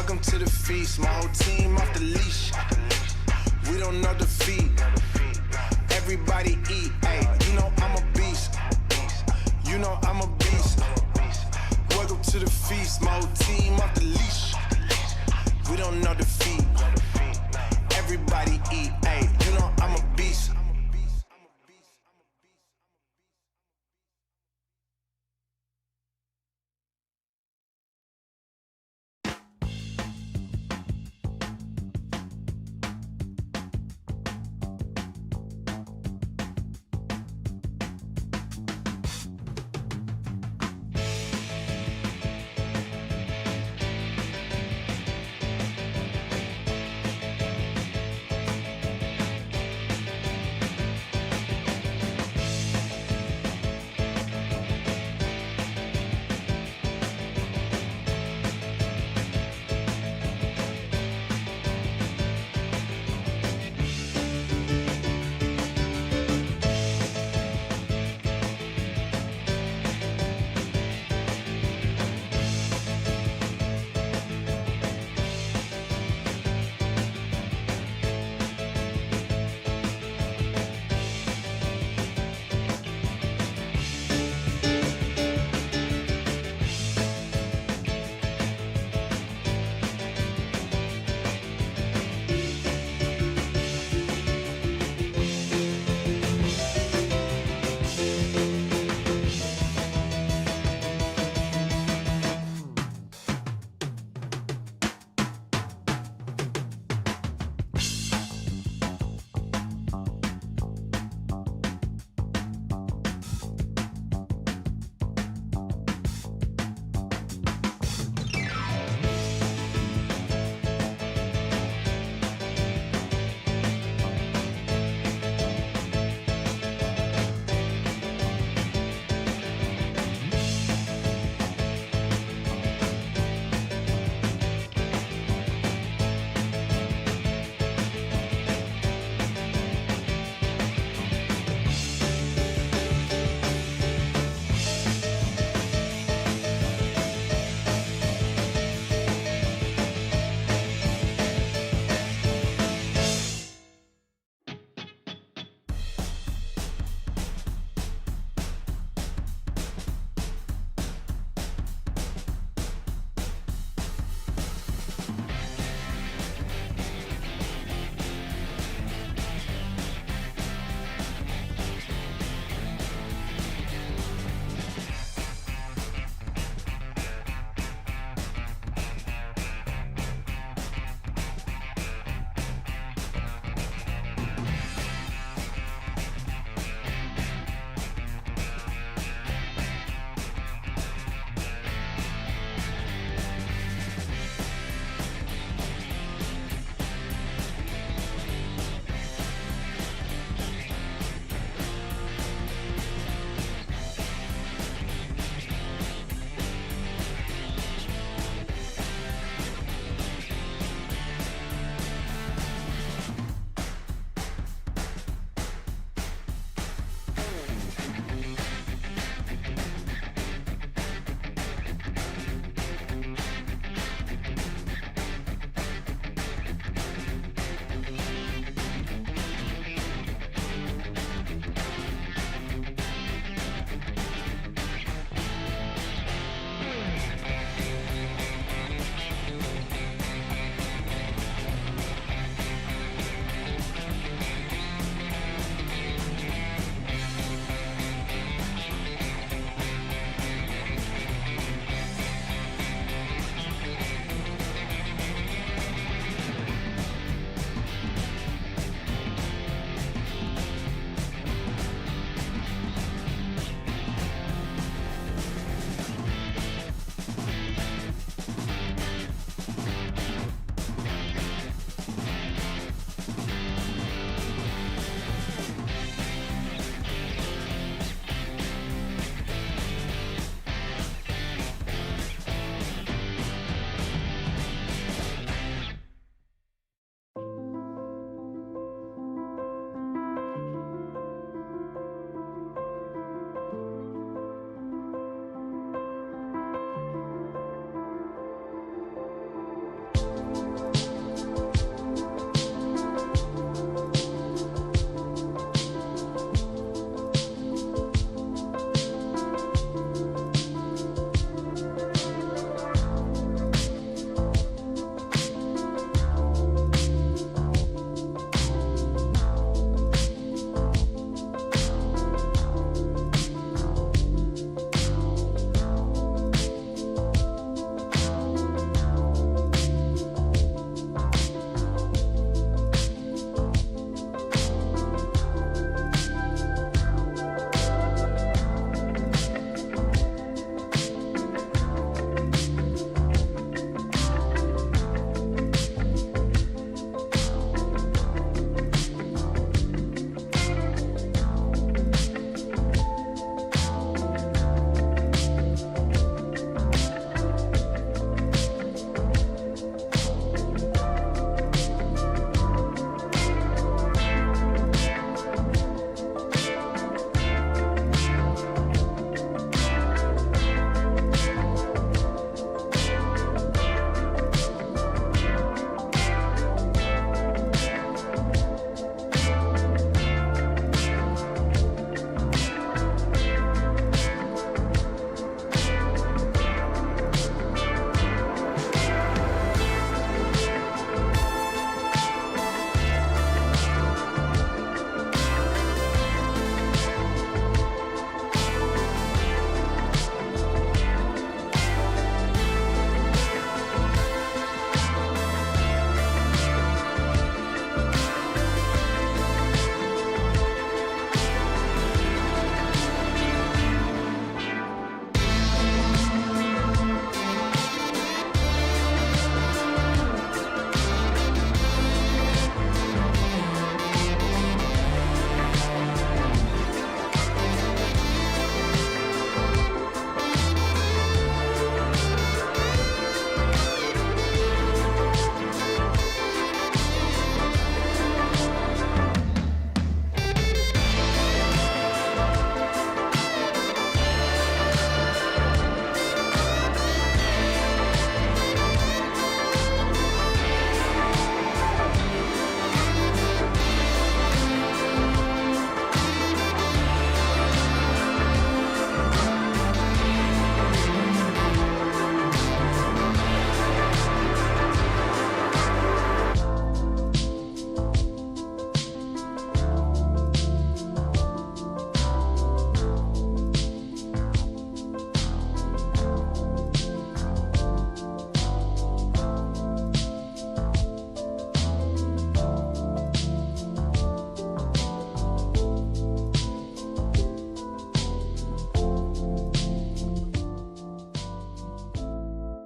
Welcome to the feast, my whole team off the leash. We don't know defeat. Everybody eat, ayy. You know I'm a beast. You know I'm a beast. Welcome to the feast, my whole team off the leash. We don't know defeat. Everybody eat, ayy. You know I'm a beast.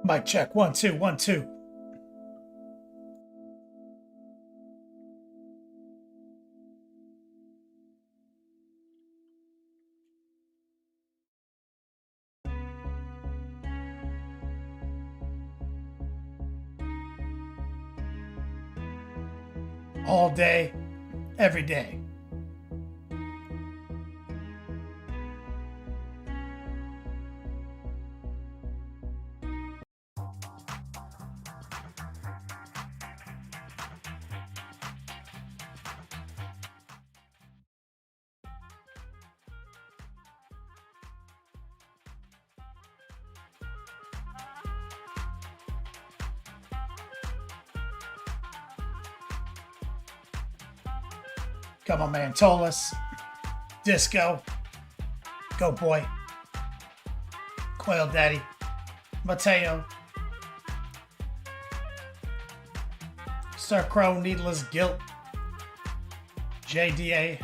Mic check. 1 2 1 2. All day, every day. Come on, man. Tolas. Disco. Go, boy. Quail Daddy. Mateo. Star Crow. Needless Guilt. JDA.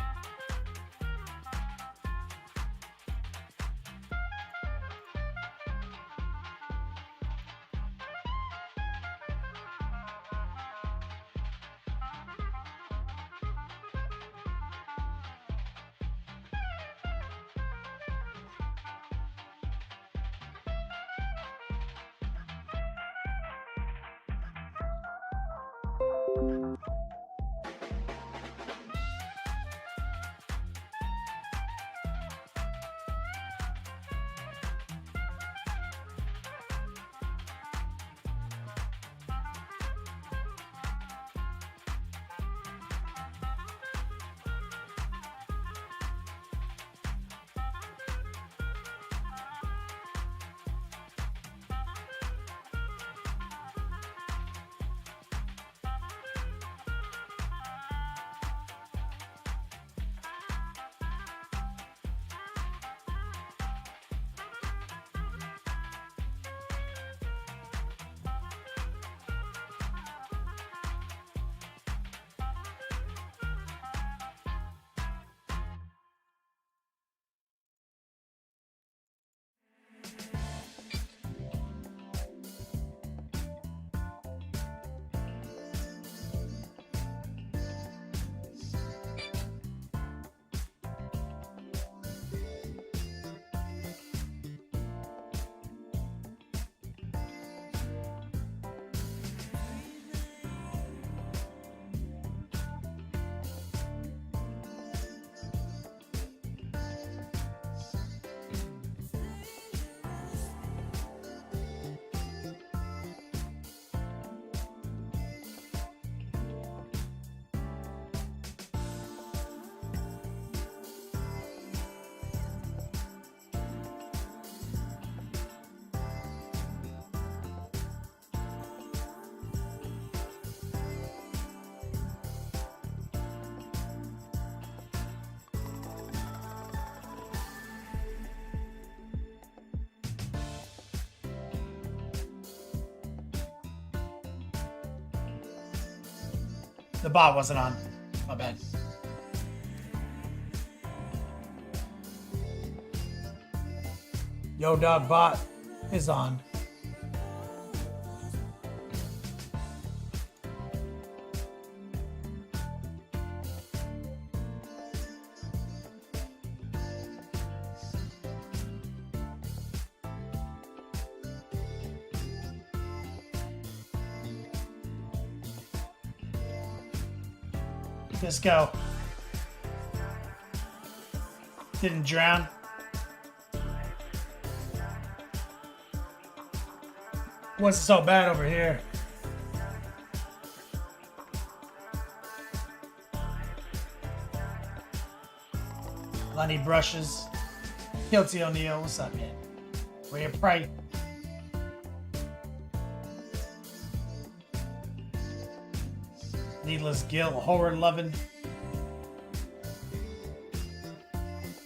The bot wasn't on. My bad. Yo Dog bot is on. Let's go. Didn't drown. Wasn't so bad over here. Lenny Brushes. Guilty O'Neill. What's up, man? We're here, pray. Needless Guilt, Horror Lovin',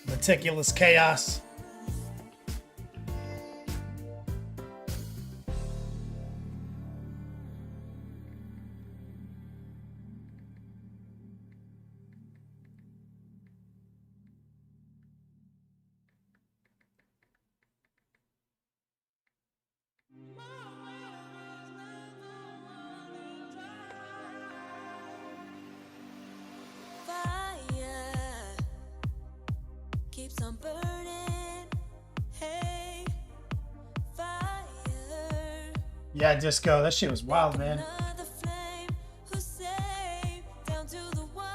Meticulous Chaos. I'm burning. Hey, fire. Yeah, Disco. That shit was wild, man. Another flame who's safe down to the wire.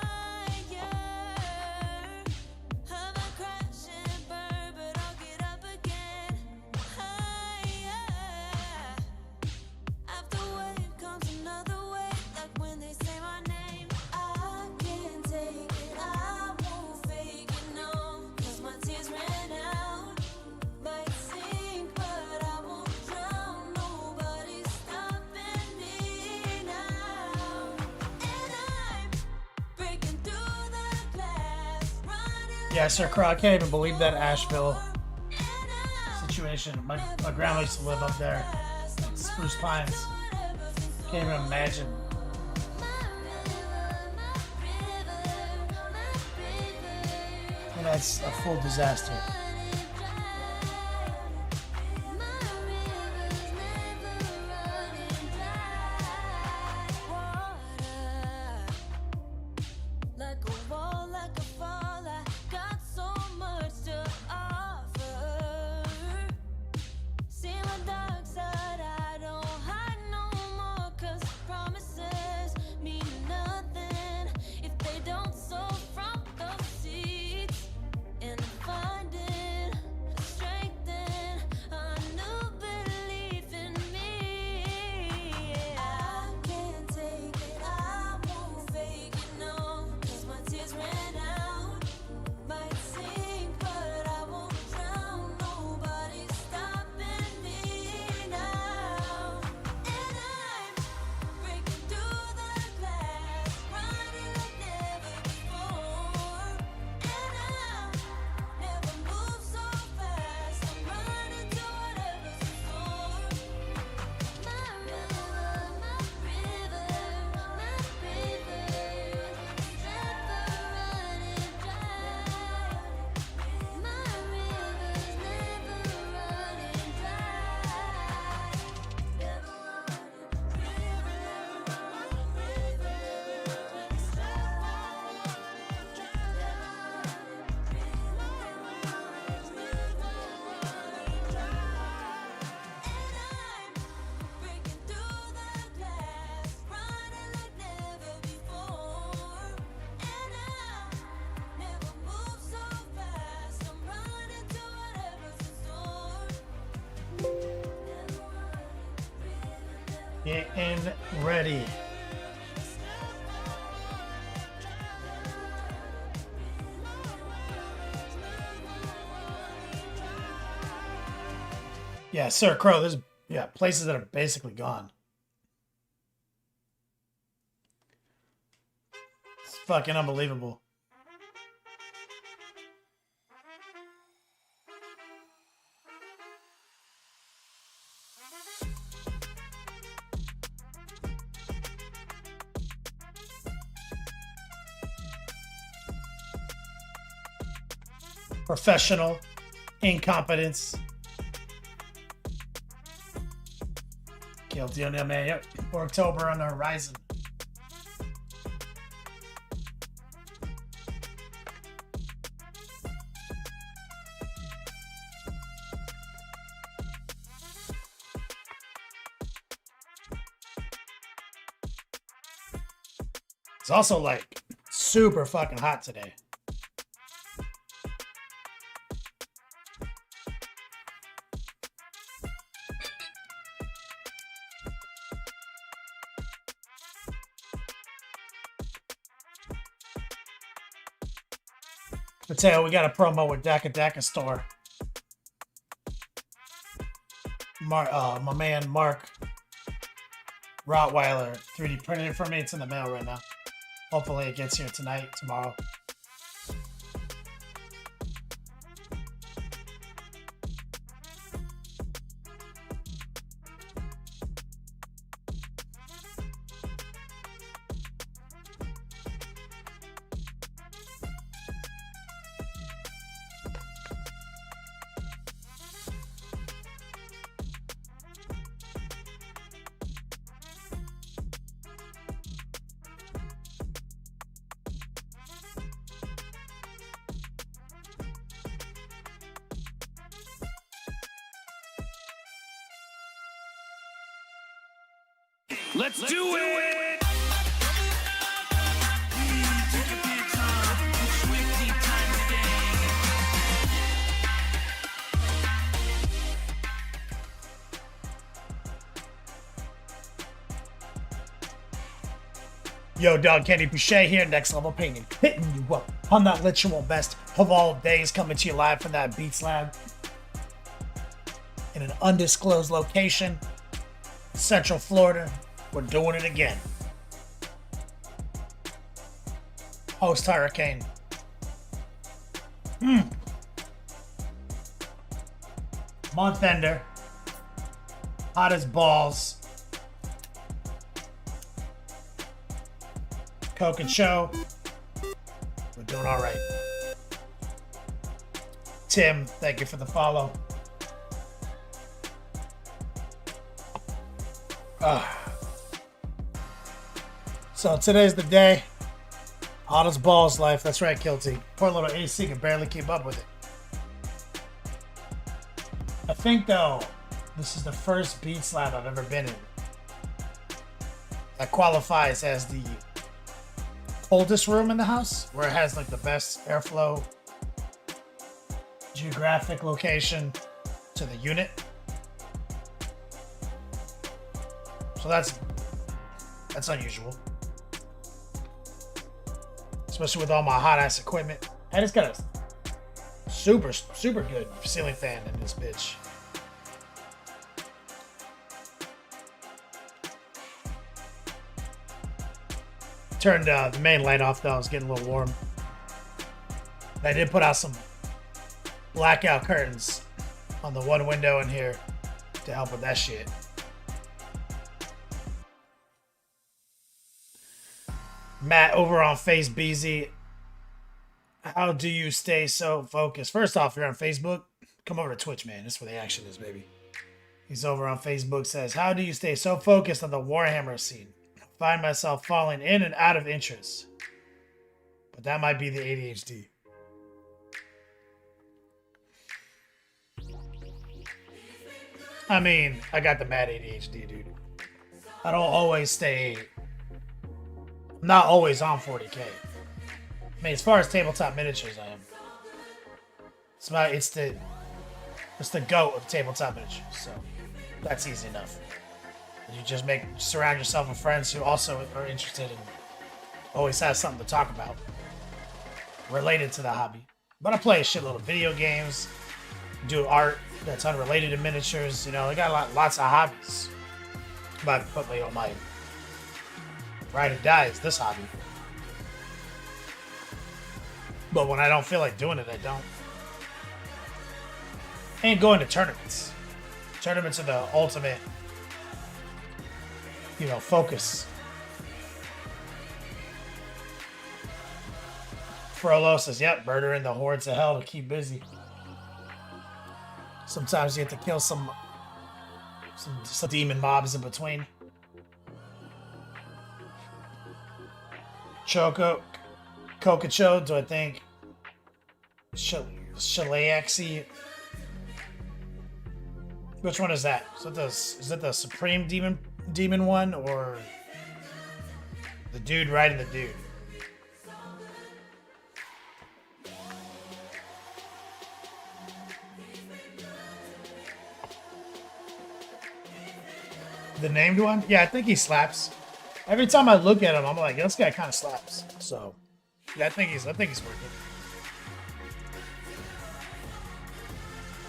I might crash and burn, but I'll get up again. Higher. After wave comes another wave, like when they say my name. I can't take it, I won't fake it, no, 'cause my tears ran out. Might sink, but I won't drown. Nobody's stopping me now. And I'm breaking through the glass, running. Yeah, Sir Crow. I can't even believe that Asheville situation. My grandma used to live up there, at Spruce Pines. Can't even imagine. And that's a full disaster. Like a wall, like a fall, I got so much to offer. See my dark side, I don't hide no more, 'cause promises mean nothing if they don't sow from those seeds. And finding strength in a new belief in me. I can't take it, I won't fake it, no, 'cause my tears ran out. Might sink, but I won't drown. Nobody's stopping me now. And I'm breaking through the glass, running like never before. And I'll never move so fast. I'm running to whatever's in store. My river, my river, my river, never running dry. My river's never running dry. Never breaking through the glass, running like never before. And I'll never move so fast. I'm running to whatever's in store. Getting ready. Yeah, Sir Crow. There's places that are basically gone. It's fucking unbelievable. Professional incompetence. Guilty on that, man. Yep. For October on the horizon. It's also like super fucking hot today. Mateo, we got a promo with Daka Store. My man Mark Rottweiler 3D printed it for me. It's in the mail right now. Hopefully it gets here tonight, tomorrow. Let's do it! Take your pants off. Swifty time today. Yo, dog, Kenny Boucher here, Next Level Painting, hitting you up on that literal best of all days, coming to you live from that Beats Lab in an undisclosed location, Central Florida. We're doing it again. Host Hurricane. Month ender. Hot as balls. Coke and Show. We're doing all right. Tim, thank you for the follow. So today's the day. Hot as balls life. That's right, Kilty. Poor little AC can barely keep up with it. I think, though, this is the first Beats Lab I've ever been in that qualifies as the coldest room in the house, where it has like the best airflow, geographic location to the unit. So that's unusual, especially with all my hot ass equipment. I just got a super good ceiling fan in this bitch. Turned the main light off though. It's getting a little warm. I did put out some blackout curtains on the one window in here to help with that shit. Matt over on Face BZ. How do you stay so focused? First off, you're on Facebook. Come over to Twitch, man. That's where the action is, baby. He's over on Facebook. Says, how do you stay so focused on the Warhammer scene? Find myself falling in and out of interest. But that might be the ADHD. I mean, I got the mad ADHD, dude. I don't always stay... I'm not always on 40K. I mean, as far as tabletop miniatures, I am. It's the GOAT of tabletop miniatures, so that's easy enough. You just surround yourself with friends who also are interested and always have something to talk about related to the hobby. But I play a shitload of video games, do art that's unrelated to miniatures. You know, I got lots of hobbies. But put me on my ride or die is this hobby. But when I don't feel like doing it, I don't. And going to tournaments. Tournaments are the ultimate, focus. Frollo says, yep, murdering the hordes of hell to keep busy. Sometimes you have to kill some demon mobs in between. Kokacho, do I think? Shalaxi. Which one is that? Is it the Supreme Demon one, or the dude riding the dude? The named one? Yeah, I think he slaps. Every time I look at him, I'm like, this guy kind of slaps. So, yeah, I think he's worth it.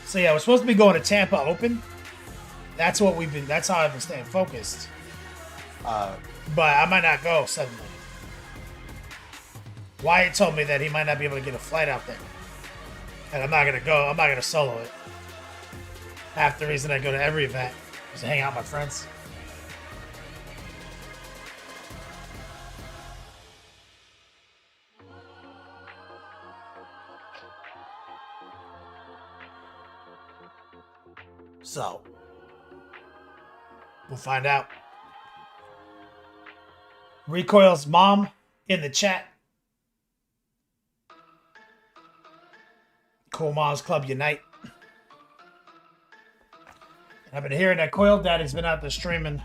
So yeah, we're supposed to be going to Tampa Open. That's how I've been staying focused. But I might not go suddenly. Wyatt told me that he might not be able to get a flight out there. And I'm not gonna go. I'm not gonna solo it. Half the reason I go to every event is to hang out with my friends. So, we'll find out. Recoil's mom in the chat. Cool Moms Club Unite. I've been hearing that Coil Daddy's been out there streaming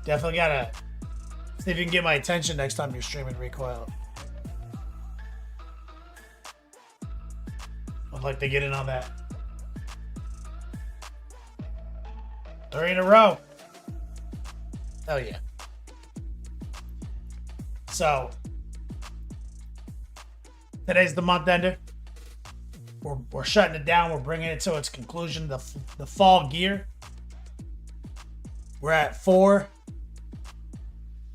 Definitely gotta see if you can get my attention next time you're streaming Recoil. I'd like to get in on that. 3 in a row. Hell yeah. So, today's the month ender. We're shutting it down. We're bringing it to its conclusion. The fall gear. We're at 4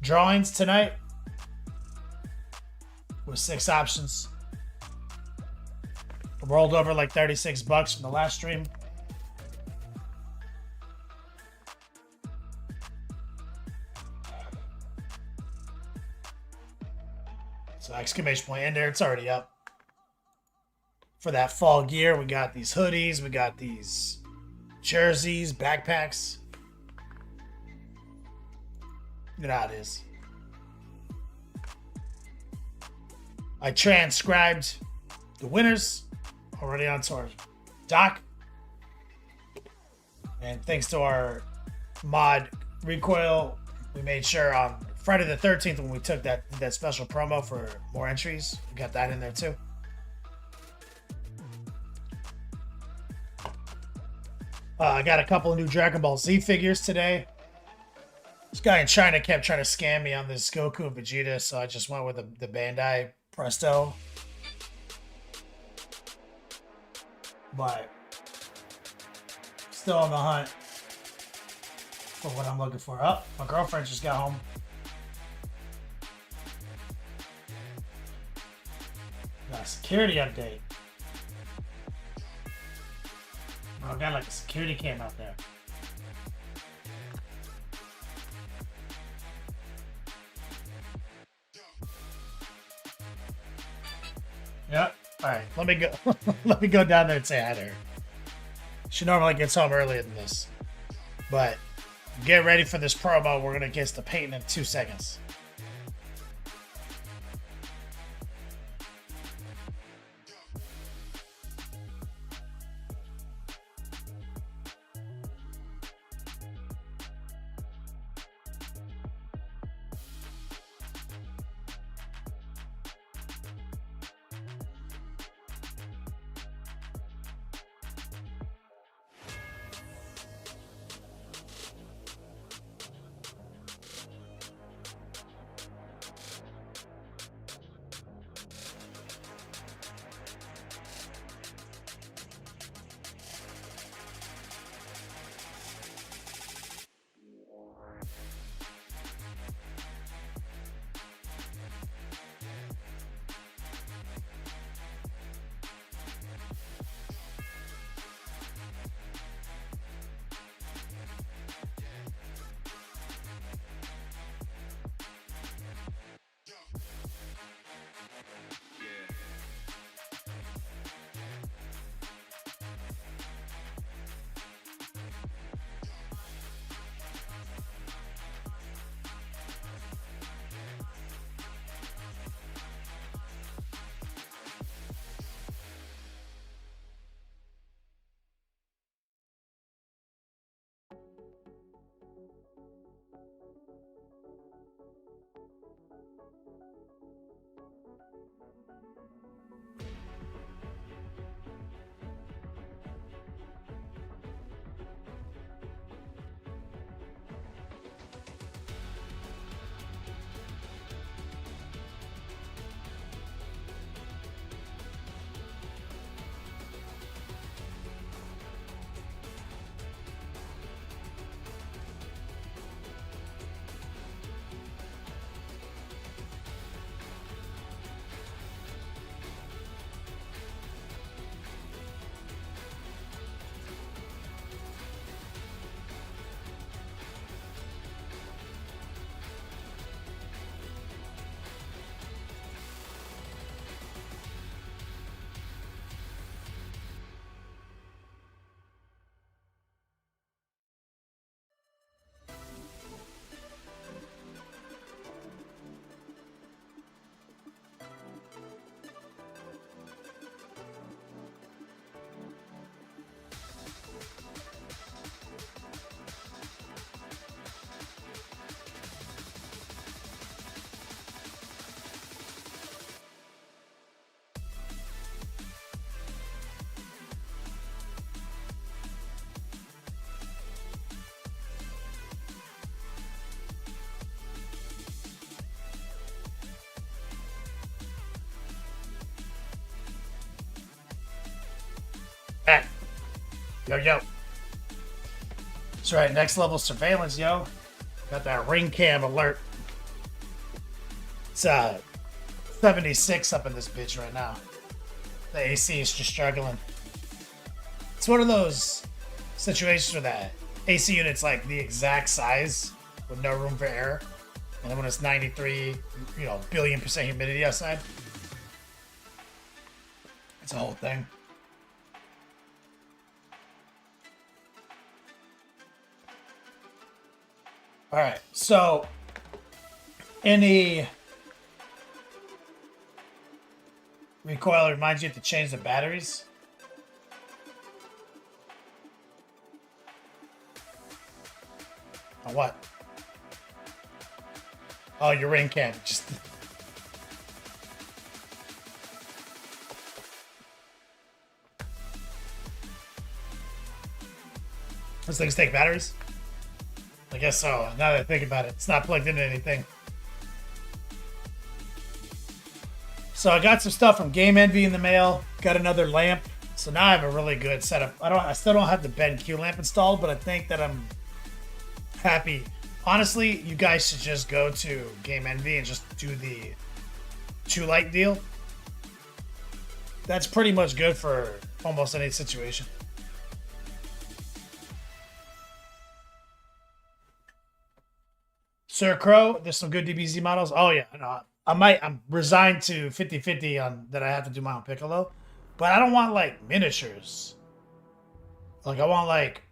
drawings tonight with 6 options. I rolled over like $36 from the last stream. So exclamation point in there. It's already up. For that fall gear, we got these hoodies. We got these jerseys, backpacks. You know how it is. I transcribed the winners already onto our doc. And thanks to our mod Recoil, we made sure on Friday the 13th when we took that special promo for more entries, we got that in there too. I got a couple of new Dragon Ball Z figures today. This guy in China kept trying to scam me on this Goku and Vegeta, so I just went with the Bandai Presto. But still on the hunt for what I'm looking for. Oh, my girlfriend just got home. Got a security update. Oh, got like a security cam out there. Yep. All right. Let me go. Let me go down there and say hi to her. She normally gets home earlier than this, but get ready for this promo. We're gonna get to painting in 2 seconds. Yo, yo. That's right, next level surveillance, yo. Got that ring cam alert. It's 76 up in this bitch right now. The AC is just struggling. It's one of those situations where that AC unit's like the exact size with no room for error. And then when it's 93, billion% humidity outside, it's a whole thing. All right, so any recoil reminds you to change the batteries. On what? Oh, your ring cam. Just those things take batteries? I guess so. Now that I think about it, it's not plugged into anything. So I got some stuff from Game Envy in the mail. Got another lamp. So now I have a really good setup. I still don't have the BenQ lamp installed, but I think that I'm happy. Honestly, you guys should just go to Game Envy and just do the 2-light deal. That's pretty much good for almost any situation. Sir Crow, there's some good DBZ models. Oh yeah, no, I'm resigned to 50-50 on that I have to do my own Piccolo. But I don't want like miniatures. Like I want like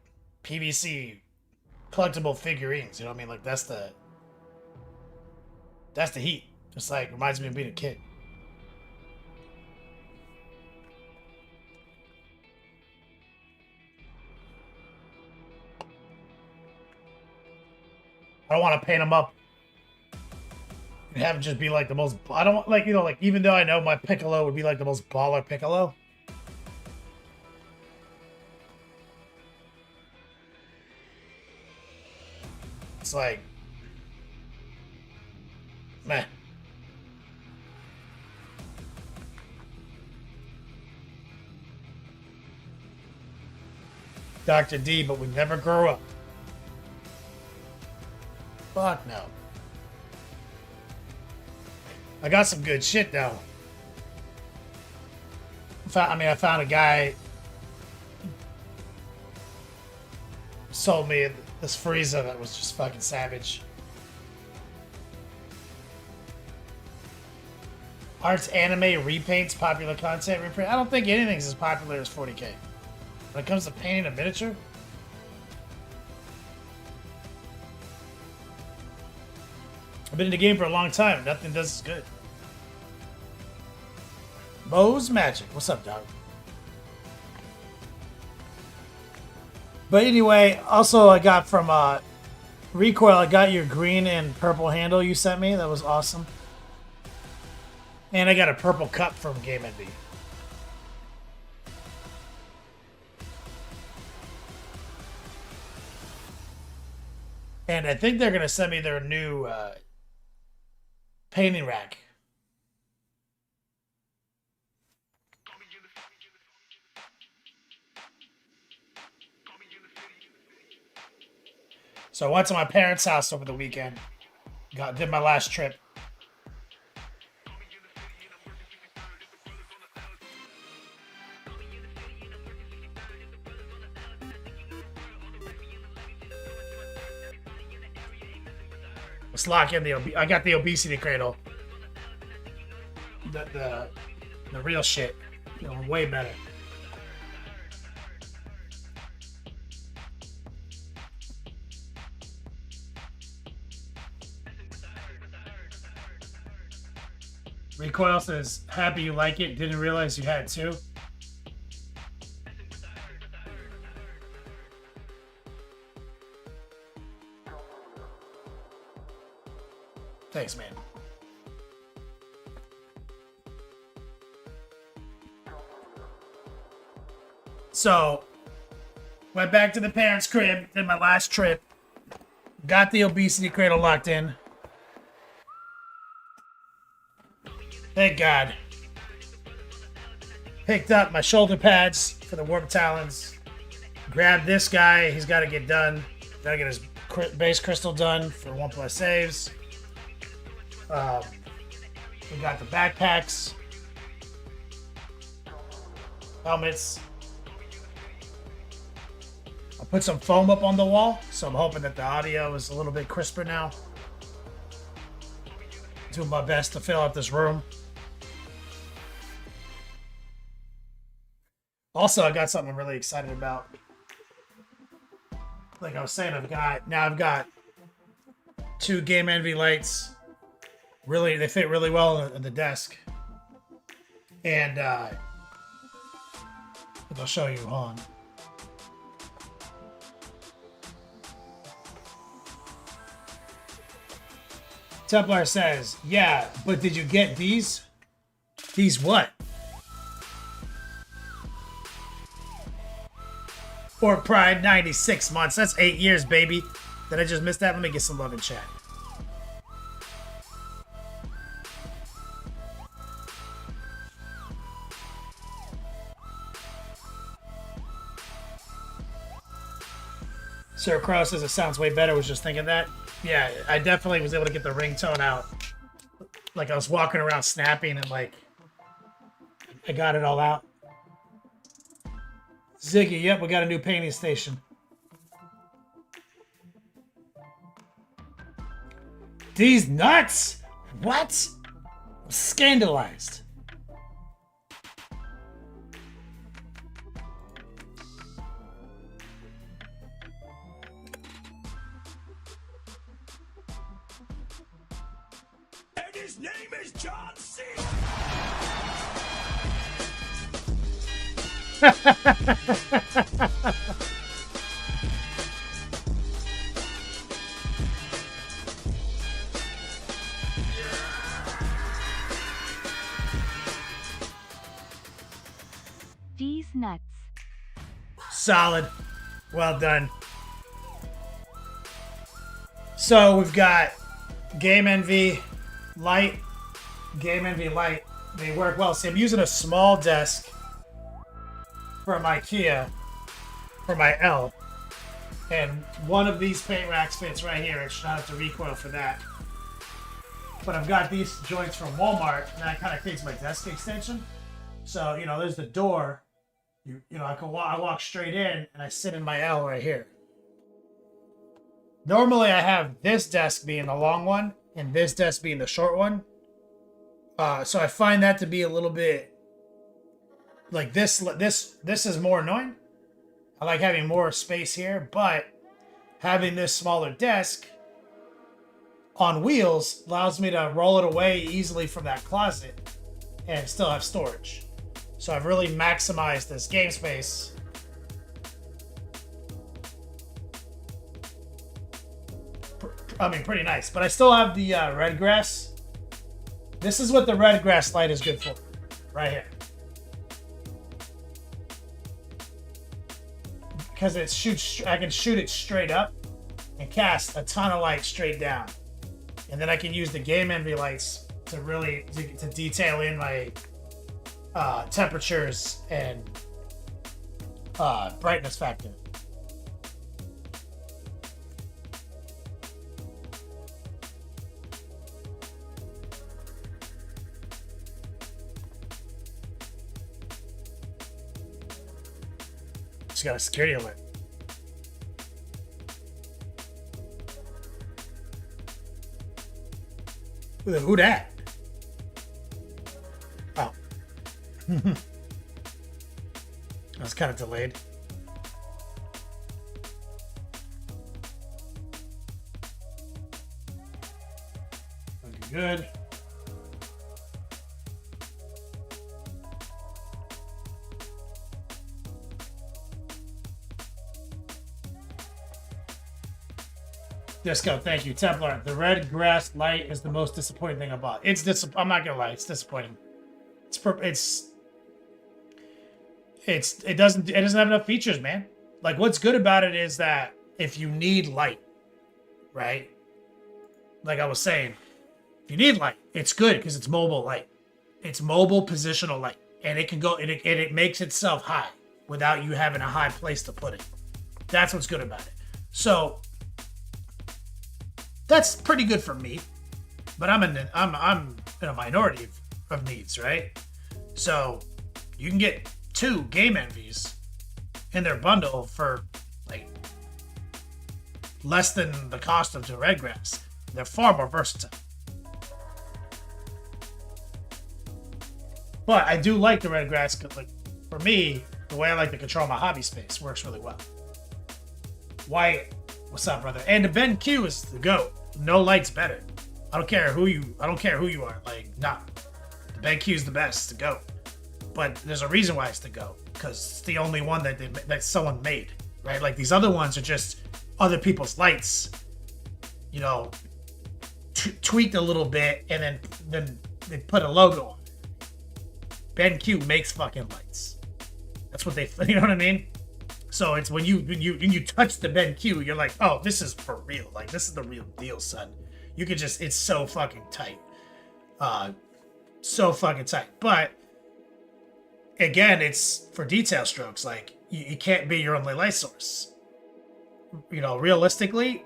PVC collectible figurines, you know what I mean? Like that's the heat. Just like reminds me of being a kid. I don't want to paint them up and have it just be like the most. I don't like, like even though I know my Piccolo would be like the most baller Piccolo. It's like, meh. Dr. D, but we never grow up. Fuck no. I got some good shit though. I found a guy sold me this Frieza that was just fucking savage. Arts anime repaints popular content reprint. I don't think anything's as popular as 40K. When it comes to painting a miniature, I've been in the game for a long time. Nothing does as good. Moe's Magic. What's up, dog? But anyway, also I got from Recoil, I got your green and purple handle you sent me. That was awesome. And I got a purple cup from Game Envy. And I think they're going to send me their new painting rack. So I went to my parents' house over the weekend. Did my last trip. Let's lock in I got the obesity cradle. The real shit. Way better. Recoil says, happy you like it. Didn't realize you had two. Thanks, man. So, went back to the parents' crib, did my last trip, got the obesity cradle locked in. Thank God. Picked up my shoulder pads for the Warp Talons. Grab this guy. He's got to get done. Got to get his base crystal done for 1+ saves. We got the backpacks. Helmets. I'll put some foam up on the wall, so I'm hoping that the audio is a little bit crisper now. Doing my best to fill out this room. Also, I got something I'm really excited about. Like I was saying, I've got 2 Game Envy lights. Really, they fit really well on the desk. And I'll show you on. Templar says, yeah, but did you get these? These what? Orc Pride, 96 months. That's 8 years, baby. Did I just miss that? Let me get some love in chat. Sir Crow says it sounds way better. Was just thinking that. Yeah, I definitely was able to get the ringtone out. Like I was walking around snapping and like I got it all out. Ziggy, yep, we got a new painting station. These nuts? What? I'm scandalized. And his name is John C. These nuts. Solid. Well done. So we've got Game Envy Light. Game Envy Light. They work well. See, I'm using a small desk from IKEA for my L. And one of these paint racks fits right here. I should not have to recoil for that. But I've got these joints from Walmart, and that kind of creates my desk extension. So, you know, there's the door. You know, I walk straight in, and I sit in my L right here. Normally, I have this desk being the long one, and this desk being the short one. So I find that to be a little bit like this is more annoying. I like having more space here, but having this smaller desk on wheels allows me to roll it away easily from that closet and still have storage. So I've really maximized this game space. I mean, pretty nice. But I still have the red grass. This is what the red grass light is good for. Right here. Because I can shoot it straight up and cast a ton of light straight down. And then I can use the Game Envy lights to really to detail in my temperatures and brightness factor. Just got a security alert. Who that? Oh. I was kind of delayed. Looking good. Disco, thank you. Templar, the red grass light is the most disappointing thing I bought. I'm not gonna lie, it's disappointing. It doesn't have enough features, man. Like, what's good about it is that if you need light, right? Like I was saying, if you need light, it's good because it's mobile light. It's mobile positional light, and it can go and it makes itself high without you having a high place to put it. That's what's good about it. So that's pretty good for me. But I'm in a minority of needs, right? So you can get 2 game envies in their bundle for like less than the cost of the red grass. They're far more versatile. But I do like the red grass. Like for me, the way I like to control my hobby space works really well. Wyatt, what's up, brother? And the Ben Q is the GOAT. No light's better. I don't care who you are. Like, nah. The Ben Q is the best, the GOAT. But there's a reason why it's the GOAT. Because it's the only one that someone made. Right? Like these other ones are just other people's lights. You know, tweaked a little bit and then they put a logo on it. Ben Q makes fucking lights. That's what you know what I mean? So it's when you touch the Ben Q, you're like, oh, this is for real. Like this is the real deal, son. You could just, it's so fucking tight. So fucking tight. But again, it's for detail strokes. Like you can't be your only light source. You know, realistically,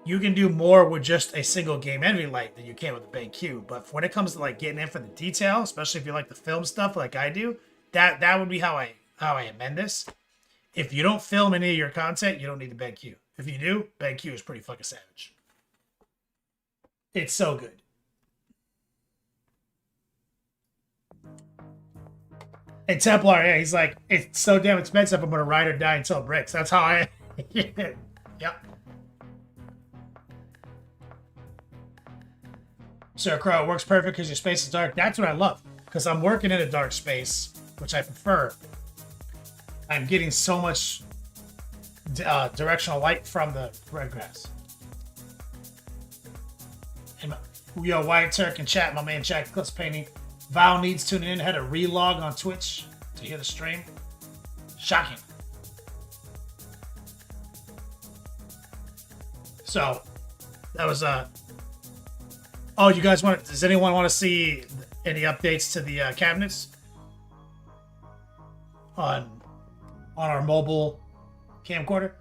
you can do more with just a single game envy light than you can with a Ben Q. But when it comes to like getting in for the detail, especially if you like the film stuff like I do, that would be how I amend this. If you don't film any of your content, you don't need the Ben Q. If you do, Ben Q is pretty fucking savage. It's so good. And Templar, yeah, he's like, it's so damn expensive, I'm gonna ride or die until it breaks. That's how I yep. Sir Crow, it works perfect because your space is dark. That's what I love. Because I'm working in a dark space, which I prefer. I'm getting so much directional light from the red grass. And yo, White Turk in chat, my man Jack Clips Painting. Val needs tuning in. Had a relog on Twitch to hear the stream. Shocking. So that was oh, you guys want? Does anyone want to see any updates to the cabinets on our mobile camcorder?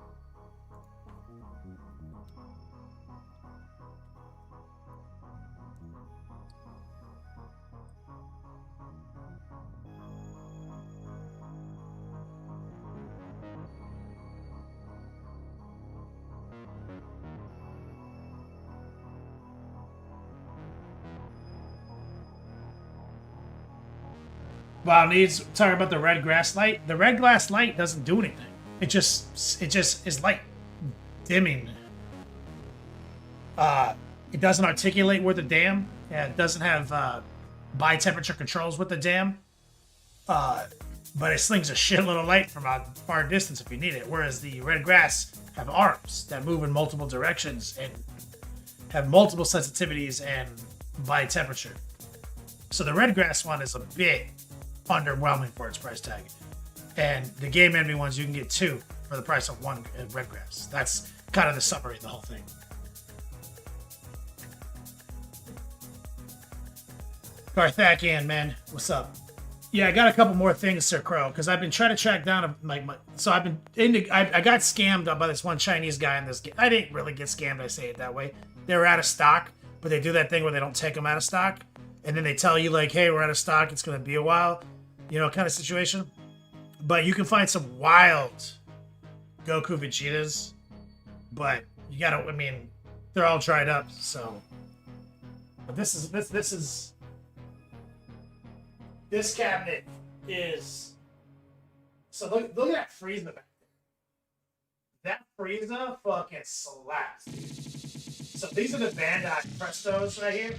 Wow, needs talking about the red grass light. The red glass light doesn't do anything. It just is light dimming. It doesn't articulate with the dam. Yeah, it doesn't have bi temperature controls with the dam. But it slings a shitload of light from a far distance if you need it. Whereas the red grass have arms that move in multiple directions and have multiple sensitivities and bi temperature. So the red grass one is a bit underwhelming for its price tag. And the Game Envy ones, you can get 2 for the price of 1 red grass. That's kind of the summary of the whole thing. Carthakian, man, what's up? Yeah, I got a couple more things, Sir Crow, because I've been trying to track down like so I've been I got scammed by this one Chinese guy in this game. I didn't really get scammed, I say it that way. They were out of stock, but they do that thing where they don't take them out of stock, and then they tell you like, hey, we're out of stock, it's gonna be a while, you know, kind of situation. But you can find some wild Goku Vegetas, but you gotta, I mean, they're all dried up, so. But this cabinet is, so look at that Frieza back there. That Frieza fucking slaps. So these are the Bandai Prestos right here.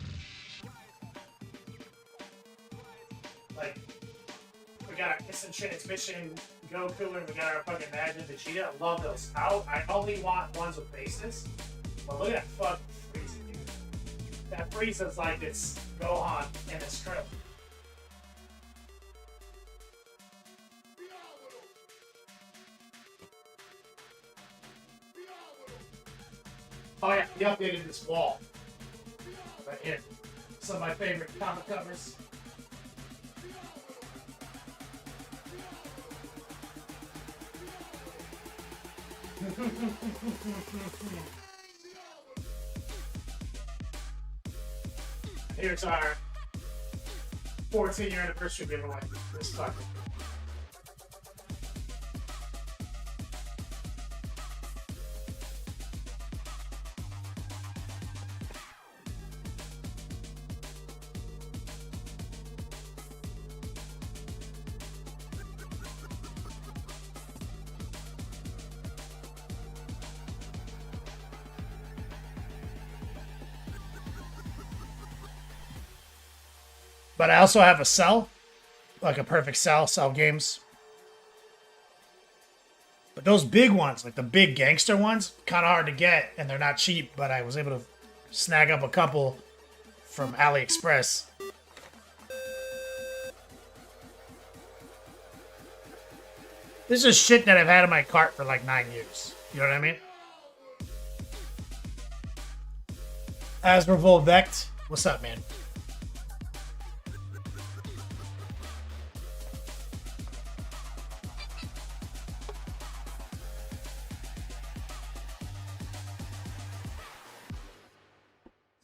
Like, we got our Instant Transmission Goku and we got our fucking Majin Vegeta. I love those. I only want ones with bases. But look at that fucking Frieza, dude. That Frieza's like it's Gohan and it's Krillin. Oh yeah, he updated this wall. Right here. Some of my favorite comic covers. Here's our 14-year anniversary giveaway. This fucker. But I also have a cell, like a perfect cell games. But those big ones, like the big gangster ones, kind of hard to get, and they're not cheap, but I was able to snag up a couple from AliExpress. This is shit that I've had in my cart for like 9 years. You know what I mean? Aspervol Vect, what's up, man?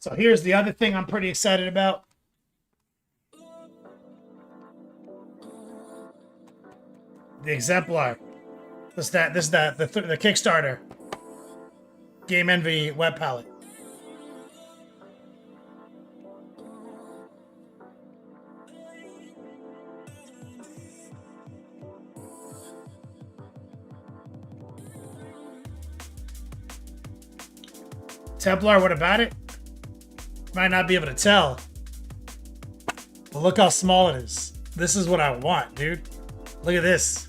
So here's the other thing I'm pretty excited about. The Exemplar. This is the Kickstarter. Game Envy web palette. Templar, what about it? Might not be able to tell. But look how small it is. This is what I want, dude. Look at this.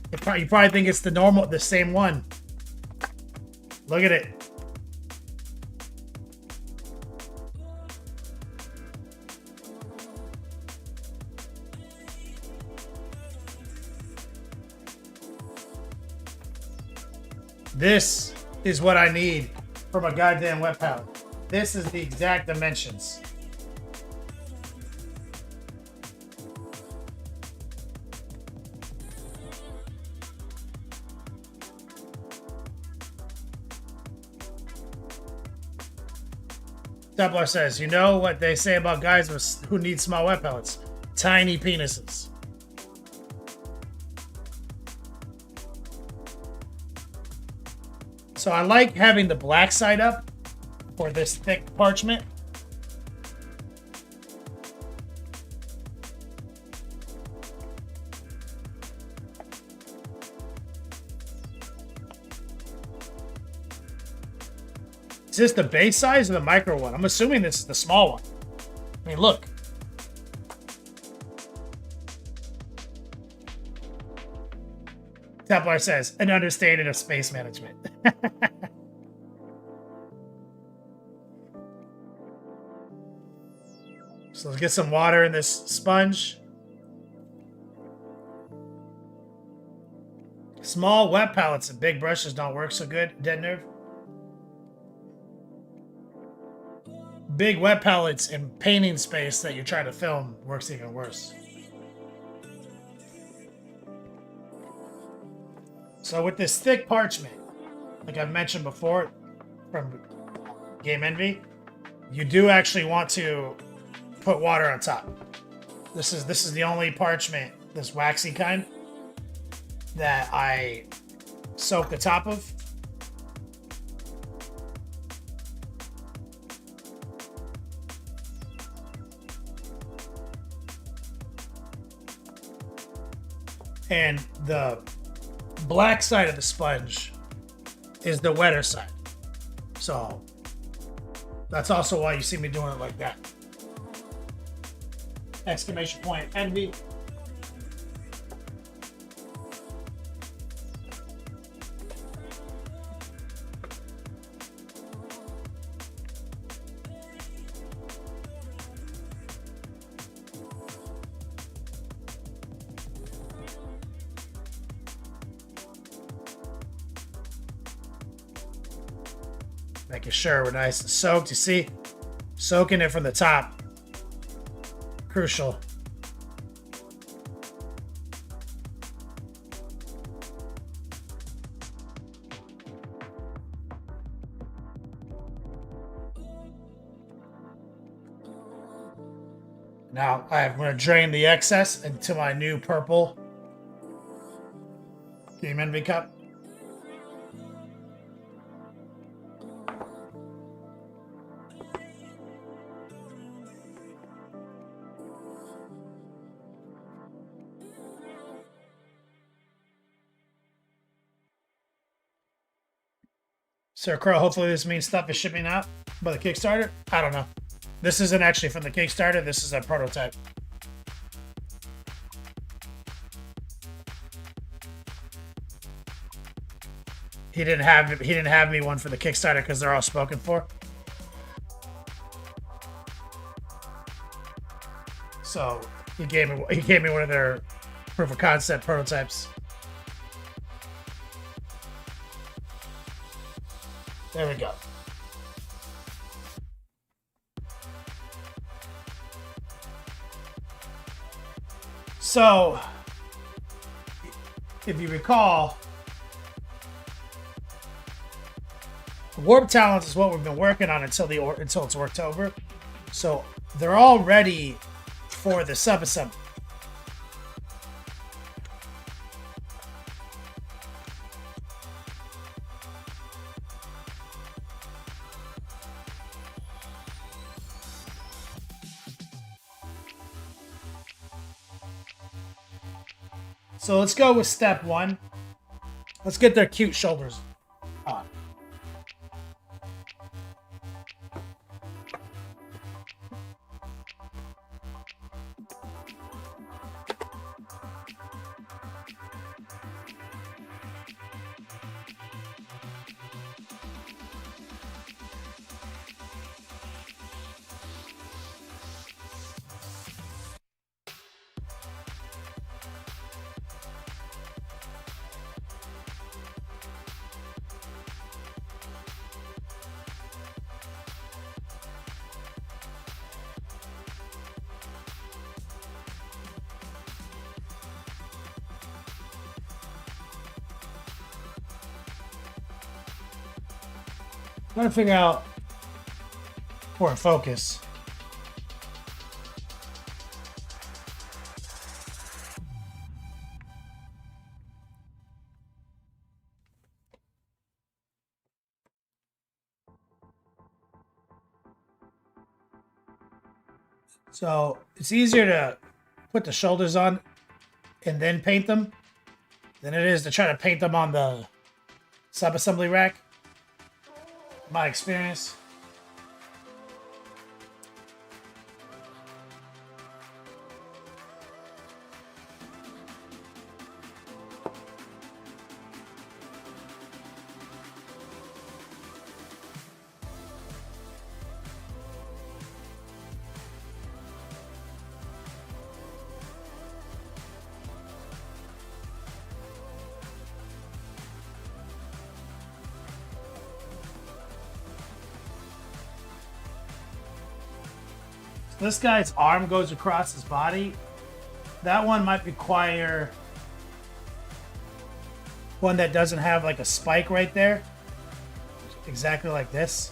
You probably think it's the same one. Look at it. This is what I need from a goddamn web palette. This is the exact dimensions. Templar says, you know what they say about guys who need small web palettes? Tiny penises. So I like having the black side up for this thick parchment. Is this the base size or the micro one? I'm assuming this is the small one. I mean, look. Templar says, an understatement of space management. So let's get some water in this sponge. Small wet palettes and big brushes don't work so good, Dead Nerve. Big wet palettes in painting space that you're trying to film works even worse. So with this thick parchment, like I've mentioned before from Game Envy, you do actually want to put water on top. This is the only parchment, this waxy kind, that I soak the top of. And the black side of the sponge is the wetter side. So that's also why you see me doing it like that. Exclamation point, envy. Making sure we're nice and soaked. You see, soaking it from the top. Crucial. Now I'm going to drain the excess into my new purple Game Envy cup. Sir Crow, hopefully this means stuff is shipping out by the Kickstarter. I don't know. This isn't actually from the Kickstarter. This is a prototype. He didn't have me one for the Kickstarter because they're all spoken for. So he gave me one of their proof of concept prototypes. There we go. So, if you recall, Warp Talents is what we've been working on until it's worked over. So they're all ready for the subassembly. So let's go with step one. Let's get their cute shoulders on. I'm trying to figure out where to focus. So it's easier to put the shoulders on and then paint them than it is to try to paint them on the sub-assembly rack. My experience. This guy's arm goes across his body. That one might require one that doesn't have like a spike right there. Exactly like this.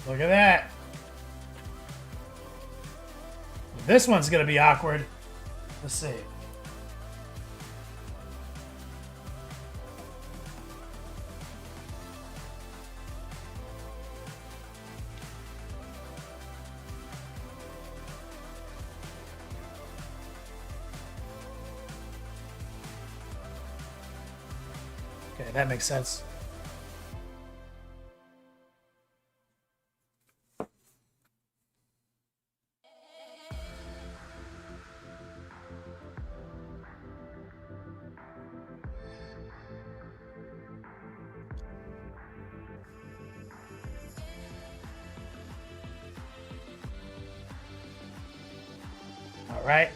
Look at that. This one's going to be awkward. Let's see. Okay, that makes sense. All right.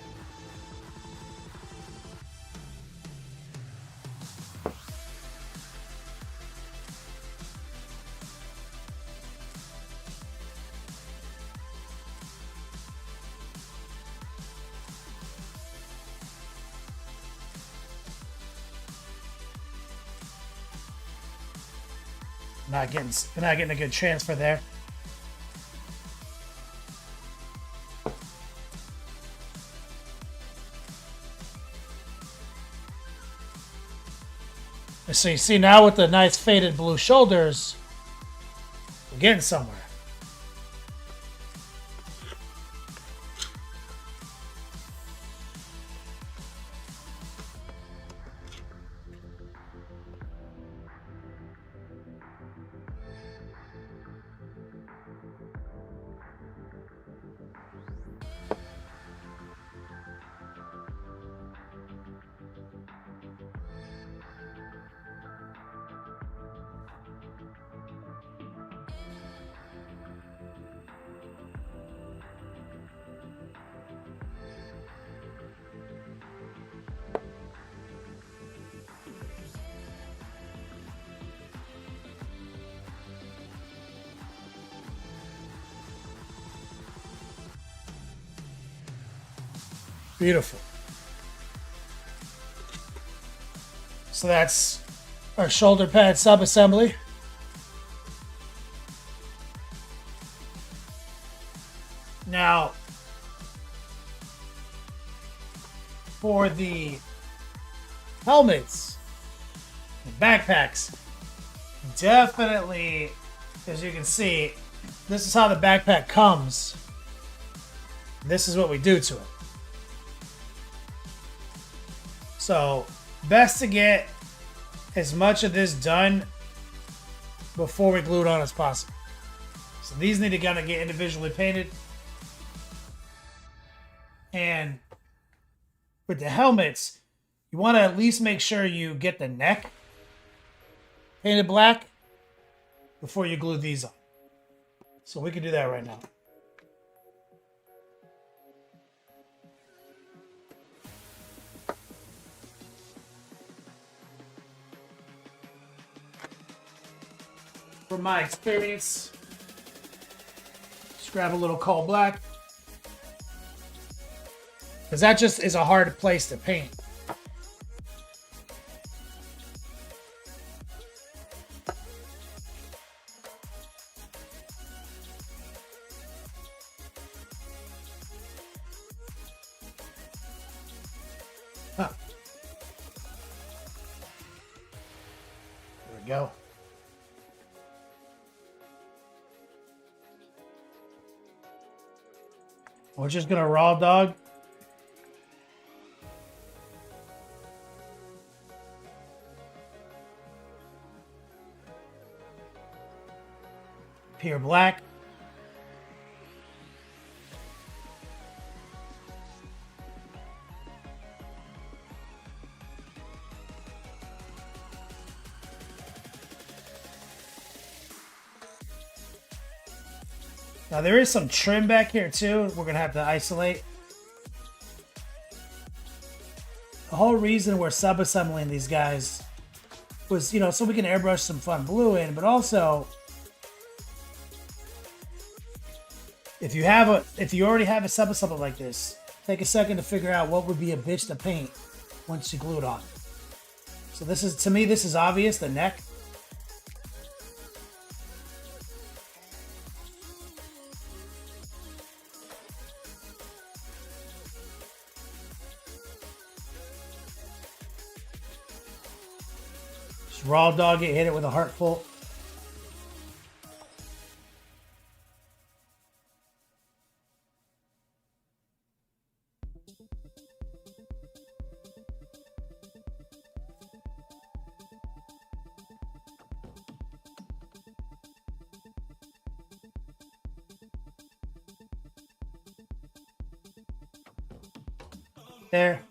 Not getting a good transfer there. So you see now with the nice faded blue shoulders, we're getting somewhere. Beautiful. So that's our shoulder pad sub-assembly. Now, for the helmets and backpacks, definitely, as you can see, this is how the backpack comes. This is what we do to it. So, best to get as much of this done before we glue it on as possible. So these need to kind of get individually painted. And with the helmets, you want to at least make sure you get the neck painted black before you glue these on. So we can do that right now. From my experience, just grab a little coal black, because that just is a hard place to paint. Huh. There we go. We're just gonna raw dog. Pure black. Now there is some trim back here too. We're gonna have to isolate. The whole reason we're sub-assembling these guys was, so we can airbrush some fun blue in, but also if you already have a sub-assembly like this, take a second to figure out what would be a bitch to paint once you glue it on. So to me, this is obvious, the neck. Raw dog it, hit it with a heartful. There.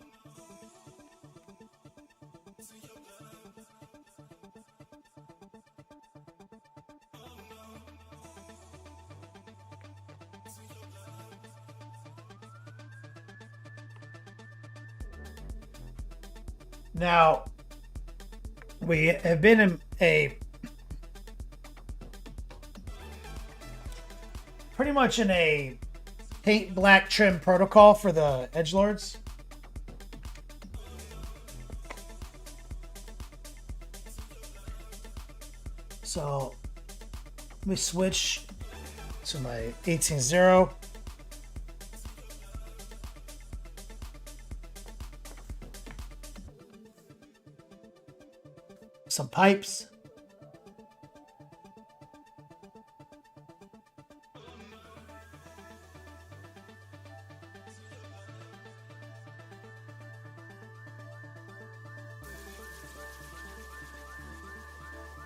Now, we have been in a pretty much in a paint black trim protocol for the edgelords. So let me switch to my 18-0. Some pipes.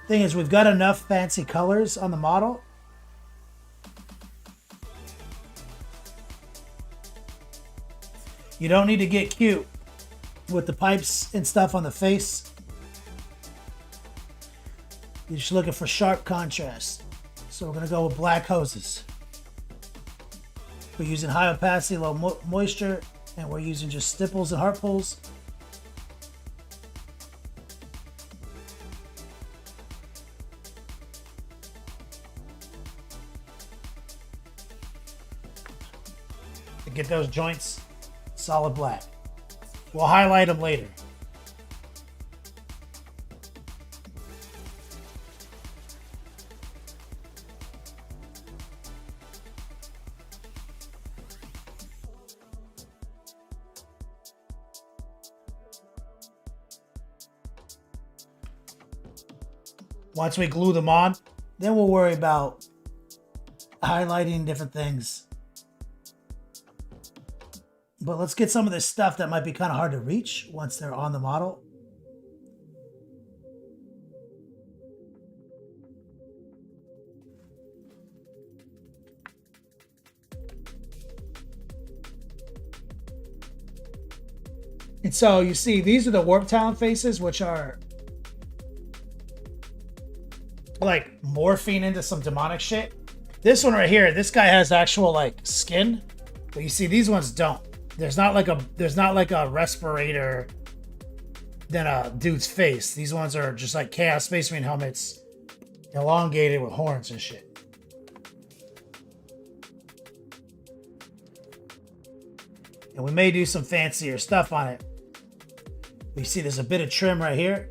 Thing is, we've got enough fancy colors on the model. You don't need to get cute with the pipes and stuff on the face. You're just looking for sharp contrast. So we're going to go with black hoses. We're using high opacity, low moisture, and we're using just stipples and heart pulls. To get those joints solid black. We'll highlight them later. Once we glue them on, then we'll worry about highlighting different things. But let's get some of this stuff that might be kind of hard to reach once they're on the model. And so you see, these are the Warp Town faces, which are like morphing into some demonic shit. This one right here, this guy has actual like skin, but you see these ones don't. There's not like a respirator than a dude's face. These ones are just like Chaos Space Marine helmets, elongated with horns and shit. And we may do some fancier stuff on it. You see there's a bit of trim right here.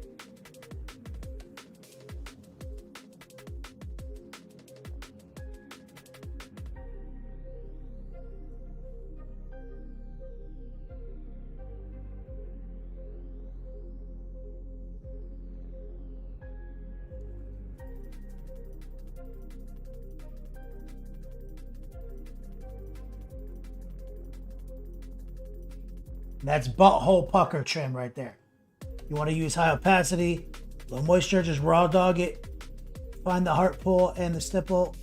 That's butthole pucker trim right there. You want to use high opacity, low moisture, just raw dog it. Find the heart pull and the stipple.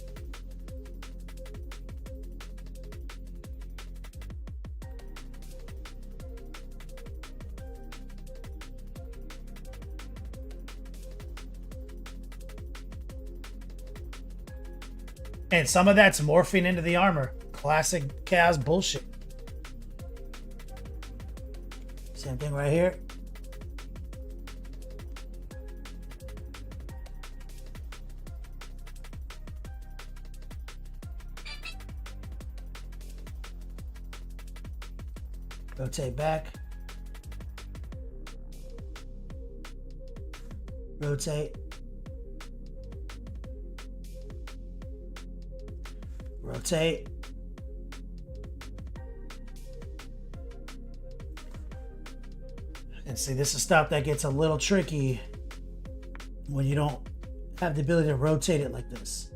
And some of that's morphing into the armor. Classic Chaos bullshit. Same thing right here. Rotate back. Rotate. Rotate. And see, this is stuff that gets a little tricky when you don't have the ability to rotate it like this.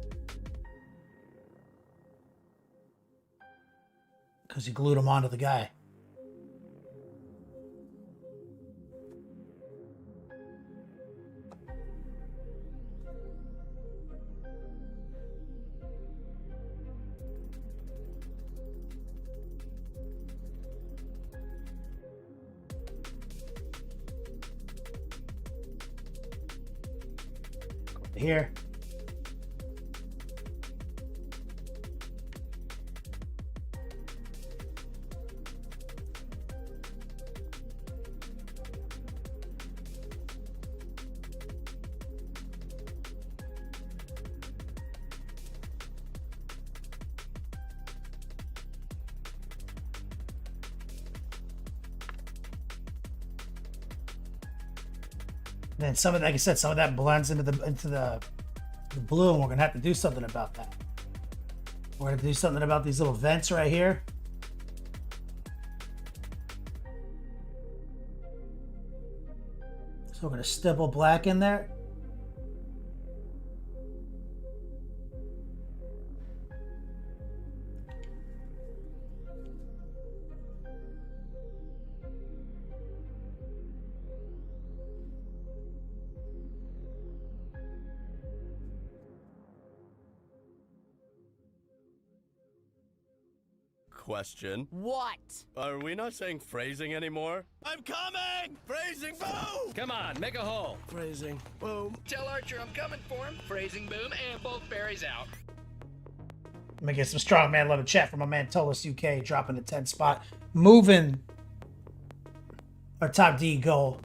Because you glued them onto the guy. Here. And then some of, like I said, some of that blends into the blue, and we're gonna have to do something about that. We're gonna do something about these little vents right here. So we're gonna stipple black in there. Question. What? Are we not saying phrasing anymore? I'm coming! Phrasing boom! Come on, make a hole. Phrasing boom. Tell Archer I'm coming for him. Phrasing boom and both berries out. Let me get some strong man love and chat from my man Tolis UK, dropping the 10 spot, moving our top D goal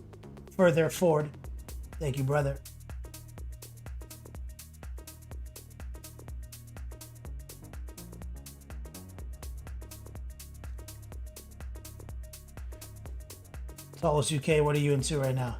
further forward. Thank you, brother. Tolis UK, what are you into right now?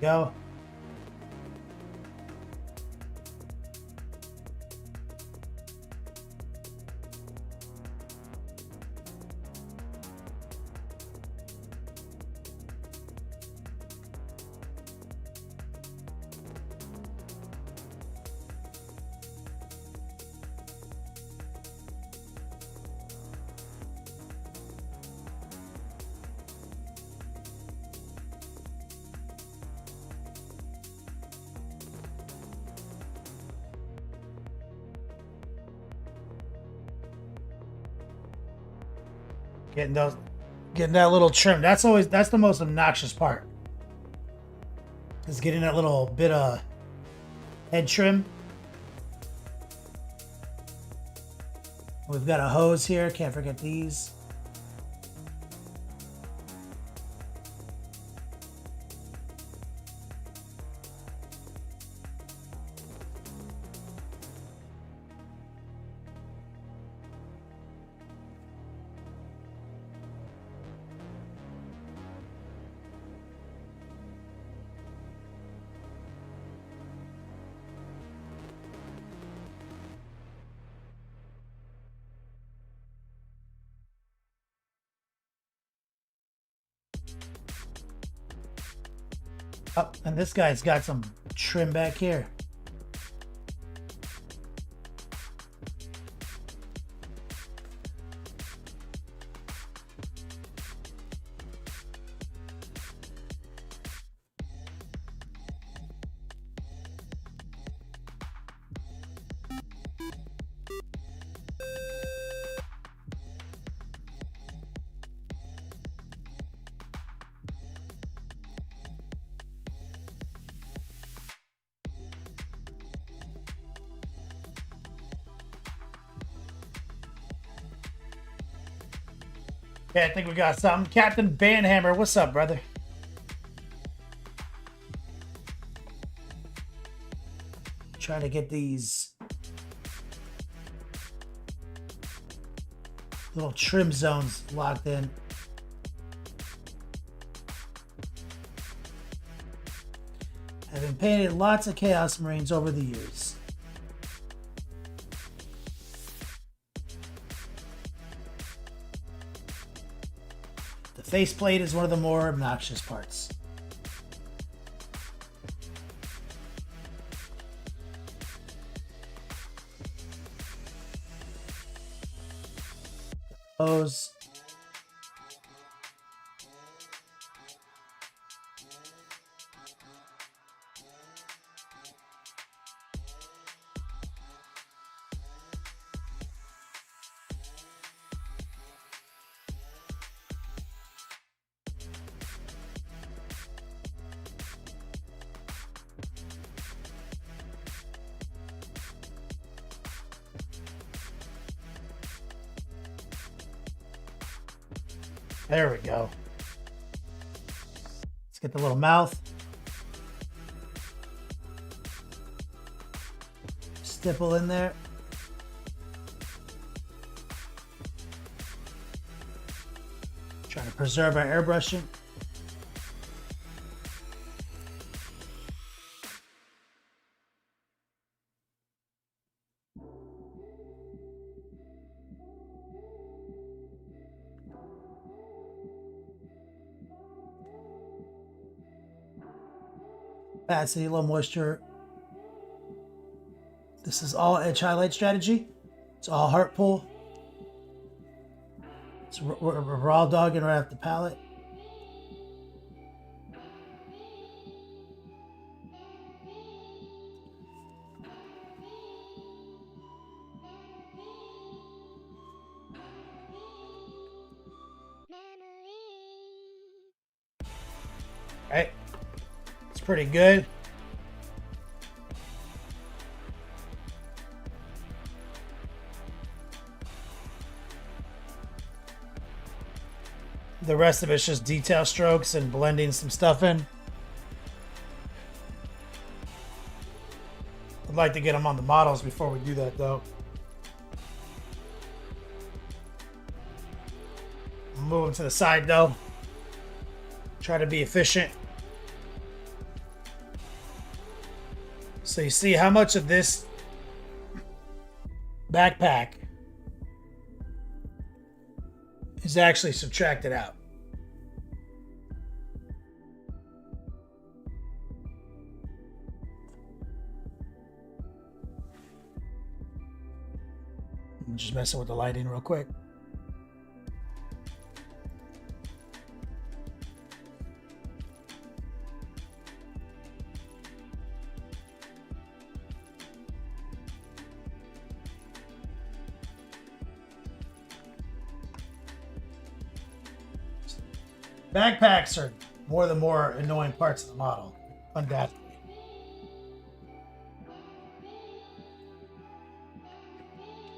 Go. Getting that little trim. That's the most obnoxious part. Is getting that little bit of head trim. We've got a hose here. Can't forget these. Oh, and this guy's got some trim back here. Okay, I think we got something. Captain Banhammer, what's up, brother? Trying to get these little trim zones locked in. I've been painted lots of Chaos Marines over the years. The faceplate is one of the more obnoxious parts. Hose. There we go. Let's get the little mouth. Stipple in there. Trying to preserve our airbrushing. Opacity, a little moisture. This is all edge highlight strategy. It's all heart pull. So we're raw dogging right off the palette. Right. It's pretty good. The rest of it's just detail strokes and blending some stuff in. I'd like to get them on the models before we do that, though. Move them to the side, though. Try to be efficient. So you see how much of this backpack is actually subtracted out. I'm just messing with the lighting real quick. Backpacks are one of the more annoying parts of the model, undoubtedly.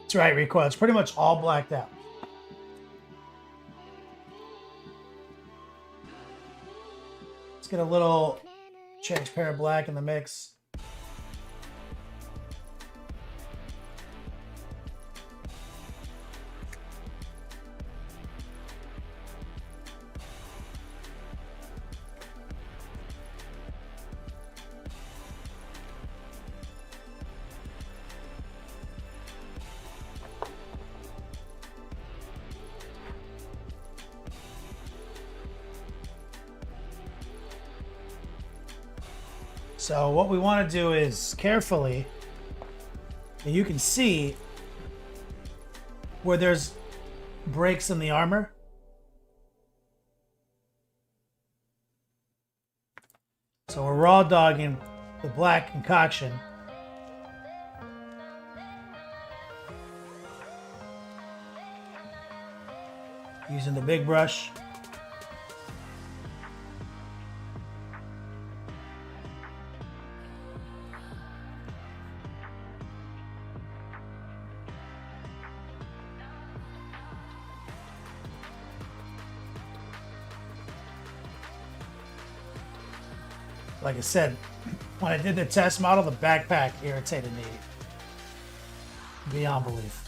That's right, Recoil. It's pretty much all blacked out. Let's get a little transparent black in the mix. So what we want to do is carefully, and you can see where there's breaks in the armor. So we're raw dogging the black concoction. Using the big brush. Like I said, when I did the test model, the backpack irritated me beyond belief.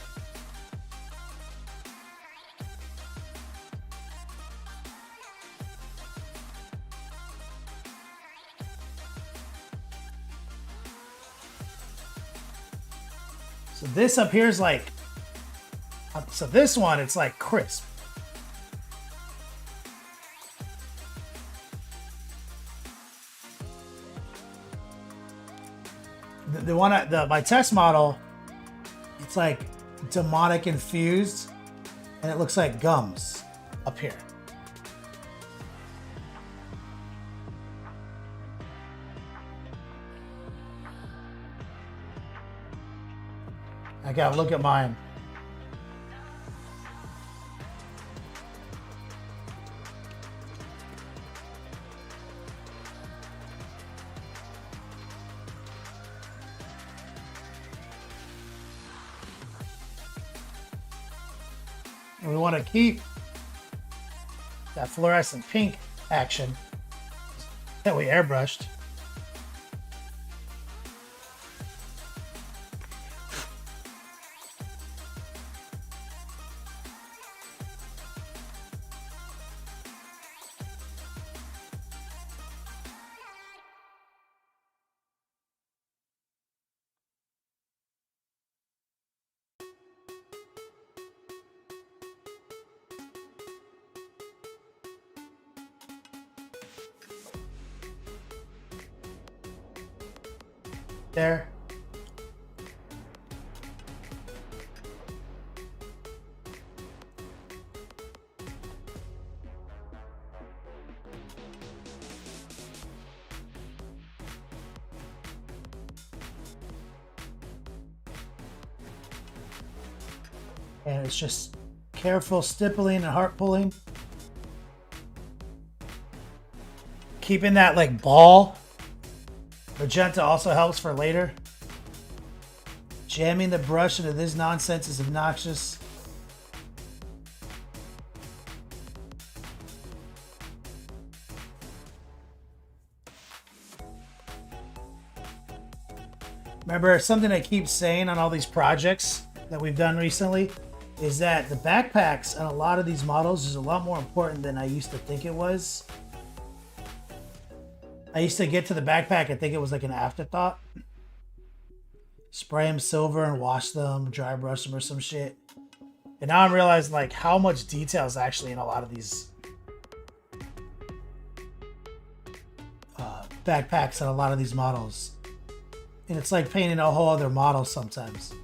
So this up here is like, so this one, it's like crisp. The one, my test model, it's like demonic infused, and it looks like gums up here. I gotta look at mine. And we want to keep that fluorescent pink action that we airbrushed. There. And it's just careful stippling and heart pulling. Keeping that like ball. Magenta also helps for later. Jamming the brush into this nonsense is obnoxious. Remember, something I keep saying on all these projects that we've done recently is that the backpacks on a lot of these models is a lot more important than I used to think it was. I used to get to the backpack and think it was like an afterthought. Spray them silver and wash them, dry brush them or some shit. And now I'm realizing like how much detail is actually in a lot of these backpacks on a lot of these models. And it's like painting a whole other model sometimes.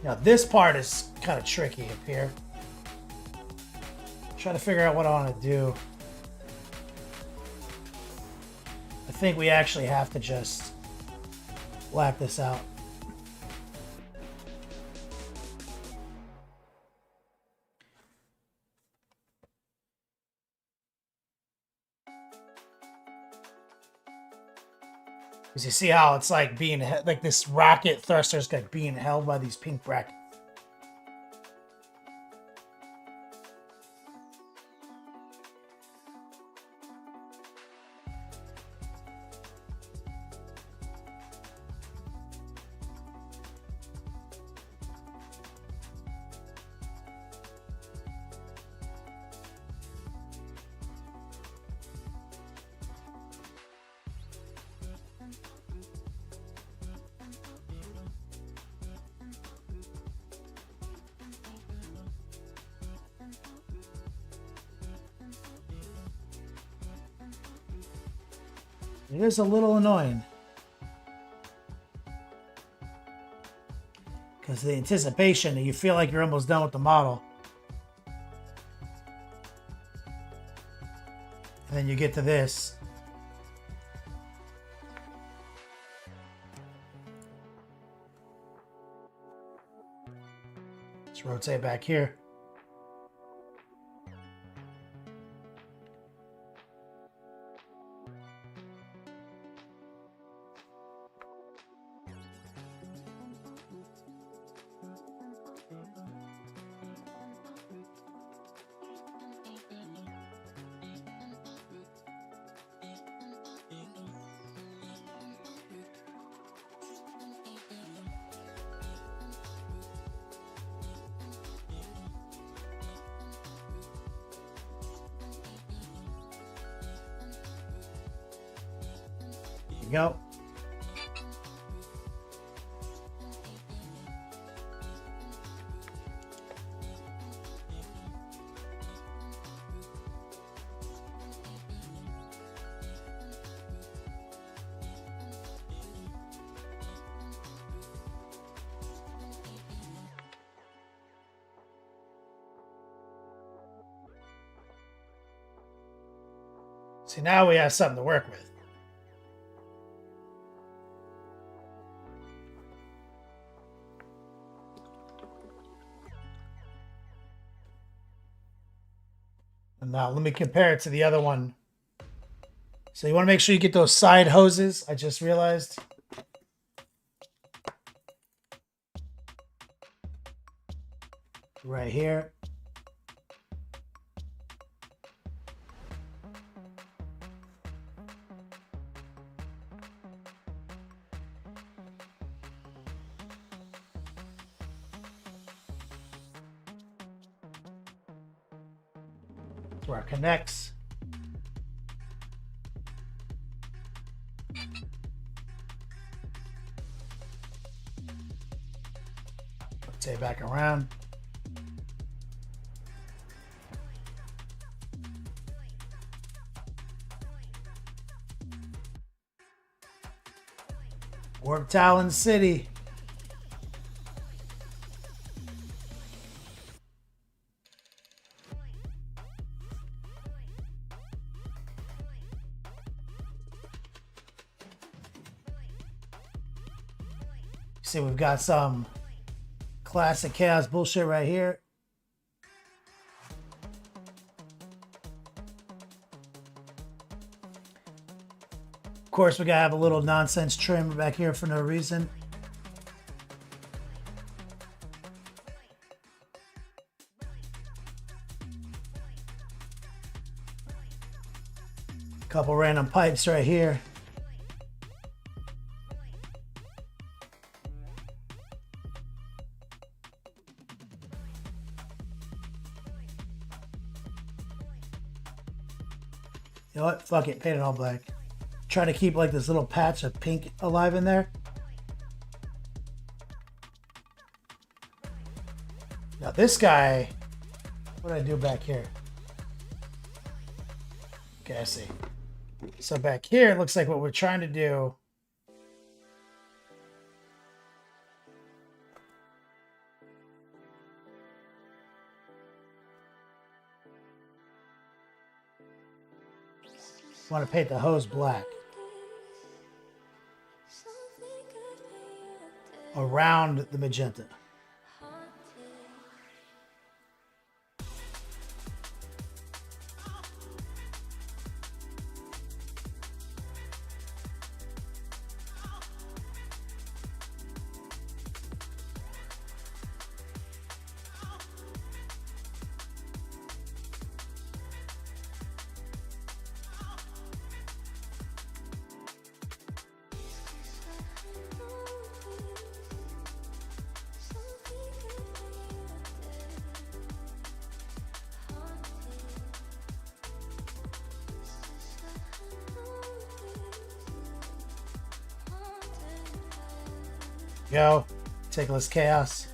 Now this part is kind of tricky up here. Trying to figure out what I want to do. I think we actually have to just black this out. Because you see how it's like being like this rocket thruster is like being held by these pink brackets. It is a little annoying. Because the anticipation that you feel like you're almost done with the model. And then you get to this. Let's rotate back here. Go. See, now we have something to work with. Now let me compare it to the other one. So you want to make sure you get those side hoses. I just realized. Right here. Where it connects. Rotate back around. Warp Talon City. See, we've got some classic chaos bullshit right here. Of course, we gotta have a little nonsense trim back here for no reason. Couple random pipes right here. You know what? Fuck it. Paint it all black. Try to keep like this little patch of pink alive in there. Now this guy, what did I do back here? Okay, I see. So back here, it looks like what we're trying to do. Want to paint the hose black around the magenta. Go. Ticklish Chaos.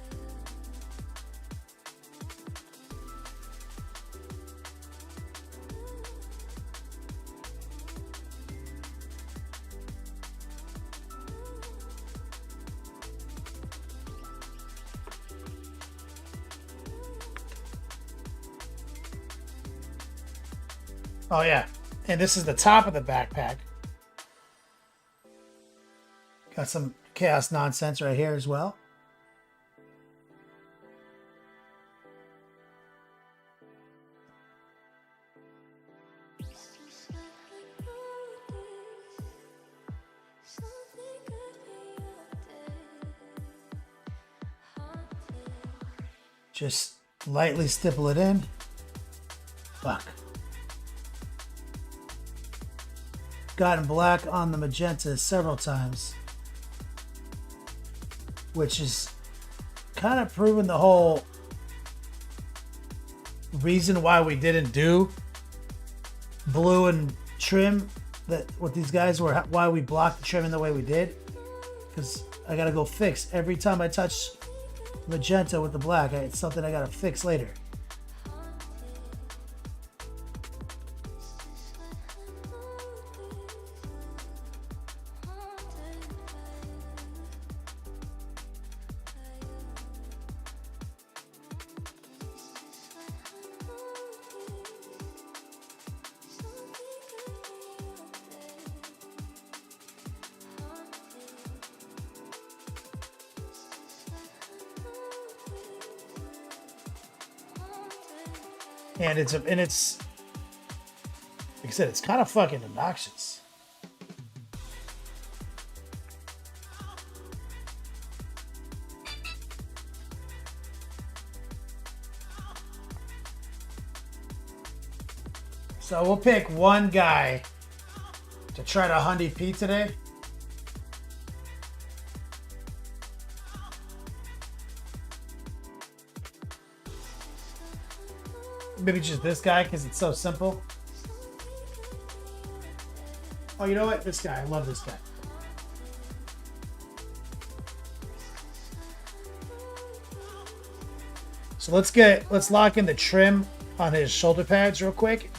Oh yeah, and this is the top of the backpack. Got some chaos nonsense right here as well. Just lightly stipple it in. Fuck. Gotten black on the magenta several times, which is kind of proving the whole reason why we didn't do blue and trim, that what these guys were, why we blocked the trim in the way we did, because I gotta go fix every time I touch magenta with the black. It's something I gotta fix later. And it's I said, it's kind of fucking obnoxious. So we'll pick one guy to try to Hundy P today. Maybe just this guy because it's so simple. Oh, you know what? This guy. I love this guy. So let's lock in the trim on his shoulder pads real quick.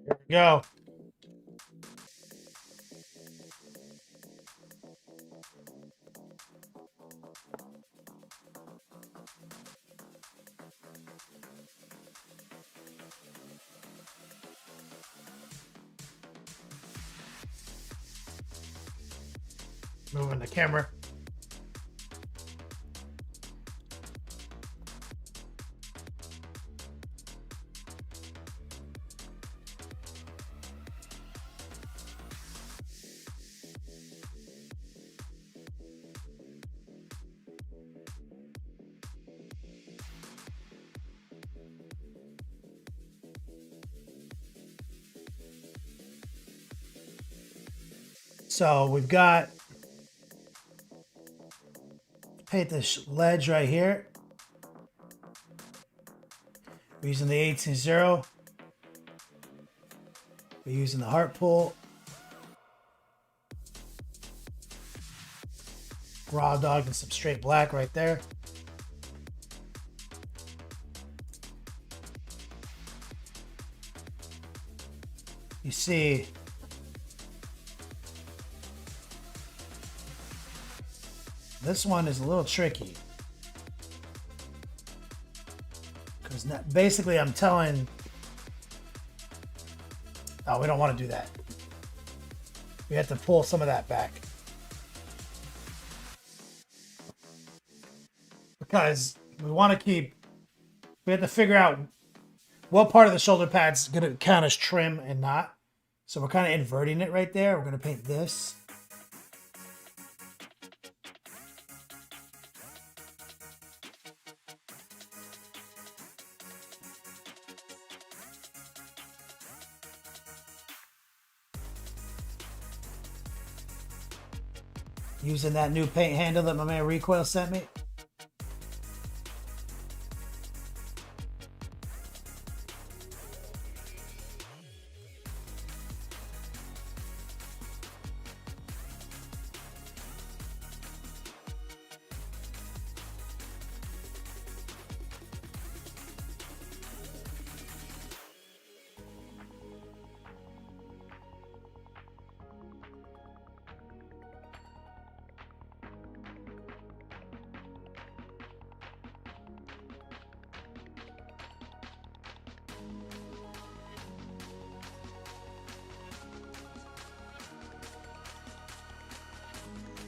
Here we go. Moving the camera. So we've got paint this ledge right here. We're using the 18-0. We're using the heart pull. Raw dog and some straight black right there. You see this one is a little tricky because basically I'm telling, oh, we don't want to do that. We have to pull some of that back because we want to keep, we have to figure out what part of the shoulder pad's going to count as trim and not. So we're kind of inverting it right there. We're going to paint this. Using that new paint handle that my man Recoil sent me.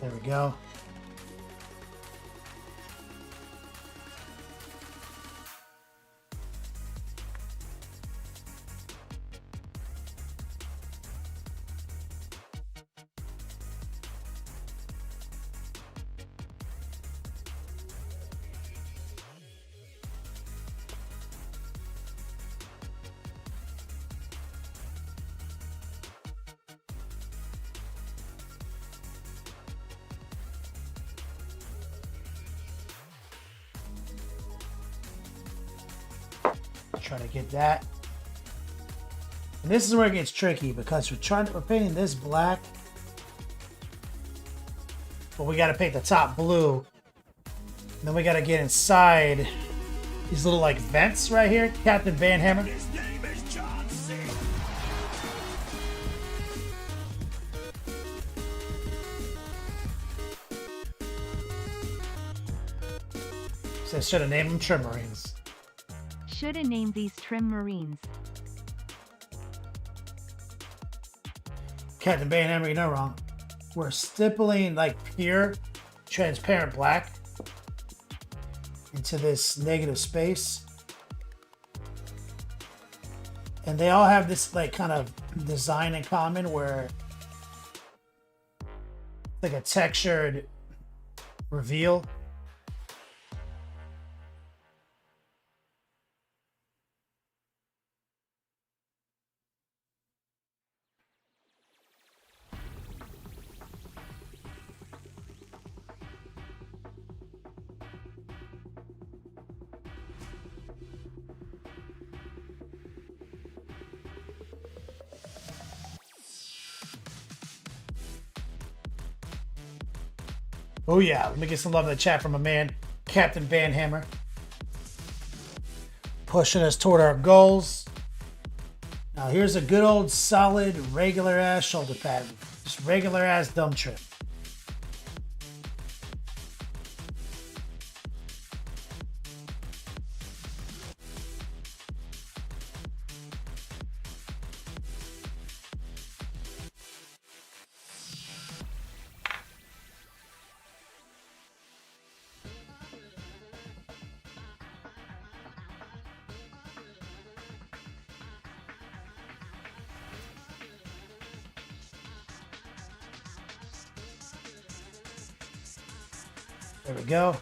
There we go. Try to get that. And this is where it gets tricky because we're painting this black, but we got to paint the top blue Then we gotta get inside these little like vents right here. Captain Van Hammer. His name is John C. Says should have named them Trim Marines. Shoulda named these Trim Marines. Captain Van Hammer, you're not wrong. We're stippling like pure transparent black into this negative space. And they all have this like kind of design in common where like a textured reveal. Oh yeah, let me get some love in the chat from a man, Captain Van Hammer. Pushing us toward our goals. Now here's a good old solid regular ass shoulder pad. Just regular ass dumb trim. There we go.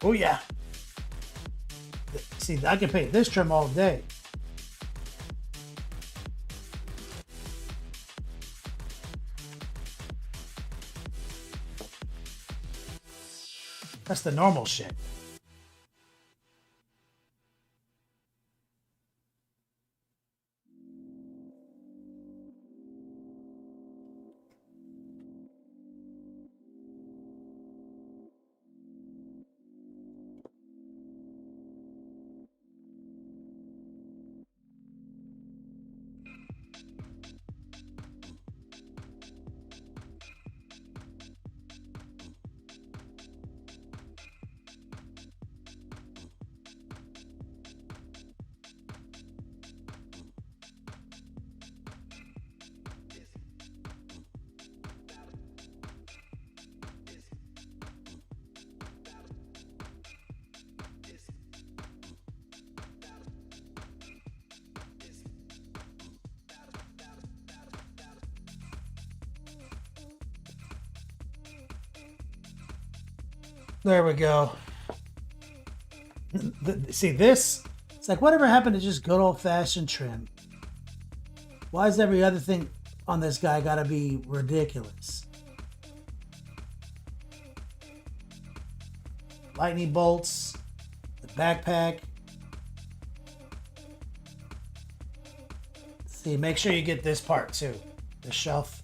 Oh yeah. See, I can paint this trim all day. That's the normal shit. There we go. See this? It's like whatever happened to just good old fashioned trim? Why is every other thing on this guy gotta be ridiculous? Lightning bolts, the backpack. See, make sure you get this part too. The shelf.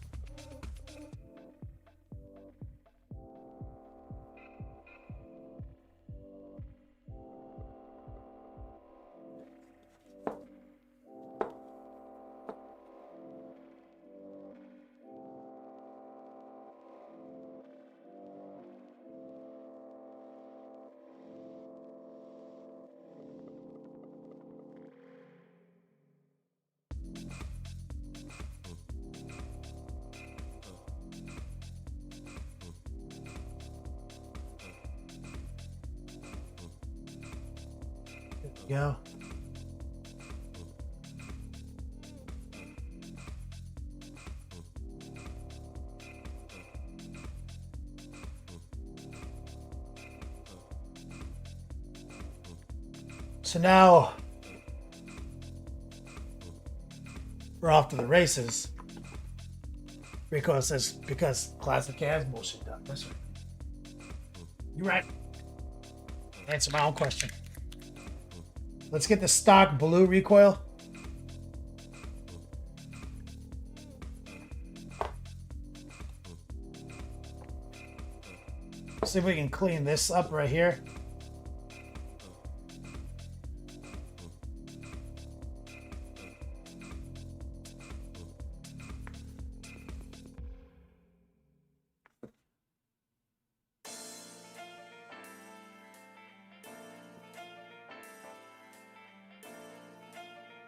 Go. So now we're off to the races. Rico says, because Classic has bullshit done. That's right. You're right. Answer my own question. Let's get the stock blue recoil. See if we can clean this up right here.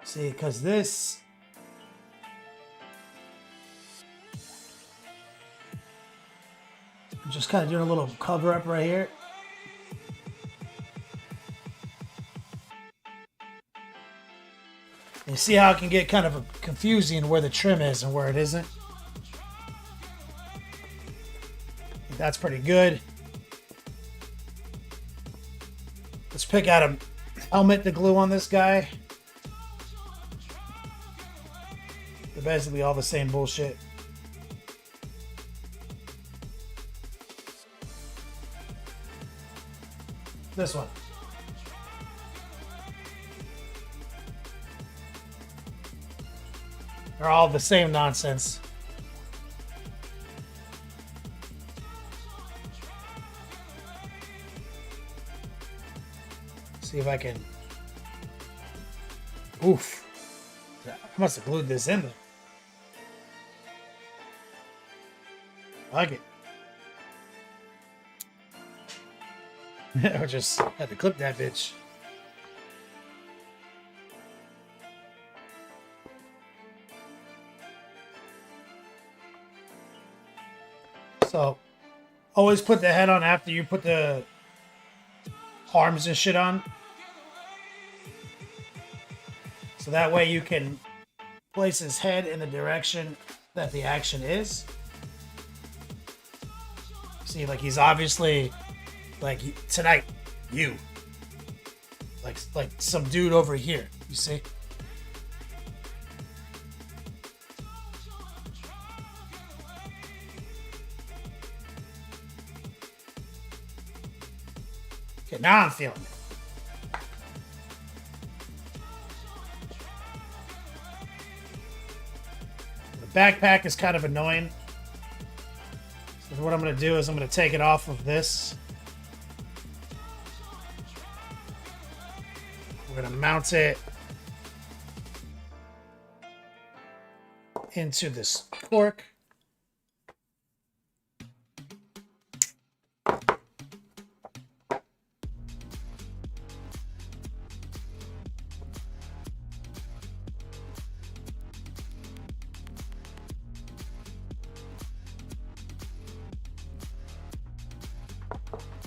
See, because this I'm just kind of doing a little cover up right here. You see how it can get kind of confusing where the trim is and where it isn't. That's pretty good. Let's pick out a helmet to glue on this guy. They're basically all the same bullshit. This one. They're all the same nonsense. See if I can. Oof. I must have glued this in there. I like it. I just had to clip that bitch. So, always put the head on after you put the arms and shit on. So that way you can place his head in the direction that the action is. See, like he's obviously, like tonight, you. Like some dude over here, you see? Okay, now I'm feeling it. The backpack is kind of annoying. So what I'm going to do is I'm going to take it off of this. We're going to mount it into this fork.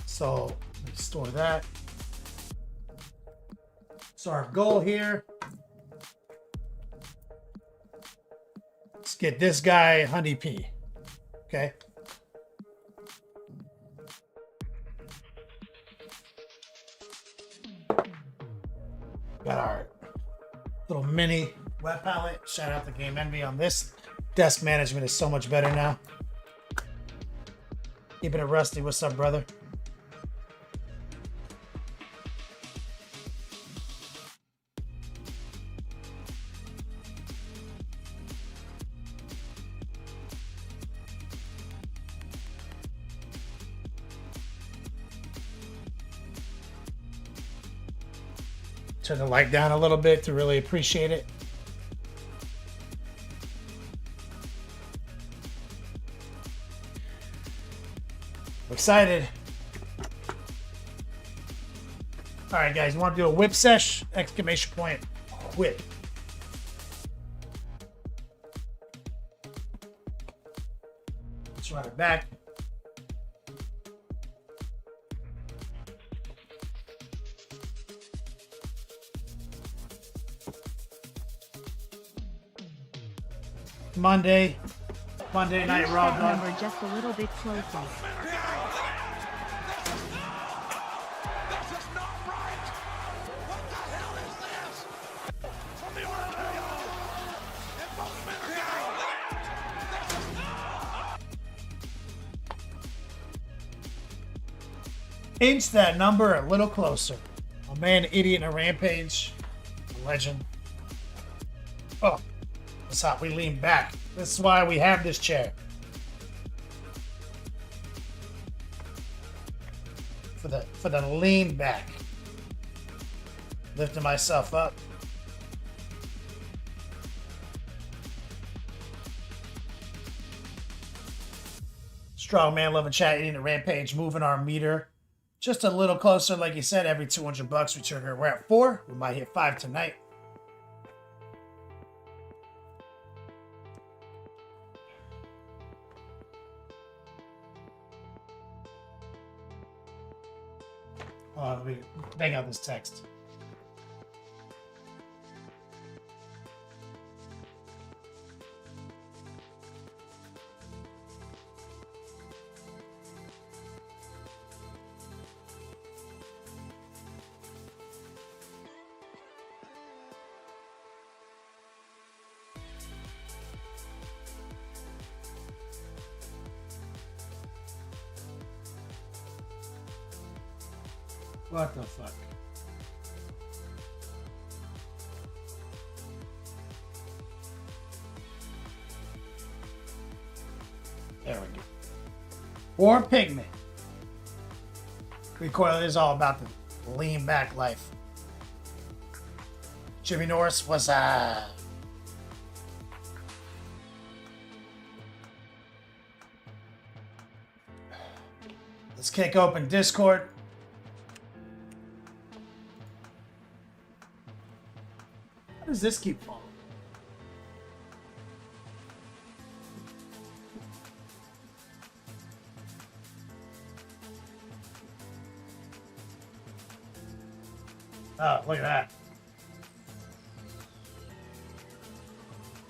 So let's store that. So our goal here, let's get this guy Honey P. Okay. Got our little mini wet palette. Shout out to Game Envy on this. Desk management is so much better now. Keeping it rusty. What's up, brother? Turn the light down a little bit to really appreciate it. I'm excited. All right, guys, you want to do a whip sesh? Exclamation point, whip. Let's run it back. Monday night raw done. Number just a little bit closer. Inch that number a little closer. A man, idiot, and a rampage. A legend. Oh, that's how we lean back. This is why we have this chair. For the lean back. Lifting myself up. Strong man, loving chat, eating a rampage, moving our meter just a little closer. Like you said, every $200 we trigger. We're at 4. We might hit 5 tonight. Let me bang out this text. What the fuck? There we go. War Pigment. Recoil is all about the lean back life. Jimmy Norris was Let's kick open Discord. How does this keep falling? Oh, look at that.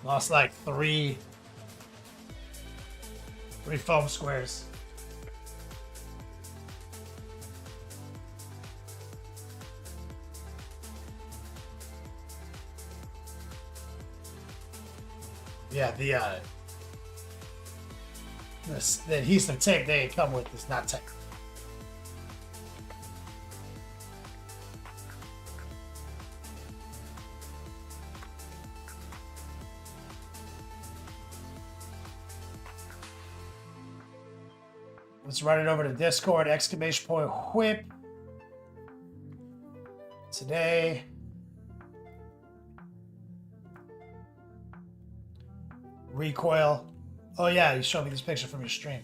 Lost like three foam squares. Yeah, the adhesive tape they come with is not tight. Let's run it over to Discord, exclamation point whip. Today. Recoil. Oh yeah, you showed me this picture from your stream.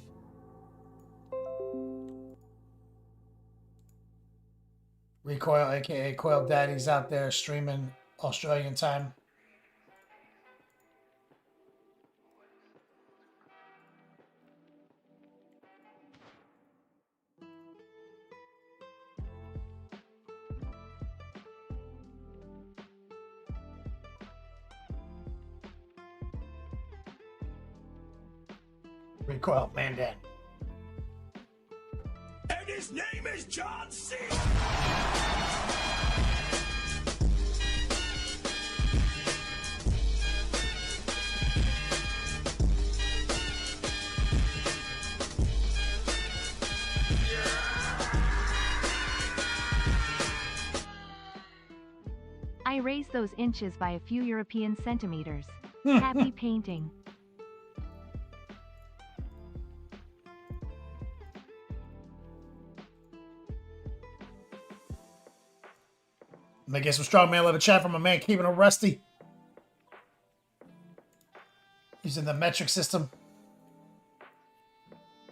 Recoil, aka Coil Daddy's out there streaming Australian time. Recoil Mandan. And his name is John C. I raised those inches by a few European centimeters. Happy painting. Let me get some strong man love a chat from my man keeping it rusty. Using the metric system.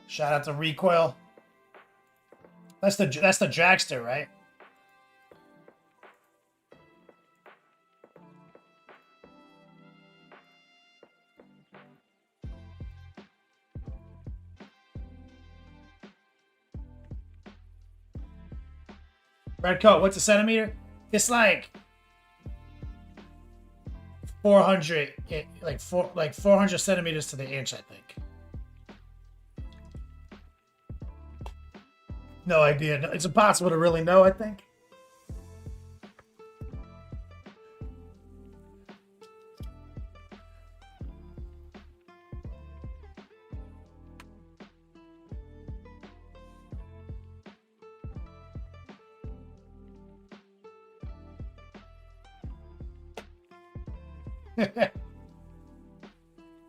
Shout out to Recoil. That's the Dragster, right? Red coat, what's a centimeter? It's like 400, like 400 centimeters to the inch, I think. No idea. It's impossible to really know, I think.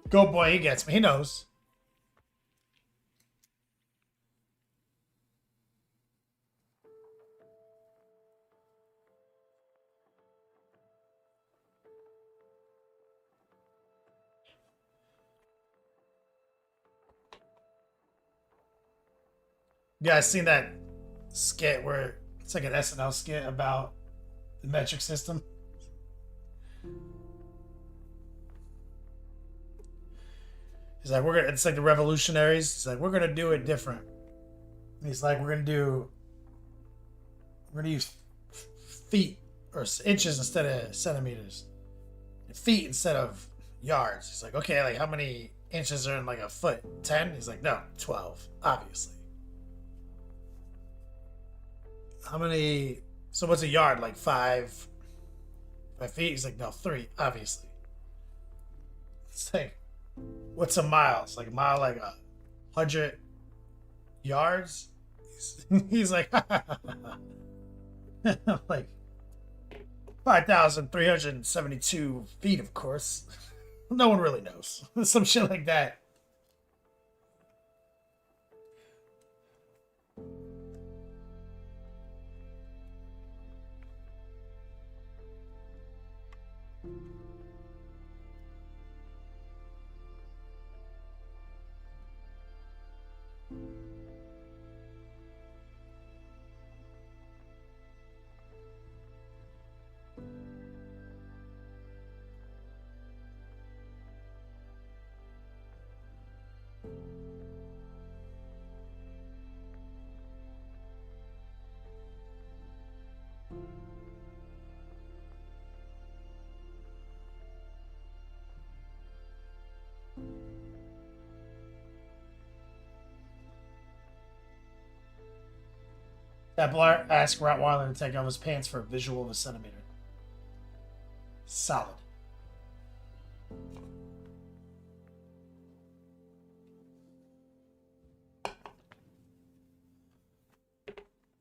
Go boy, he gets me. He knows. You guys seen that skit where it's like an SNL skit about the metric system? He's like, we're gonna. It's like the revolutionaries. He's like, we're gonna do it different. He's like, we're gonna use feet or inches instead of centimeters, feet instead of yards. He's like, okay, like how many inches are in like a foot? 10? He's like, no, 12, obviously. How many? So what's a yard? Like 5 feet? He's like, no, 3, obviously. It's like, what's a mile? It's like a mile, like 100 yards. He's like, like 5,372 feet, of course. No one really knows. Some shit like that. Epler asked Rottweiler to take off his pants for a visual of a centimeter. Solid.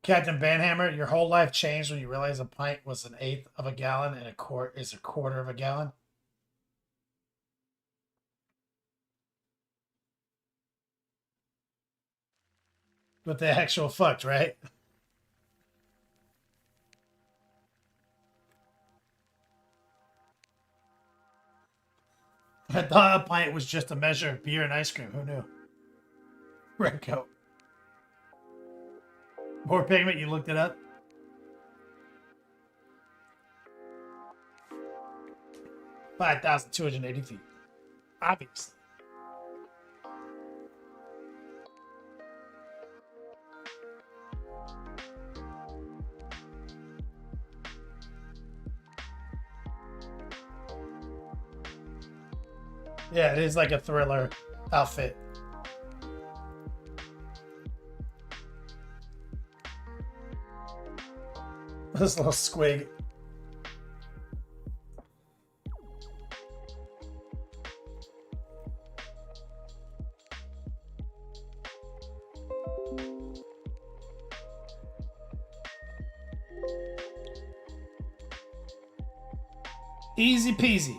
Captain Banhammer, your whole life changed when you realized a pint was an eighth of a gallon and a quart is a quarter of a gallon. But the actual fucked, right? I thought a pint was just a measure of beer and ice cream. Who knew? Red coat. More pigment, you looked it up? $5,280 feet. Obviously. Yeah, it is like a thriller outfit. This little squig. Easy peasy.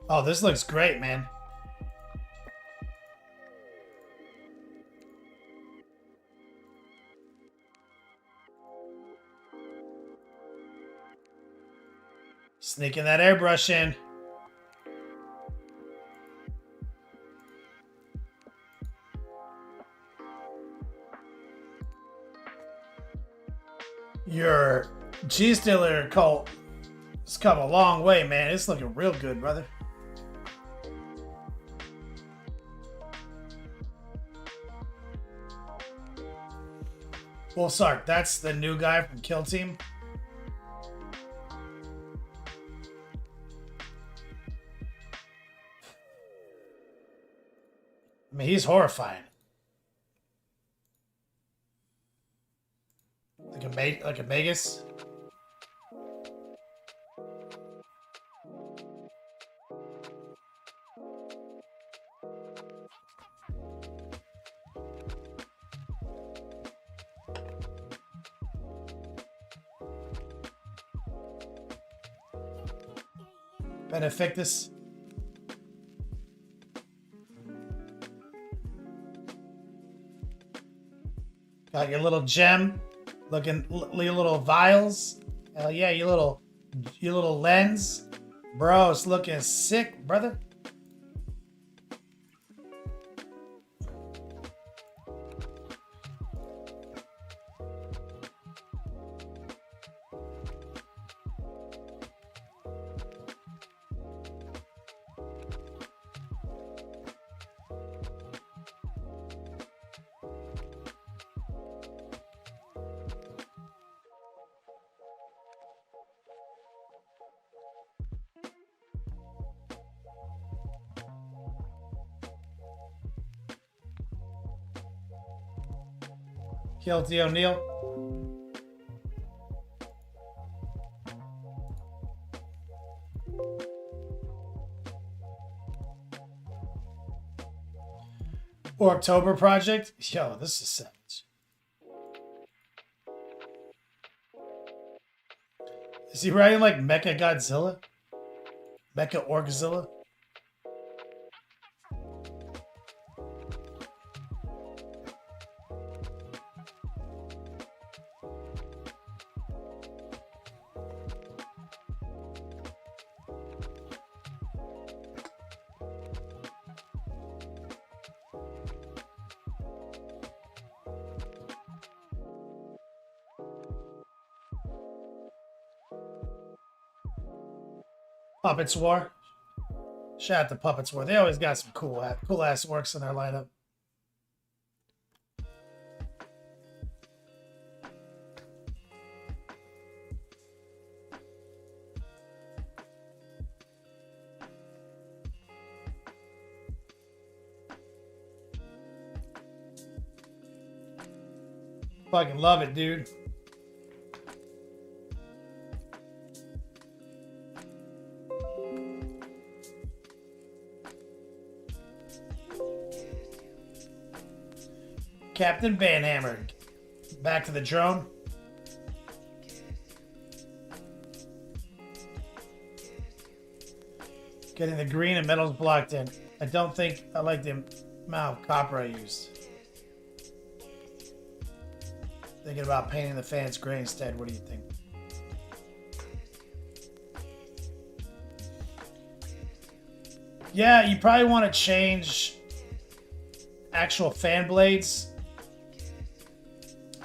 Oh, this looks great, man. Sneaking that airbrush in. Your G-Stiller cult has come a long way, man. It's looking real good, brother. Well, Sark, that's the new guy from Kill Team. I mean, he's horrifying. Like a Magus. Benefactus. Got your little gem, your little vials. Hell yeah, your little lens, bro. It's looking sick, brother. Guilty O'Neill. Or October Project. Yo, this is savage. Is he writing like Mecha Godzilla? Mecha Orgzilla? Puppets War. Shout out to Puppets War. They always got some cool ass works in their lineup. Fucking love it, dude. Captain Banhammer. Back to the drone. Getting the green and metals blocked in. I don't think I like the amount of copper I used. Thinking about painting the fans gray instead. What do you think? Yeah, you probably want to change actual fan blades.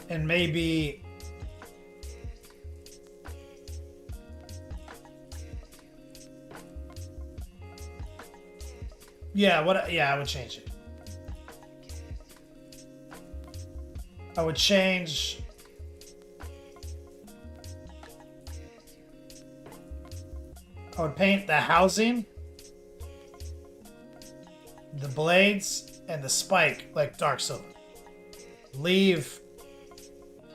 And maybe I would change it. I would change I would paint the housing, the blades, and the spike like dark silver. Leave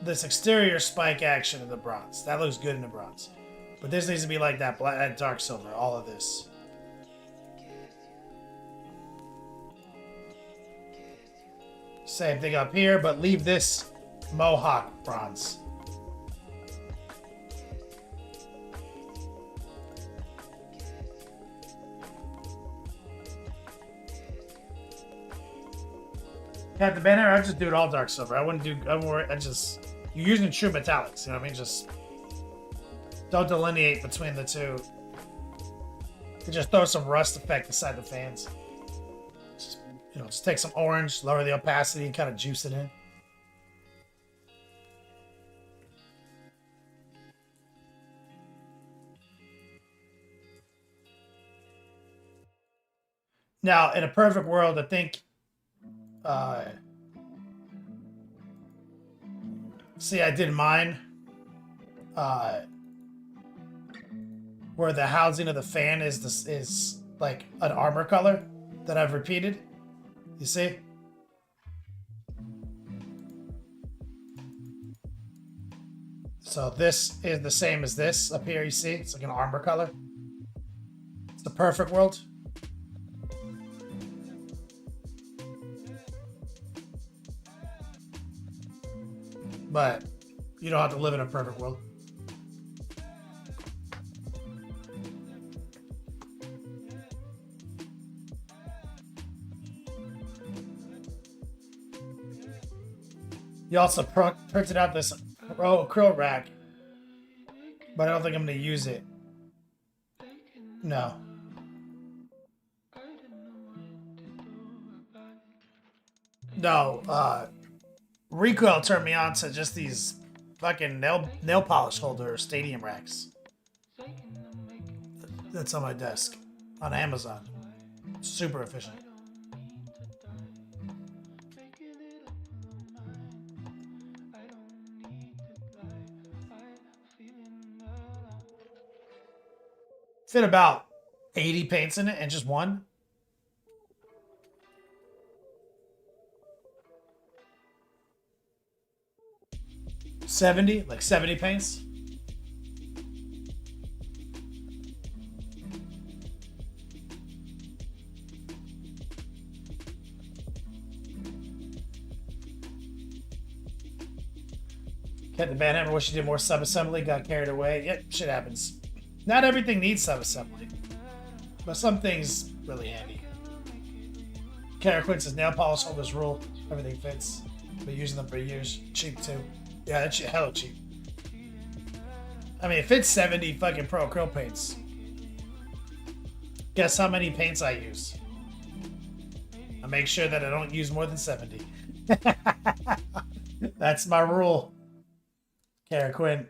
this exterior spike action in the bronze. That looks good in the bronze. But this needs to be like that dark silver, all of this. Same thing up here, but leave this mohawk bronze. Captain Banner, I just do it all dark silver. You're using true metallics, you know what I mean? Just don't delineate between the two. You just throw some rust effect inside the fans. Just take some orange, lower the opacity, and kind of juice it in. Now, in a perfect world, I think see, I did mine where the housing of the fan is like an armor color that I've repeated. You see? So this is the same as this up here, you see? It's like an armor color. It's the perfect world. But you don't have to live in a perfect world. He also printed out this crow rack, but I don't think I'm gonna use it. No. No, Recoil turned me on to just these fucking nail polish holder stadium racks. That's on my desk on Amazon. Super efficient. Fit about 80 paints in it and just one. Like 70 paints. Kept the bandhammer, wish he did more sub-assembly, got carried away. Yep, shit happens. Not everything needs sub-assembly, but some things really handy. Kara Quinn says nail polish holders rule. Everything fits. Been using them for years. Cheap too. Yeah, that shit hella cheap. I mean, it fits 70 fucking pro acrylic paints. Guess how many paints I use? I make sure that I don't use more than 70. That's my rule. Kara Quinn.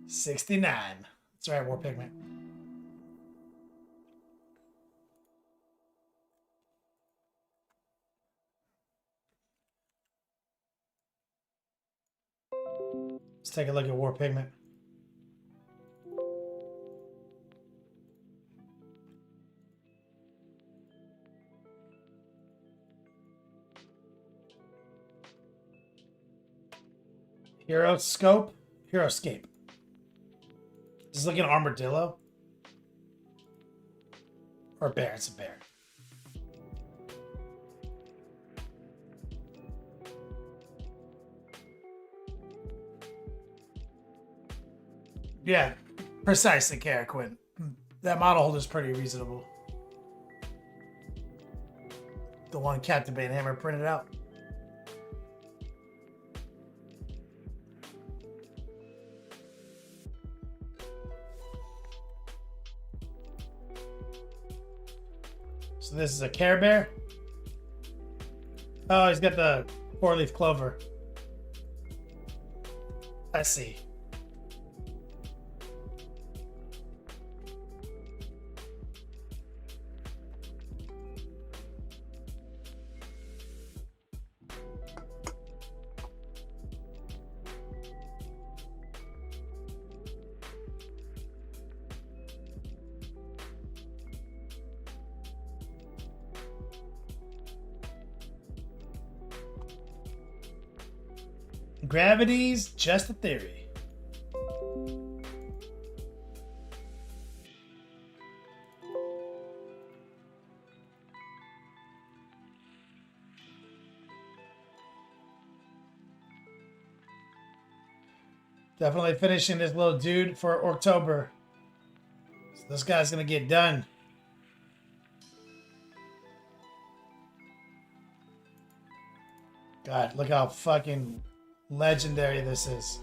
69. That's right, War Pigment. Let's take a look at War Pigment. Heroescape. Is this like an armadillo? Or a bear? It's a bear. Yeah, precisely, Kara Quinn. That model holder is pretty reasonable. The one Captain Hammer printed out. So this is a Care Bear. Oh, he's got the 4-leaf clover. I see. Gravity's just a theory. Definitely finishing this little dude for October. So this guy's gonna get done. God, look how fucking legendary this is.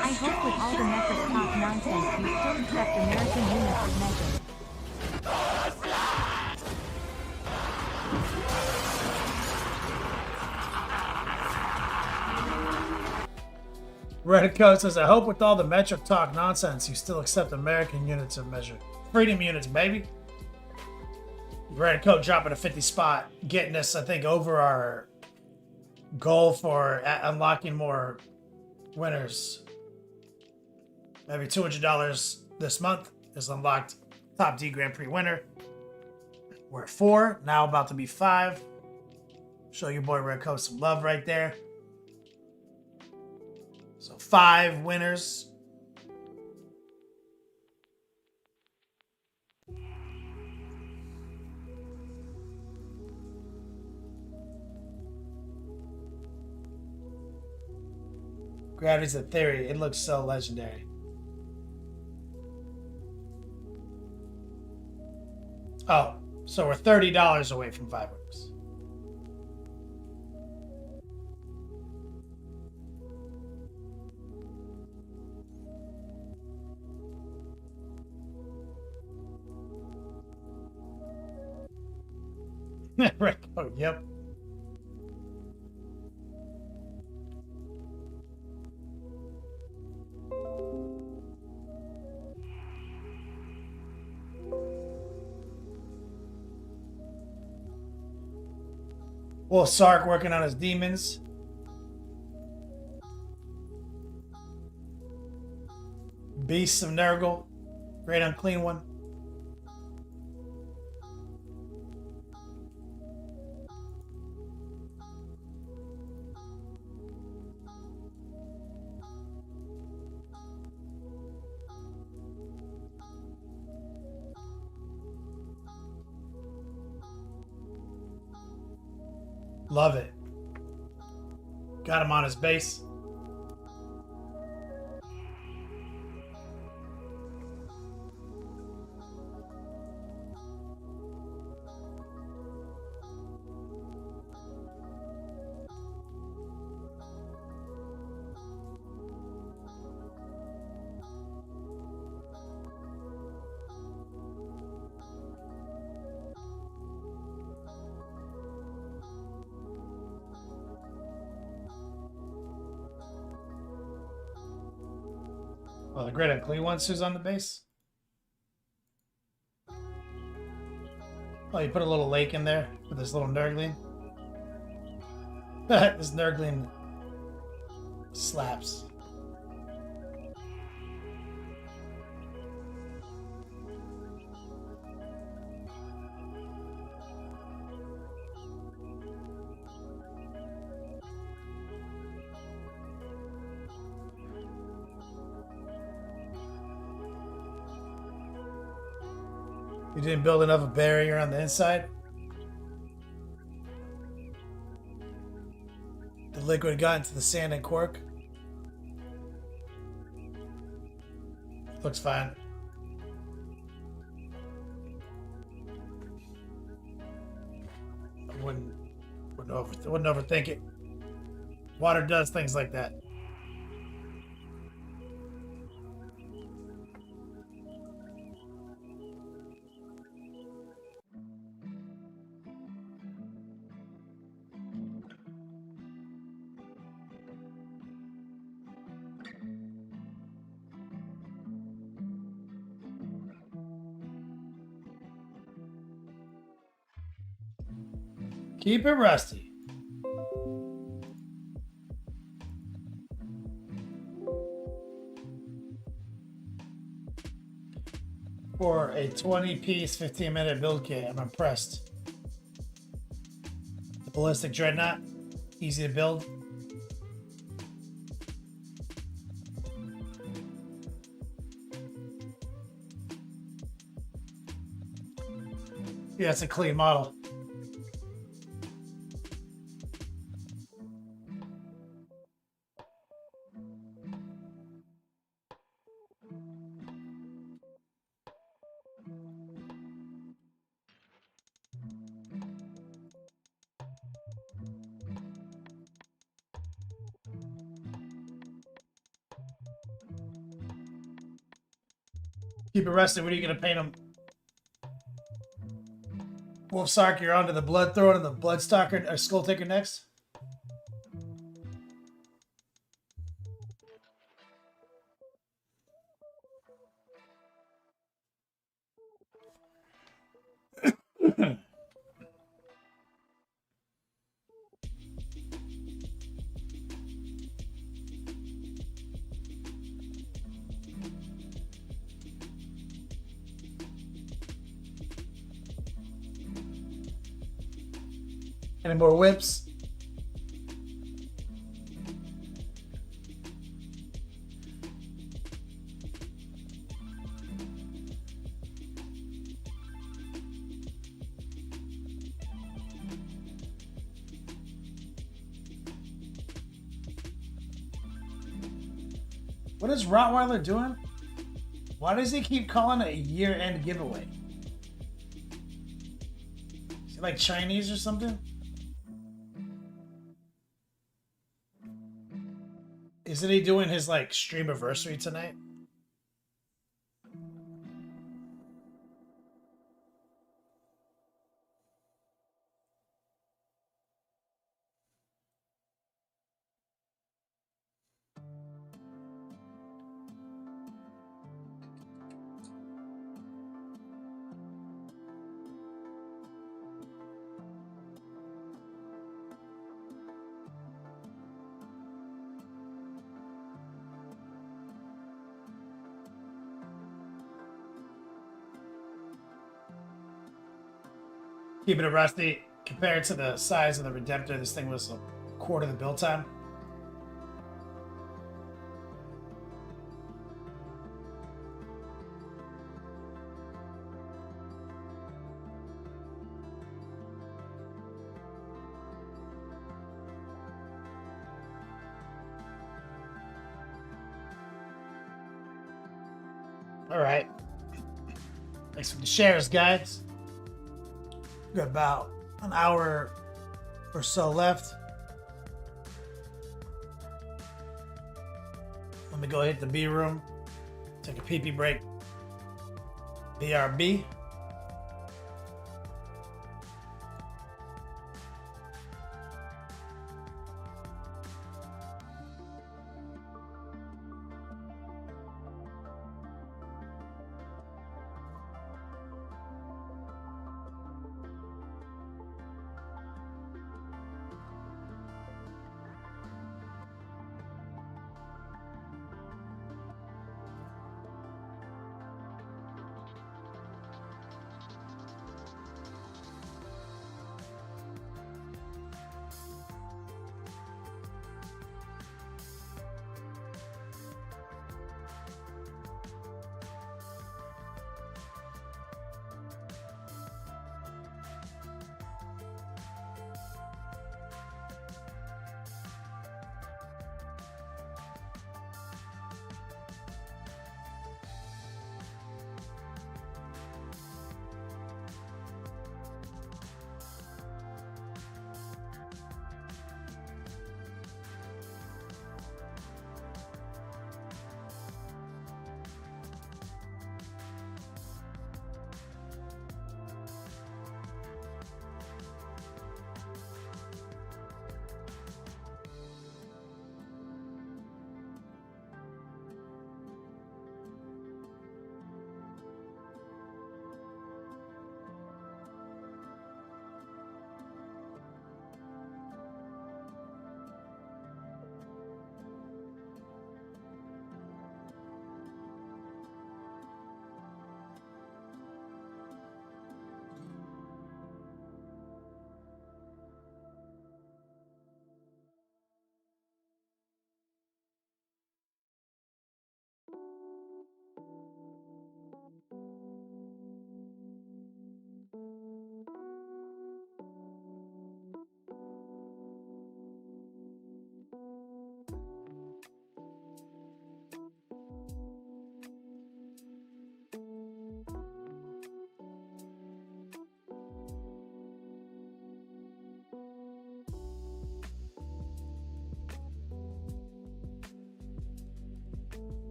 I hope with all the Metric Top nonsense you still accept American units of measure. Reddit Code says, I hope with all the metric talk nonsense, you still accept American units of measure. Freedom units, baby. Reddit Code dropping a 50 spot, getting us, I think, over our goal for unlocking more winners. Maybe $200 this month is unlocked. Top D Grand Prix winner. We're at 4, now about to be 5. Show your boy Red Coat some love right there. So 5 winners. Gravity's a theory. It looks so legendary. Oh, so we're $30 away from fireworks. Right. Oh, yep. Well, Sark working on his demons. Beasts of Nurgle. Great Unclean One. Love it. Got him on his base. Oh, the Great Unclean One's who's on the base? Oh, you put a little lake in there with this little Nurgling. This Nurgling slaps. You didn't build enough of a barrier on the inside? The liquid got into the sand and cork? Looks fine. I wouldn't overthink it. Water does things like that. Keep it rusty. For a 20-piece, 15-minute build kit, I'm impressed. The Ballistic Dreadnought, easy to build. Yeah, it's a clean model. Keep it rested. What are you going to paint them? Wolf Sark, you're onto the Blood Throne and the Bloodstalker or Skull Taker next. Any more whips? What is Rottweiler doing? Why does he keep calling it a year-end giveaway? Is he like Chinese or something? Isn't he doing his like stream anniversary tonight? Keeping it rusty. Compared to the size of the Redemptor, this thing was a quarter of the build time. All right. Thanks for the shares, guys. Got about an hour or so left. Let me go hit the B room. Take a pee-pee break. BRB.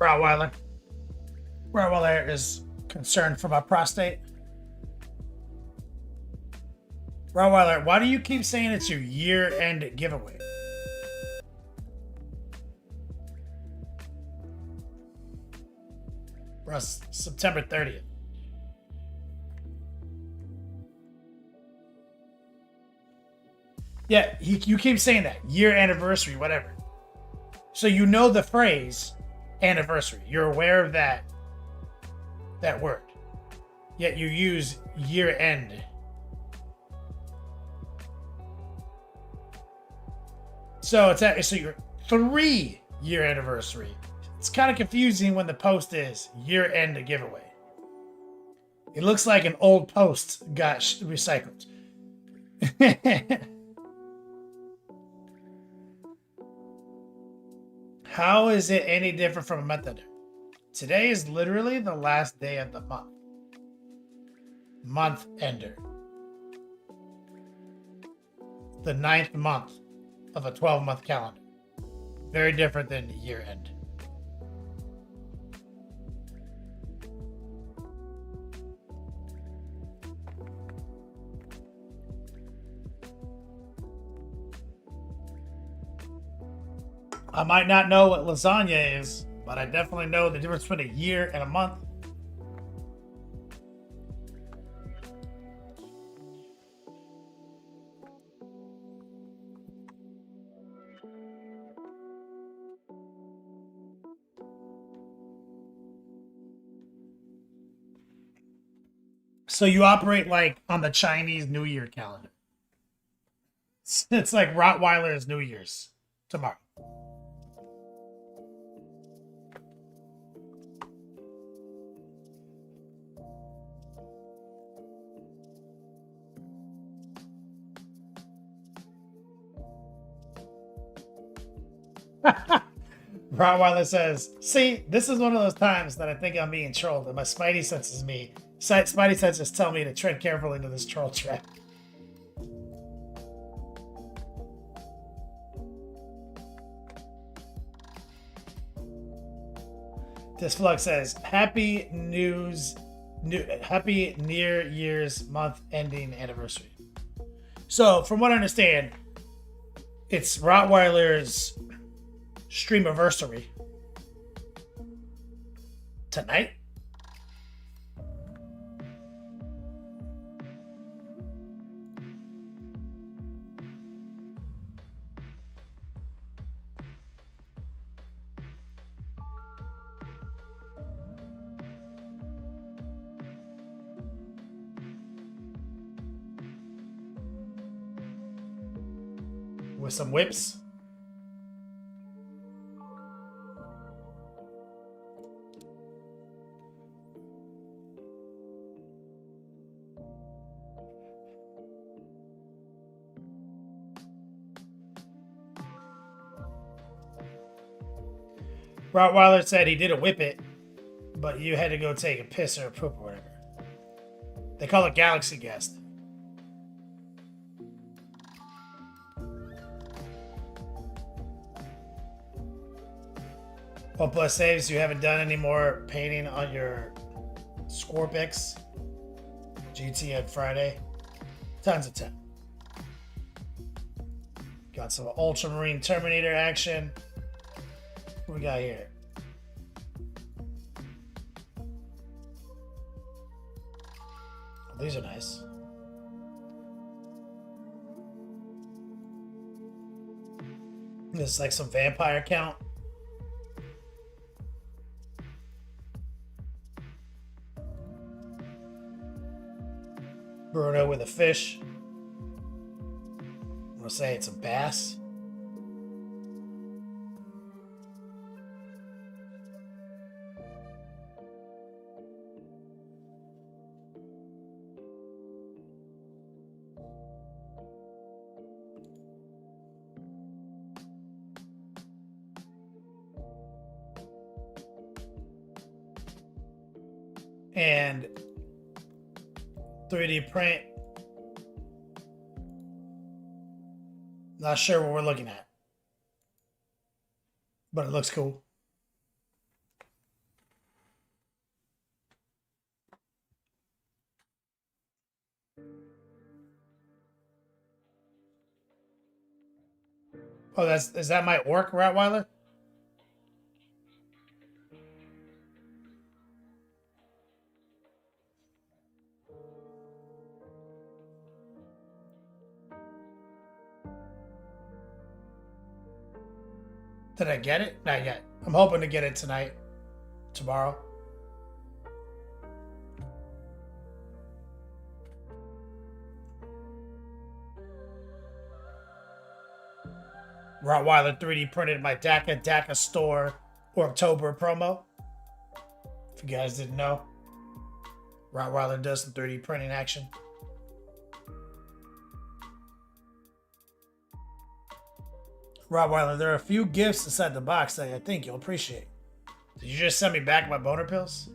Rottweiler. Rottweiler is concerned for my prostate. Rottweiler, why do you keep saying it's your year-end giveaway? Russ, September 30th. Yeah, you keep saying that. Year anniversary, whatever. So you know the phrase anniversary. You're aware of that word. Yet you use year end So it's your 3-year anniversary. It's kind of confusing when the post is year-end giveaway. It looks like an old post got recycled. How is it any different from a month ender? Today is literally the last day of the month. Month ender. The 9th month of a 12-month calendar. Very different than year end. I might not know what lasagna is, but I definitely know the difference between a year and a month. So you operate like on the Chinese New Year calendar. It's like Rottweiler's New Year's tomorrow. Rottweiler says, "See, this is one of those times that I think I'm being trolled, and my Spidey senses me. Spidey senses tell me to tread carefully into this troll trap." This Flux says, Happy Near Year's month ending anniversary. So, from what I understand, it's Rottweiler's streamiversary tonight. With some whips. Rottweiler said he did a whip it, but you had to go take a piss or a poop or whatever. They call it galaxy gas. One plus saves. You haven't done any more painting on your Scorpix GT on Friday. Tons of time. Got some Ultramarine Terminator action. What we got here? Oh, these are nice. This is like some vampire count. Bruno with a fish. I'm gonna say it's a bass. And 3D print. Not sure what we're looking at, but it looks cool. Oh, is that my orc, Rottweiler? Did I get it? Not yet. I'm hoping to get it tonight, tomorrow. Rottweiler 3D printed my DACA store October promo. If you guys didn't know, Rottweiler does some 3D printing action. Rottweiler, there are a few gifts inside the box that I think you'll appreciate. Did you just send me back my boner pills?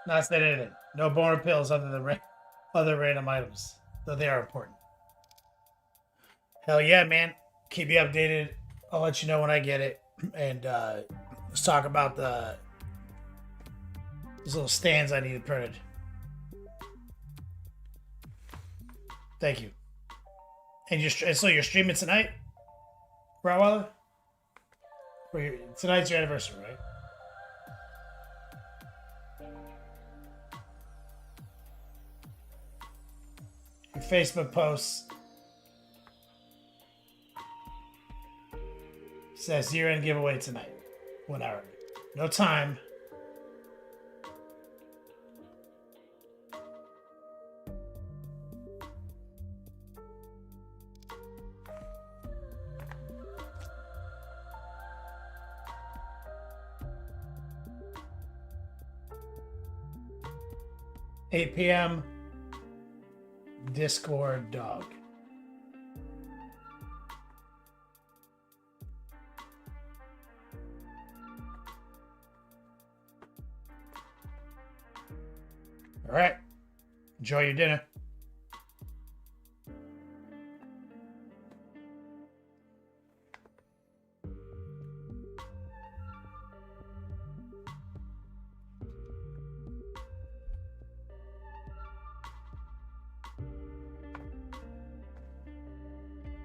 Not saying anything. No boner pills other than other random items, though they are important. Hell yeah, man. Keep you updated. I'll let you know when I get it. And let's talk about those little stands I needed printed. Thank you. And so you're streaming tonight, Rottweiler? Tonight's your anniversary, right? Your Facebook post says year-end giveaway tonight. 1 hour. No time. $8 p.m. Discord dog. All right. Enjoy your dinner.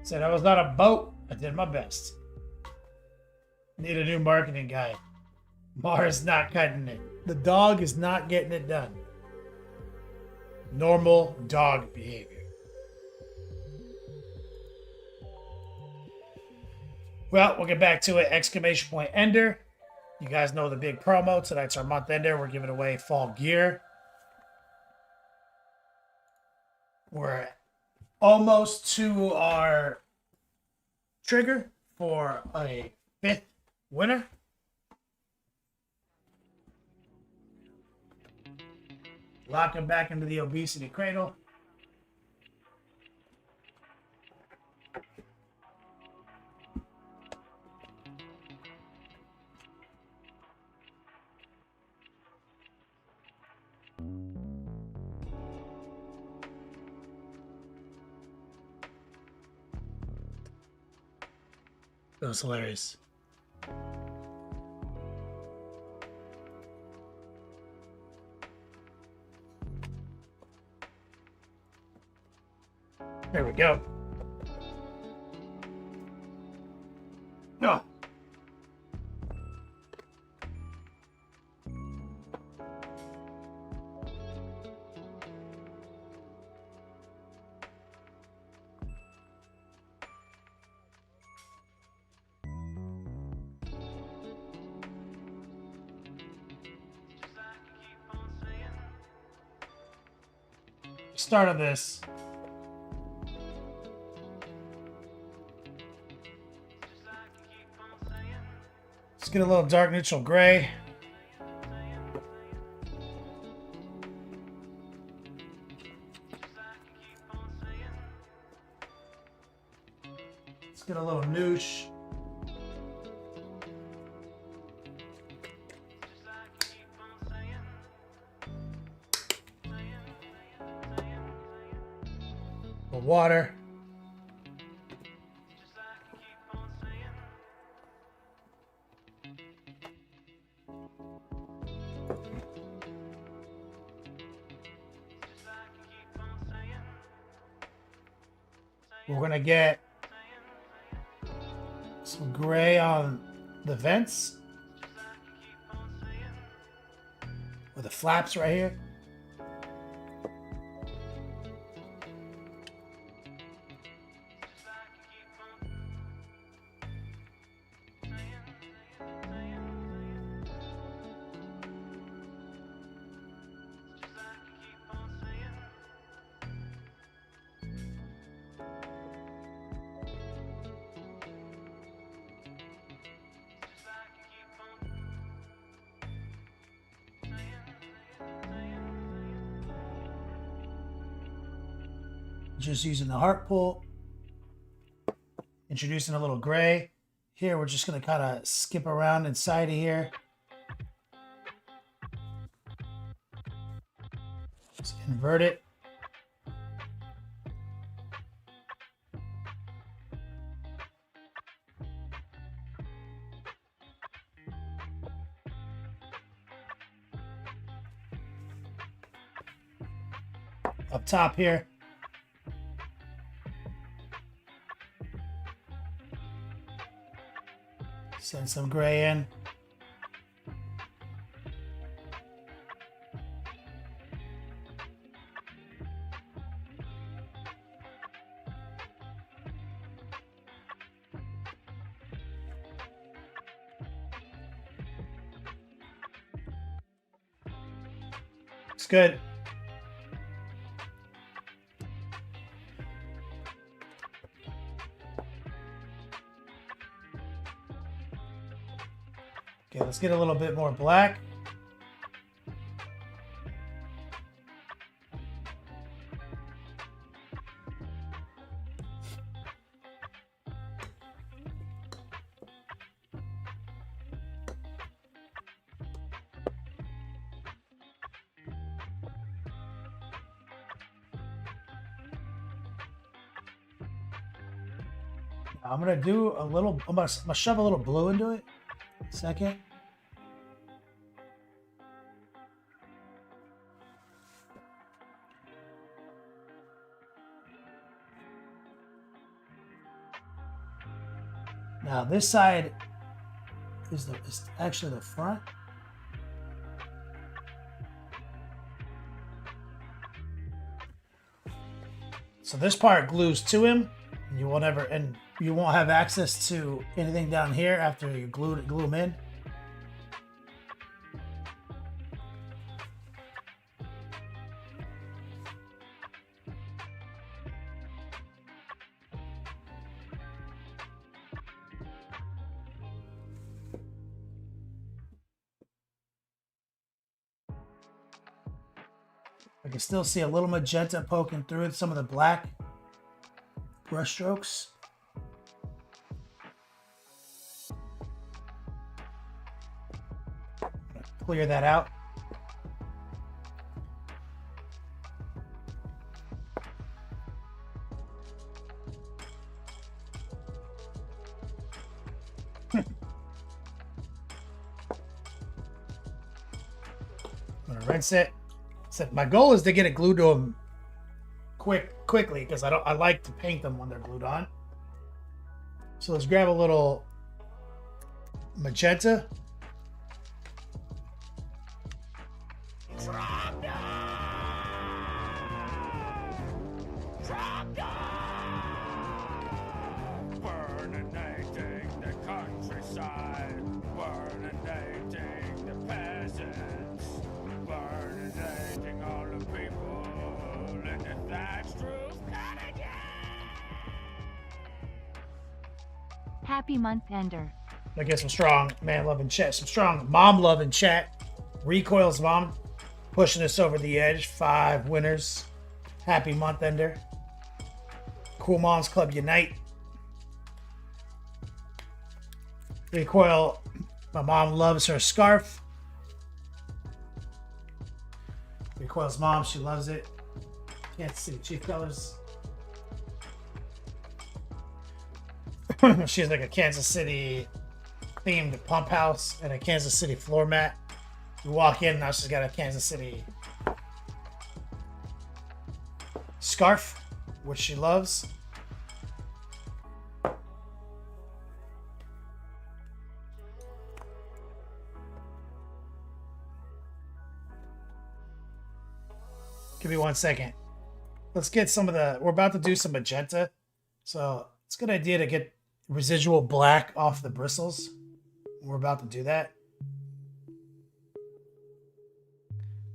Said I was not a boat. I did my best. Need a new marketing guy. Mars not cutting it. The dog is not getting it done. Normal dog behavior. Well, we'll get back to it. Exclamation point ender. You guys know the big promo. Tonight's our month ender. We're giving away fall gear. We're almost to our trigger for a 5th winner. Lock him back into the obesity cradle. That was hilarious. There we go. Oh. Start of this. Let's get a little dark neutral gray. Let's get a little noosh. Water. We're gonna get some gray on the vents with with the flaps right here. Just using the heart pull, introducing a little gray. Here, we're just going to kind of skip around inside of here. Just invert it. Up top here. Send some gray in. It's good. Okay, let's get a little bit more black. I'm gonna do a little. I'm gonna shove a little blue into it. Second. Now this side is actually the front. So this part glues to him, and you won't have access to anything down here after you glue him in. I can still see a little magenta poking through some of the black brush strokes. Clear that out. I'm gonna rinse it. So my goal is to get it glued to them quickly because I like to paint them when they're glued on. So let's grab a little magenta. Burninating the countryside, burninating the peasants, burninating all the people in the thatched roof cottages. Happy month ender. I get some strong man loving chat, some strong mom loving chat. Recoil's mom pushing us over the edge. 5 winners. Happy month ender. Cool Moms Club Unite. Recoil, my mom loves her scarf. Recoil's mom, she loves it. Kansas City Chief Colors. She has like a Kansas City themed pump house and a Kansas City floor mat. You walk in, now she's got a Kansas City scarf, which she loves. Give me 1 second. Let's get some of the... We're about to do some magenta. So it's a good idea to get residual black off the bristles. We're about to do that.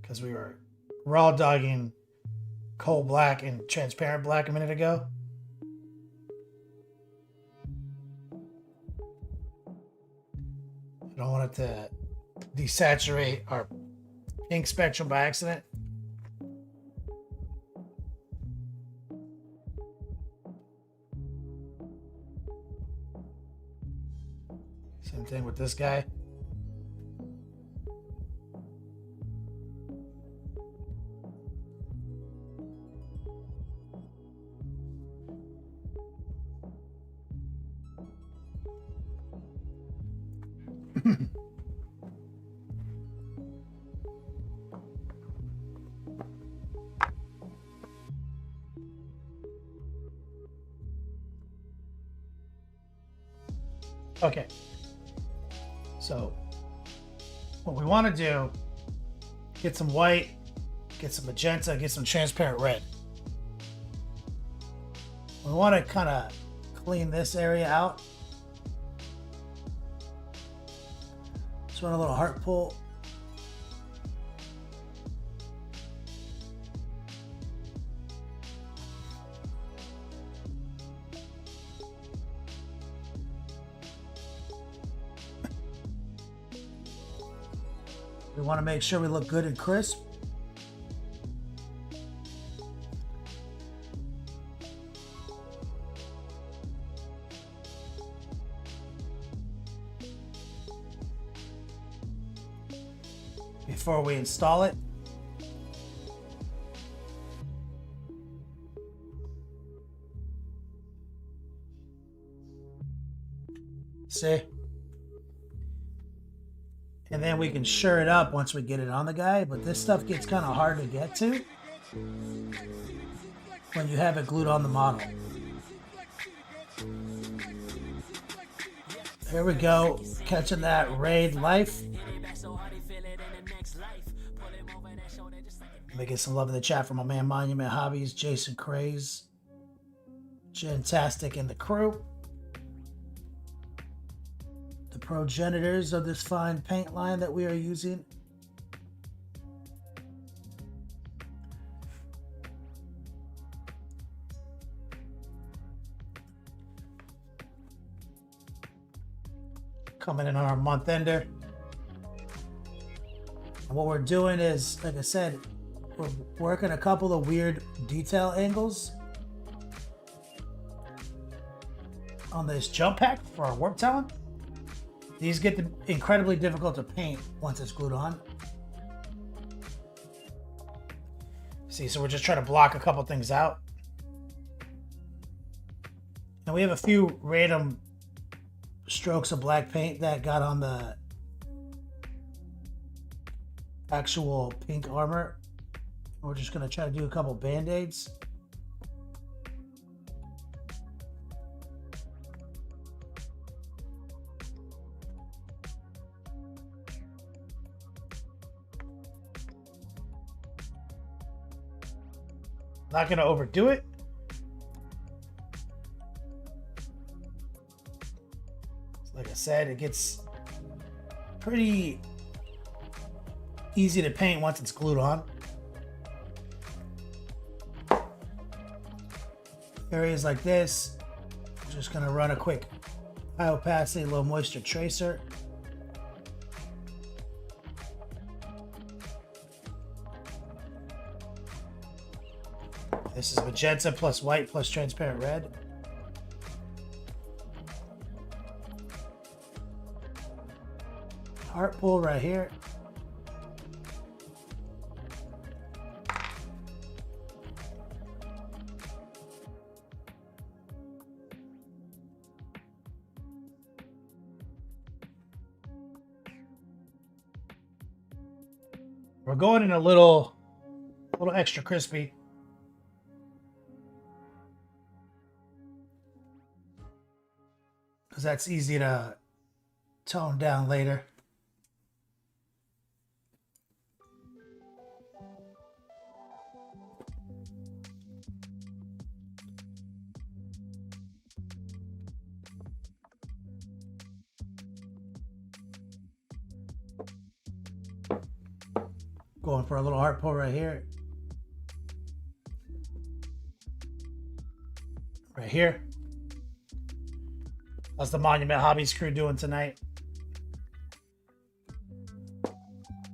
Because we were raw dogging coal black and transparent black a minute ago. I don't want it to desaturate our ink spectrum by accident. Same thing with this guy. Okay. So what we want to do, get some white, get some magenta, get some transparent red. We want to kind of clean this area out. Just run a little heart pull. We want to make sure we look good and crisp. Before we install it. See? And then we can sure it up once we get it on the guy, but this stuff gets kind of hard to get to when you have it glued on the model. Here we go, catching that raid life. Let me get some love in the chat from my man Monument Hobbies, Jason Craze, Gentastic, and the crew. The progenitors of this fine paint line that we are using. Coming in on our month ender. And what we're doing is, like I said, we're working a couple of weird detail angles on this jump pack for our warp talent. These get incredibly difficult to paint once it's glued on. See, so we're just trying to block a couple things out. And we have a few random strokes of black paint that got on the actual pink armor. We're just going to try to do a couple band-aids. Not going to overdo it. Like I said, it gets pretty easy to paint once it's glued on. Areas like this, I'm just going to run a quick high opacity, low moisture tracer. This is magenta plus white plus transparent red. Heart pull right here. We're going in a little extra crispy. Because that's easy to tone down later. Going for a little art pull right here. Right here. How's the Monument Hobbies crew doing tonight?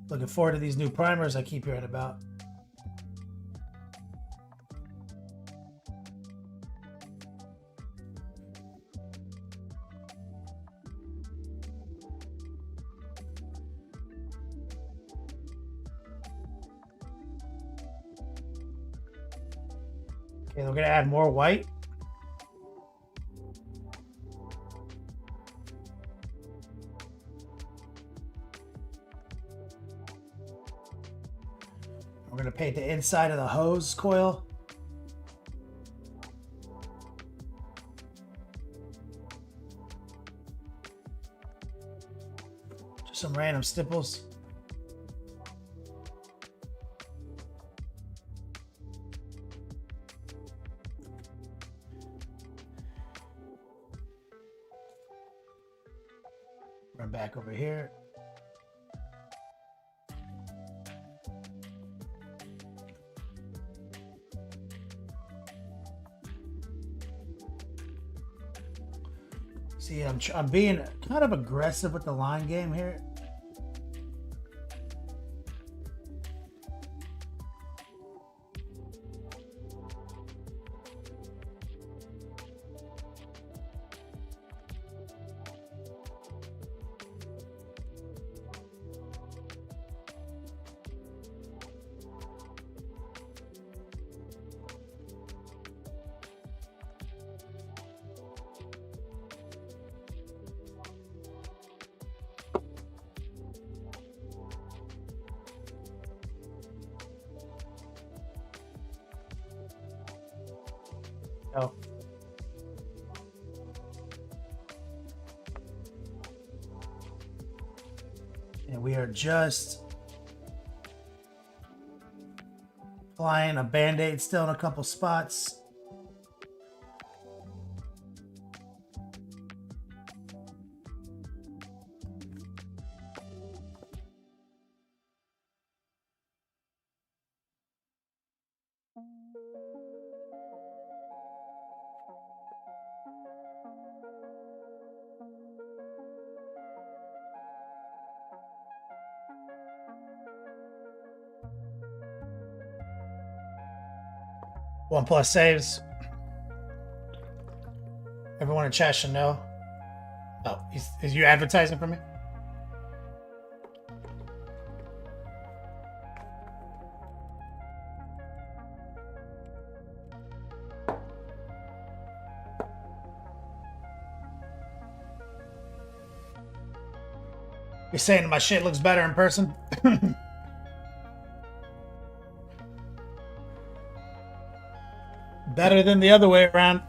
Looking forward to these new primers I keep hearing about. Okay, we're gonna add more white. We're gonna paint the inside of the hose coil. Just some random stipples. Run back over here. See, I'm being kind of aggressive with the line game here. Oh. And we are just applying a Band-Aid still in a couple spots. OnePlus saves. Everyone in chat should know. Oh, is you advertising for me? You're saying my shit looks better in person? Better than the other way around.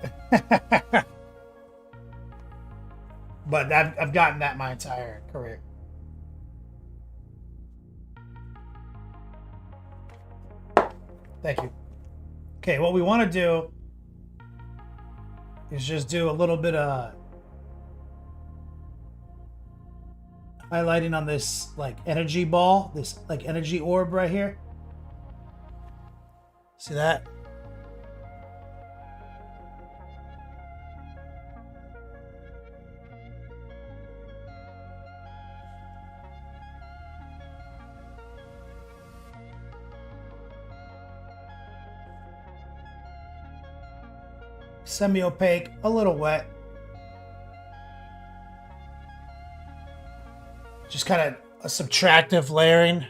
But I've gotten that my entire career. Thank you. Okay, what we want to do is just do a little bit of highlighting on this like energy ball, this like energy orb right here. See that? Semi-opaque, a little wet. Just kind of a subtractive layering.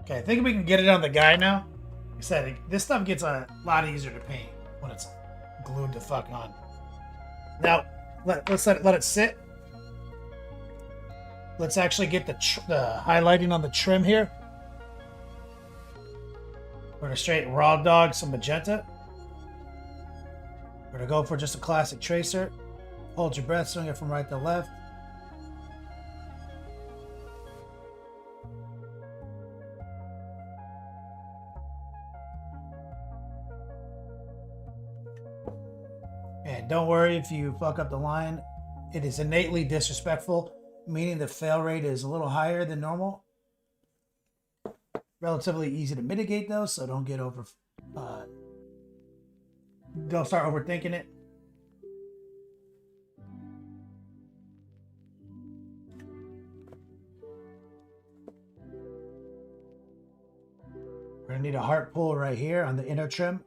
Okay, I think we can get it on the guy now. Like I said, this stuff gets a lot easier to paint when it's glued the fuck on. Now, let's let it sit. Let's actually get the highlighting on the trim here. We're gonna straight raw dog some magenta. We're gonna go for just a classic tracer. Hold your breath, swing it from right to left. And don't worry if you fuck up the line. It is innately disrespectful, meaning the fail rate is a little higher than normal. Relatively easy to mitigate though, so don't get over. Don't start overthinking it. We're gonna need a heart pull right here on the inner trim.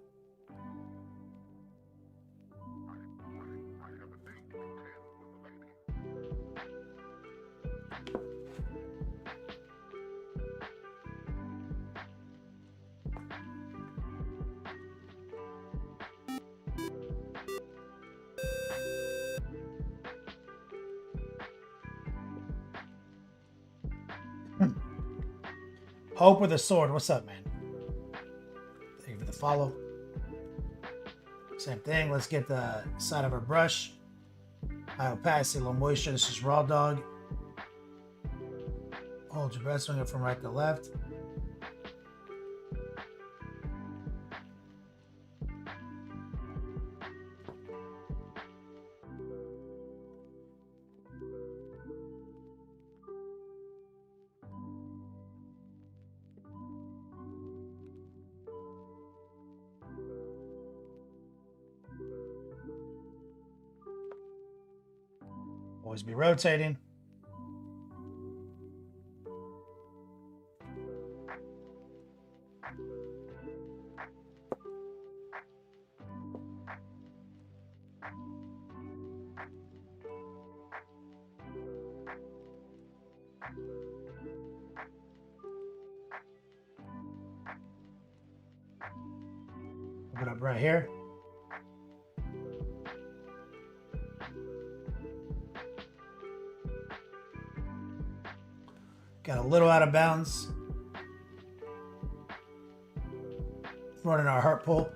Hope with a sword. What's up, man? Thank you for the follow. Same thing. Let's get the side of our brush. High opacity, low moisture. This is raw dog. Hold your breath, swing it from right to left. Always be rotating. Put it up right here. Got a little out of bounds. Running our heart pull.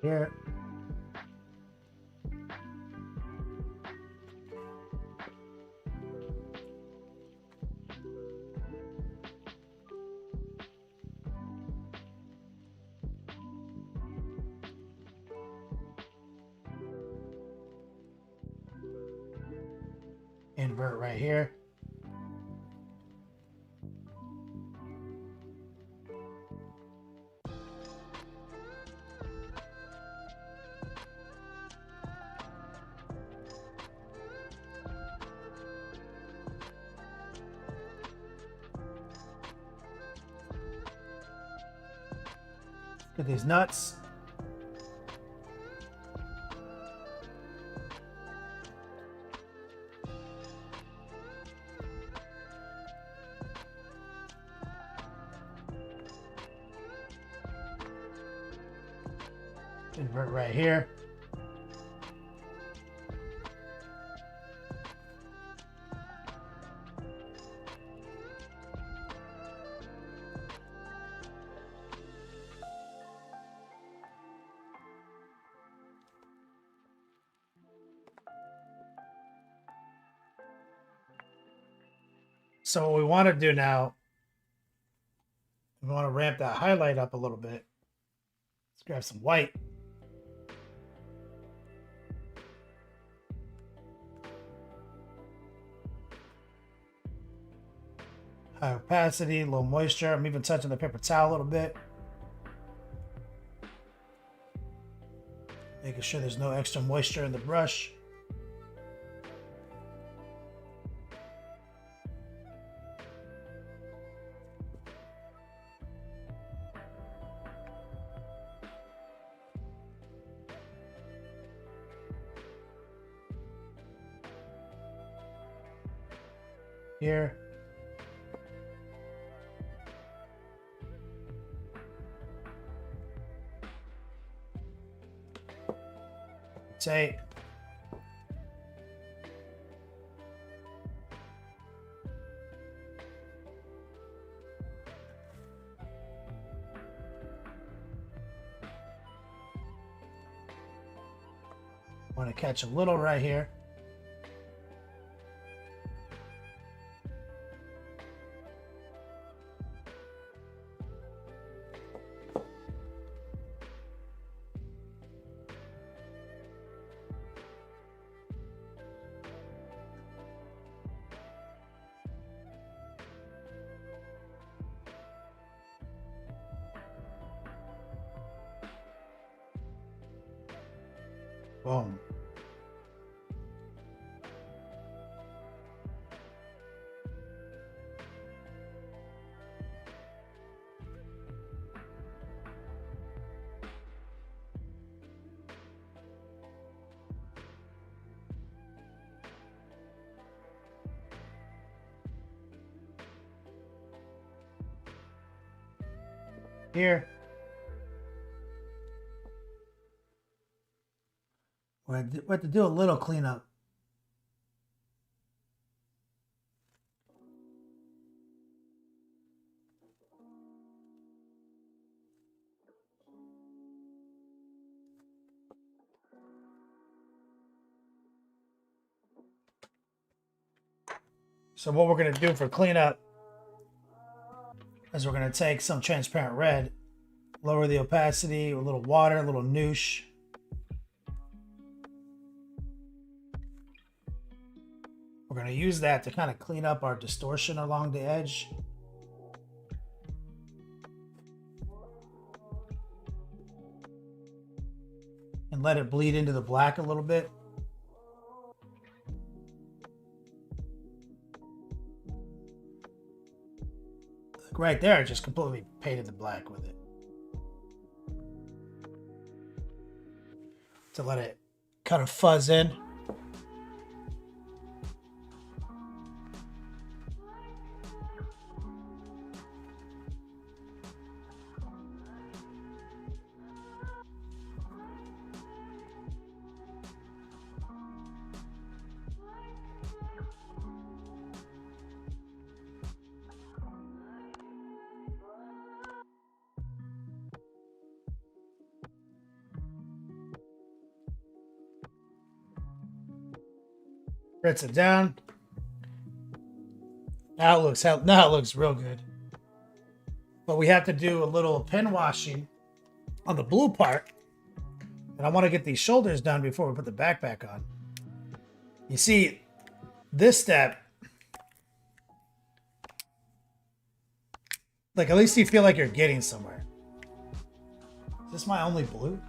Here. Invert right here. Look at these nuts. Invert right here. So what we want to do now, we want to ramp that highlight up a little bit. Let's grab some white. High opacity, low moisture. I'm even touching the paper towel a little bit. Making sure there's no extra moisture in the brush. Here. Say. Want to catch a little right here. Boom. Here. We have to do a little cleanup. So what we're going to do for cleanup is we're going to take some transparent red, lower the opacity, a little water, a little noosh. We're going to use that to kind of clean up our distortion along the edge. And let it bleed into the black a little bit. Like right there, I just completely painted the black with it. To let it kind of fuzz in. Rinse it down. Now it looks real good. But we have to do a little pen washing on the blue part. And I want to get these shoulders done before we put the backpack on. You see, this step, like at least you feel like you're getting somewhere. Is this my only blue?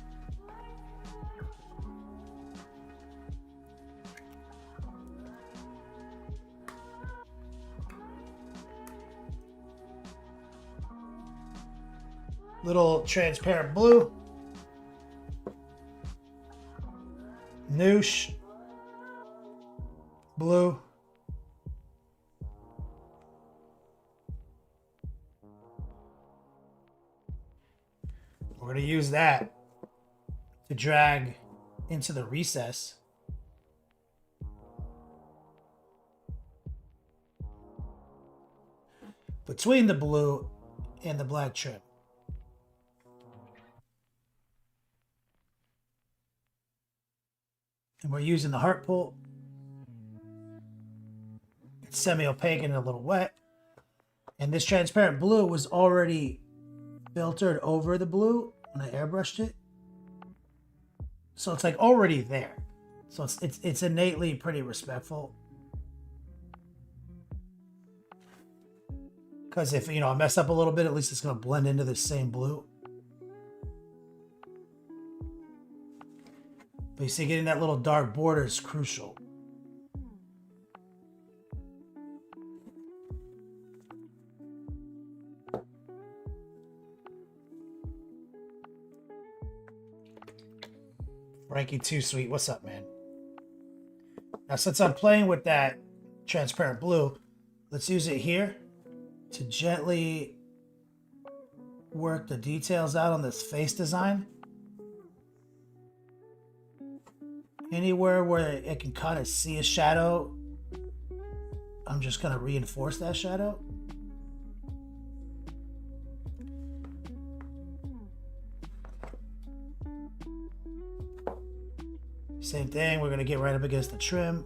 Little transparent blue. Noosh. Blue. We're going to use that to drag into the recess. Between the blue and the black trim. And we're using the heart pull. It's semi-opaque and a little wet. And this transparent blue was already filtered over the blue when I airbrushed it. So it's like already there. So it's innately pretty respectful. Because if, I mess up a little bit, at least it's going to blend into the same blue. But you see, getting that little dark border is crucial. Frankie Too Sweet, what's up, man? Now, since I'm playing with that transparent blue, let's use it here to gently work the details out on this face design. Anywhere where I can kind of see a shadow, I'm just going to reinforce that shadow. Same thing, we're gonna get right up against the trim.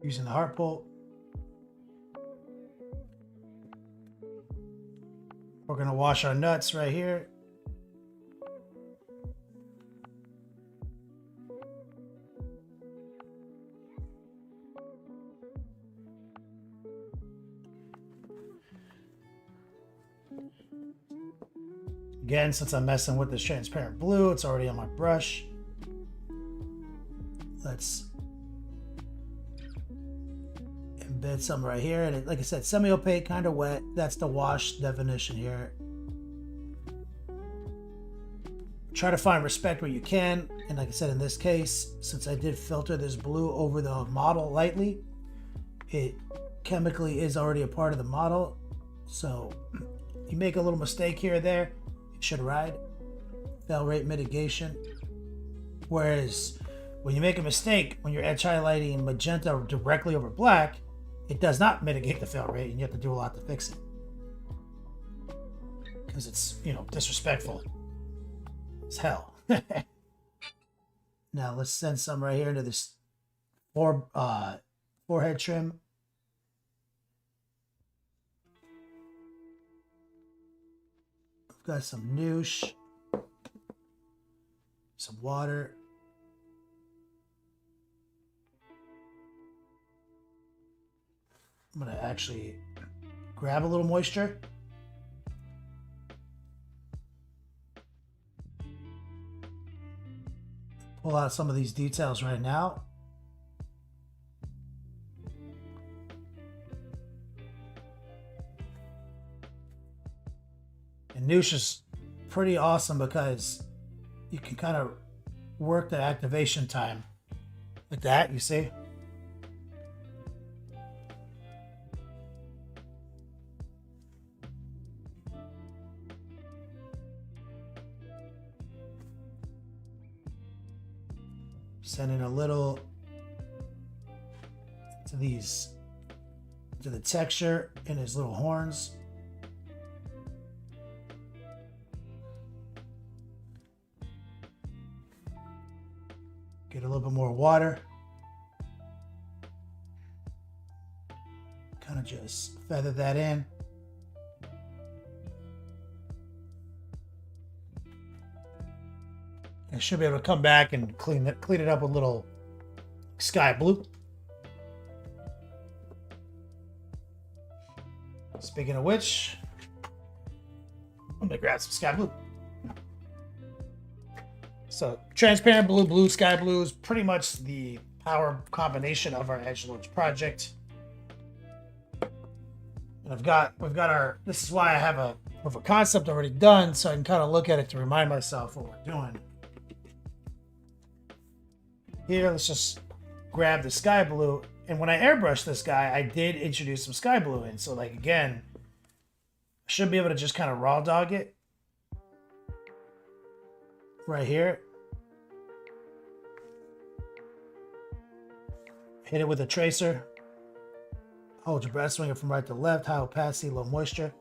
Using the heart pull. We're gonna wash our nuts right here. Again, since I'm messing with this transparent blue, it's already on my brush. Let's embed some right here. And like I said, semi-opaque, kind of wet. That's the wash definition here. Try to find respect where you can. And like I said, in this case, since I did filter this blue over the model lightly, it chemically is already a part of the model. So you make a little mistake here or there, it should ride. Fail rate mitigation. Whereas when you make a mistake, when you're edge highlighting magenta directly over black, it does not mitigate the fail rate, and you have to do a lot to fix it. Because it's, you know, disrespectful as hell. Now let's send some right here into this forehead trim. I've got some noosh, some water. I'm gonna actually grab a little moisture. Pull out some of these details right now. And Noosh is pretty awesome because you can kind of work the activation time like that, you see? Sending a little to these, to the texture in his little horns. Get a little bit more water. Kind of just feather that in. I should be able to come back and clean it up with a little sky blue. Speaking of which, I'm gonna grab some sky blue. So transparent blue, blue, sky blue is pretty much the power combination of our edgelords project. And we've got our. This is why I have a concept already done, so I can kind of look at it to remind myself what we're doing. Here, let's just grab the sky blue. And when I airbrush this guy, I did introduce some sky blue in. So like, again, I should be able to just kind of raw dog it right here. Hit it with a tracer. Hold your breath, swing it from right to left. High opacity, low moisture.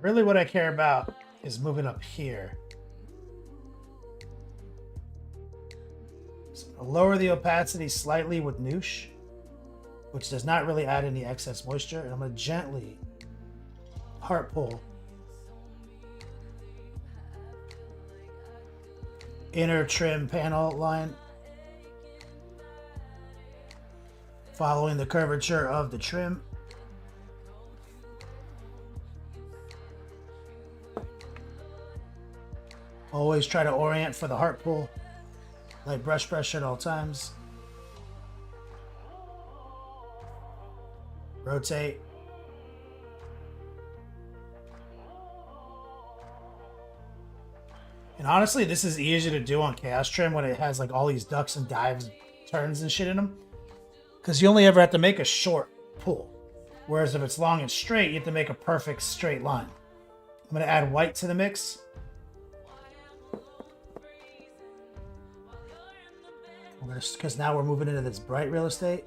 Really what I care about is moving up here. So I'll lower the opacity slightly with Noosh, which does not really add any excess moisture. And I'm going to gently heart pull inner trim panel line, following the curvature of the trim. Always try to orient for the heart pull. Light brush pressure at all times. Rotate. And honestly, this is easier to do on Chaos Trim when it has like all these ducks and dives, turns and shit in them. Because you only ever have to make a short pull. Whereas if it's long and straight, you have to make a perfect straight line. I'm going to add white to the mix. Because now we're moving into this bright real estate.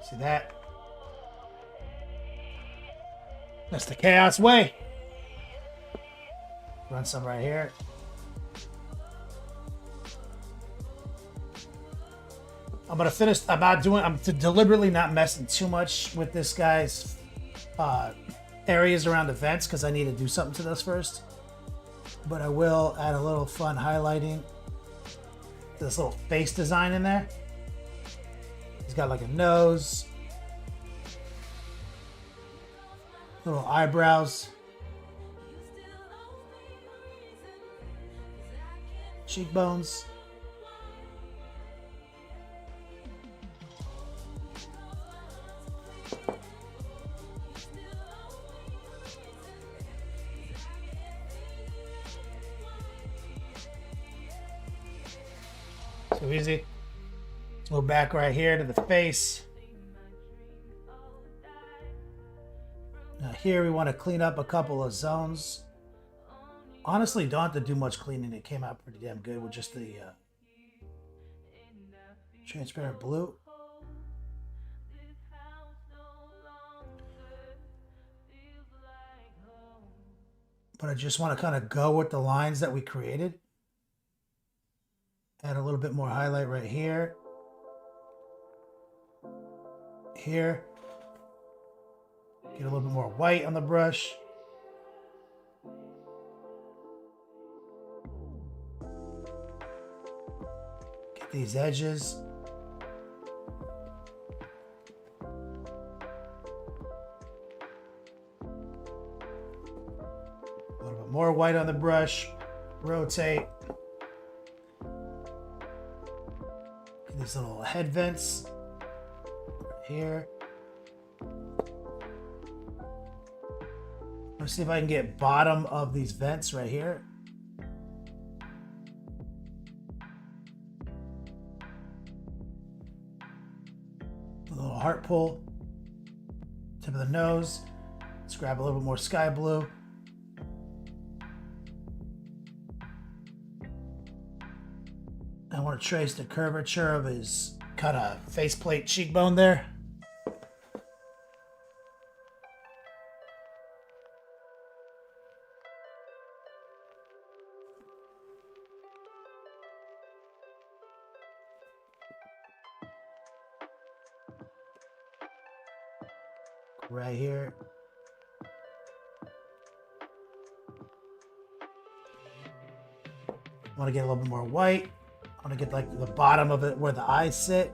See that? That's the Chaos way. Run some right here. I'm gonna finish. I'm deliberately not messing too much with this guy's areas around the vents because I need to do something to this first. But I will add a little fun highlighting. This little face design in there. He's got like a nose, little eyebrows, cheekbones. So easy. Go back right here to the face. Now here we want to clean up a couple of zones. Honestly, don't have to do much cleaning. It came out pretty damn good with just the transparent blue. But I just want to kind of go with the lines that we created. Add a little bit more highlight right here. Here. Get a little bit more white on the brush. Get these edges. A little bit more white on the brush. Rotate. Get these little head vents right here. Let's see if I can get bottom of these vents right here. A little heart pull. Tip of the nose. Let's grab a little bit more sky blue. I want to trace the curvature of his kind of faceplate cheekbone there. Right here. I want to get a little bit more white. I want to get like the bottom of it where the eyes sit.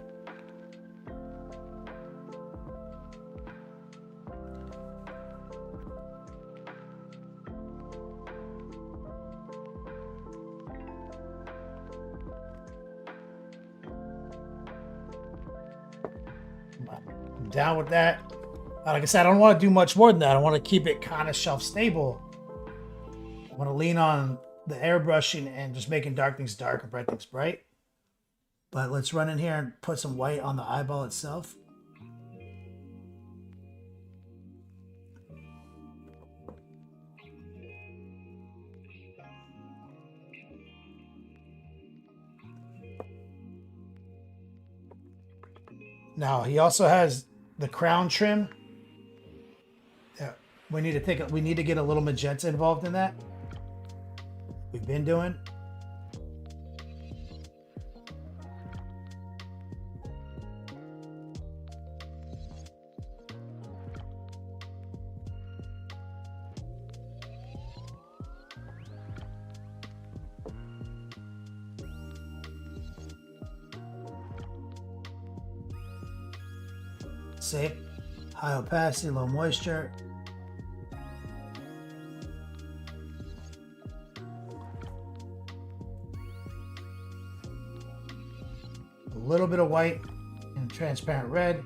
I'm down with that. Like I said, I don't want to do much more than that. I want to keep it kind of shelf stable. I want to lean on the airbrushing and just making dark things dark and bright things bright. But let's run in here and put some white on the eyeball itself. Now he also has the crown trim. Yeah, we need to get a little magenta involved in that. We've been doing. See, high opacity, low moisture. little bit of white and transparent red.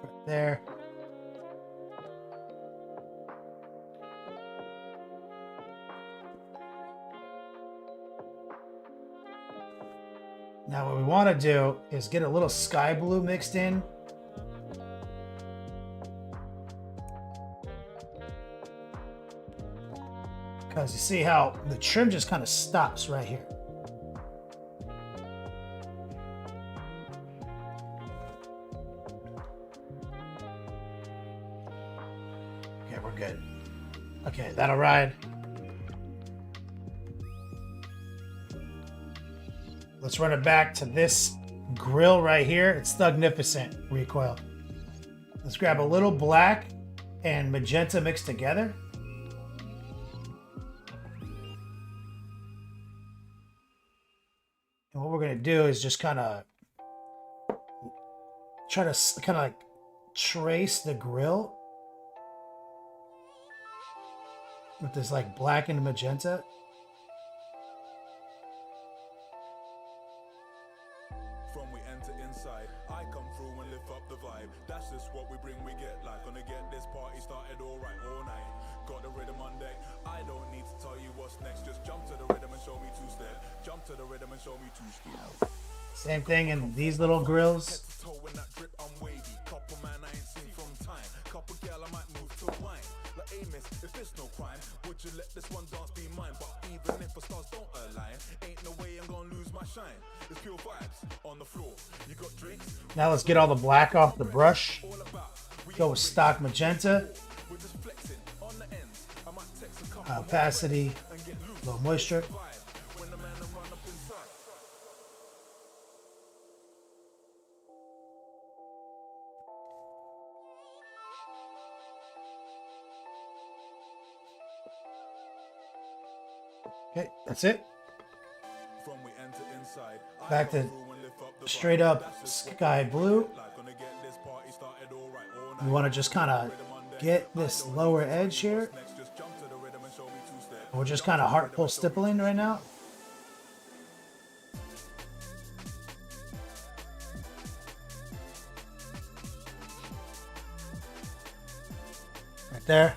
Right there. Now what we want to do is get a little sky blue mixed in. Because you see how the trim just kind of stops right here. Okay, we're good. Okay, that'll ride. Let's run it back to this grill right here. It's Thugnificent recoil. Let's grab a little black and magenta mixed together. And what we're going to do is just kind of try to kind of like trace the grill with this like black and magenta. From we enter inside, I come through and lift up the vibe. That's just what we bring, we get like. Gonna get this party started alright all night. Got the rhythm on deck. I don't need to tell you what's next. Just jump to the rhythm and show me two-step. Jump to the rhythm and show me two-step. Same thing in these little grills. Head to toe in that drip, I'm wavy. Couple man I ain't seen from time. Couple girl I might move to wine. Like Amos, if it's no crime, would you let this one dance be mine? But even if the stars don't align, ain't no way I'm gonna lose my shine. It's pure vibes on the floor. You got drinks? Now let's get all the black off the brush. All about. We Go with stock magenta, we're just flexing on the ends. I might text a couple opacity, and get loose. low moisture. Vibe when the man I run up inside. Okay, that's it. From we enter inside, Back to straight up sky blue. We want to just kind of get this lower edge here. We're just kind of heart pull stippling right now. Right there.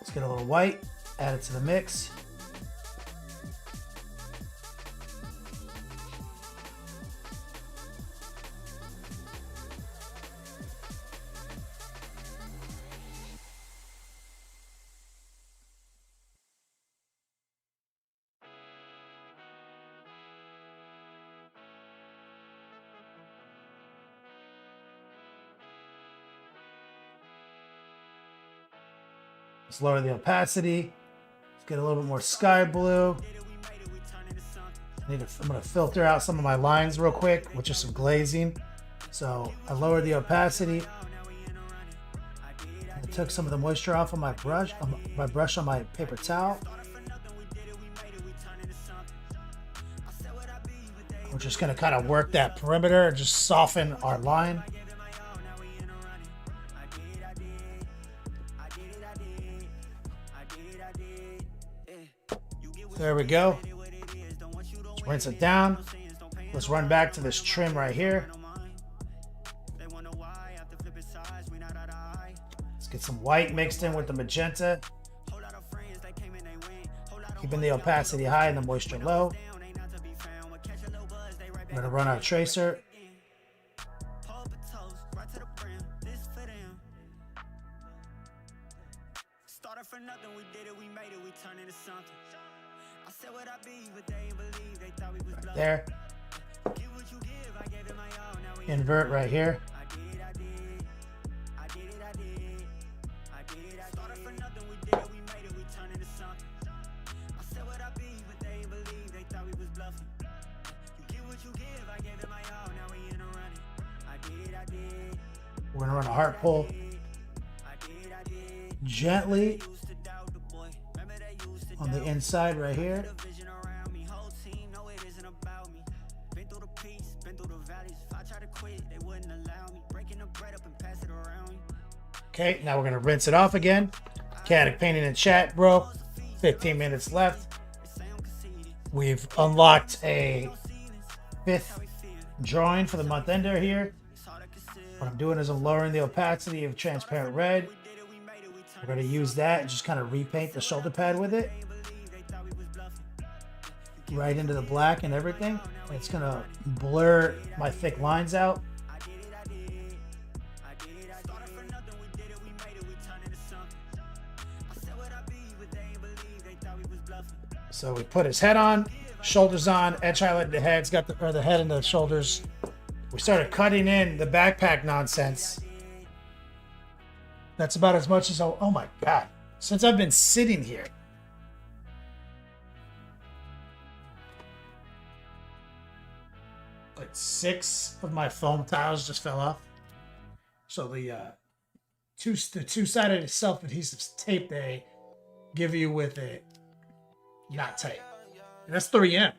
Let's get a little white, add it to the mix. Let's lower the opacity. Let's get a little bit more sky blue. I'm going to filter out some of my lines real quick with just some glazing. So I lowered the opacity. I took some of the moisture off of my brush on my paper towel. We're just going to kind of work that perimeter and just soften our line. There we go. Let's rinse it down. Let's run back to this trim right here. Let's get some white mixed in with the magenta. Keeping the opacity high and the moisture low. We're going to run our tracer. Right there. Invert right here. We're going to run a heart pull gently on the inside right here. Okay, now we're gonna rinse it off again. Chaotic painting in chat, bro. 15 minutes left. We've unlocked a 5th drawing for the month ender here. What I'm doing is I'm lowering the opacity of transparent red. We're going to use that and just kind of repaint the shoulder pad with it. Right into the black and everything. It's going to blur my thick lines out. So we put his head on, shoulders on, edge highlighted the head. It's got the head and the shoulders. We started cutting in the backpack nonsense. That's about as much as oh my god. Since I've been sitting here. Like 6 of my foam tiles just fell off. So the two-sided self-adhesive tape they give you with it, not tight. And that's 3M.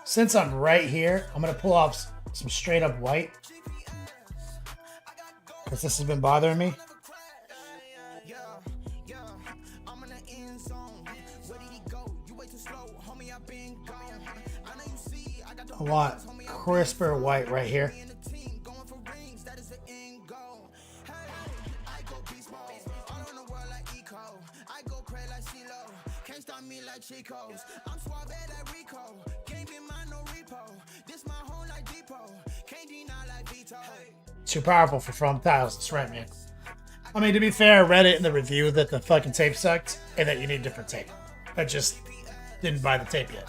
Since I'm right here, I'm going to pull off some straight up white. Because this has been bothering me. I want crisper white right here. Too powerful for foam tiles. That's right, man. I mean, to be fair, I read it in the review that the fucking tape sucked and that you need different tape. I just didn't buy the tape yet.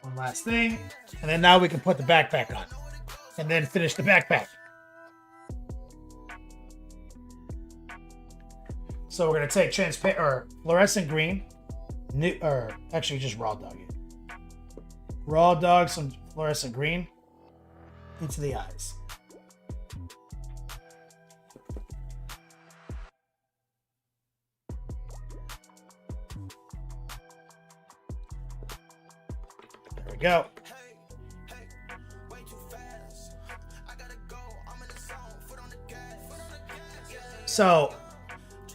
One last thing, and then now we can put the backpack on and then finish the backpack. So we're going to take transparent or fluorescent green, or actually just raw dog it. Raw dog some fluorescent green into the eyes. There we go. So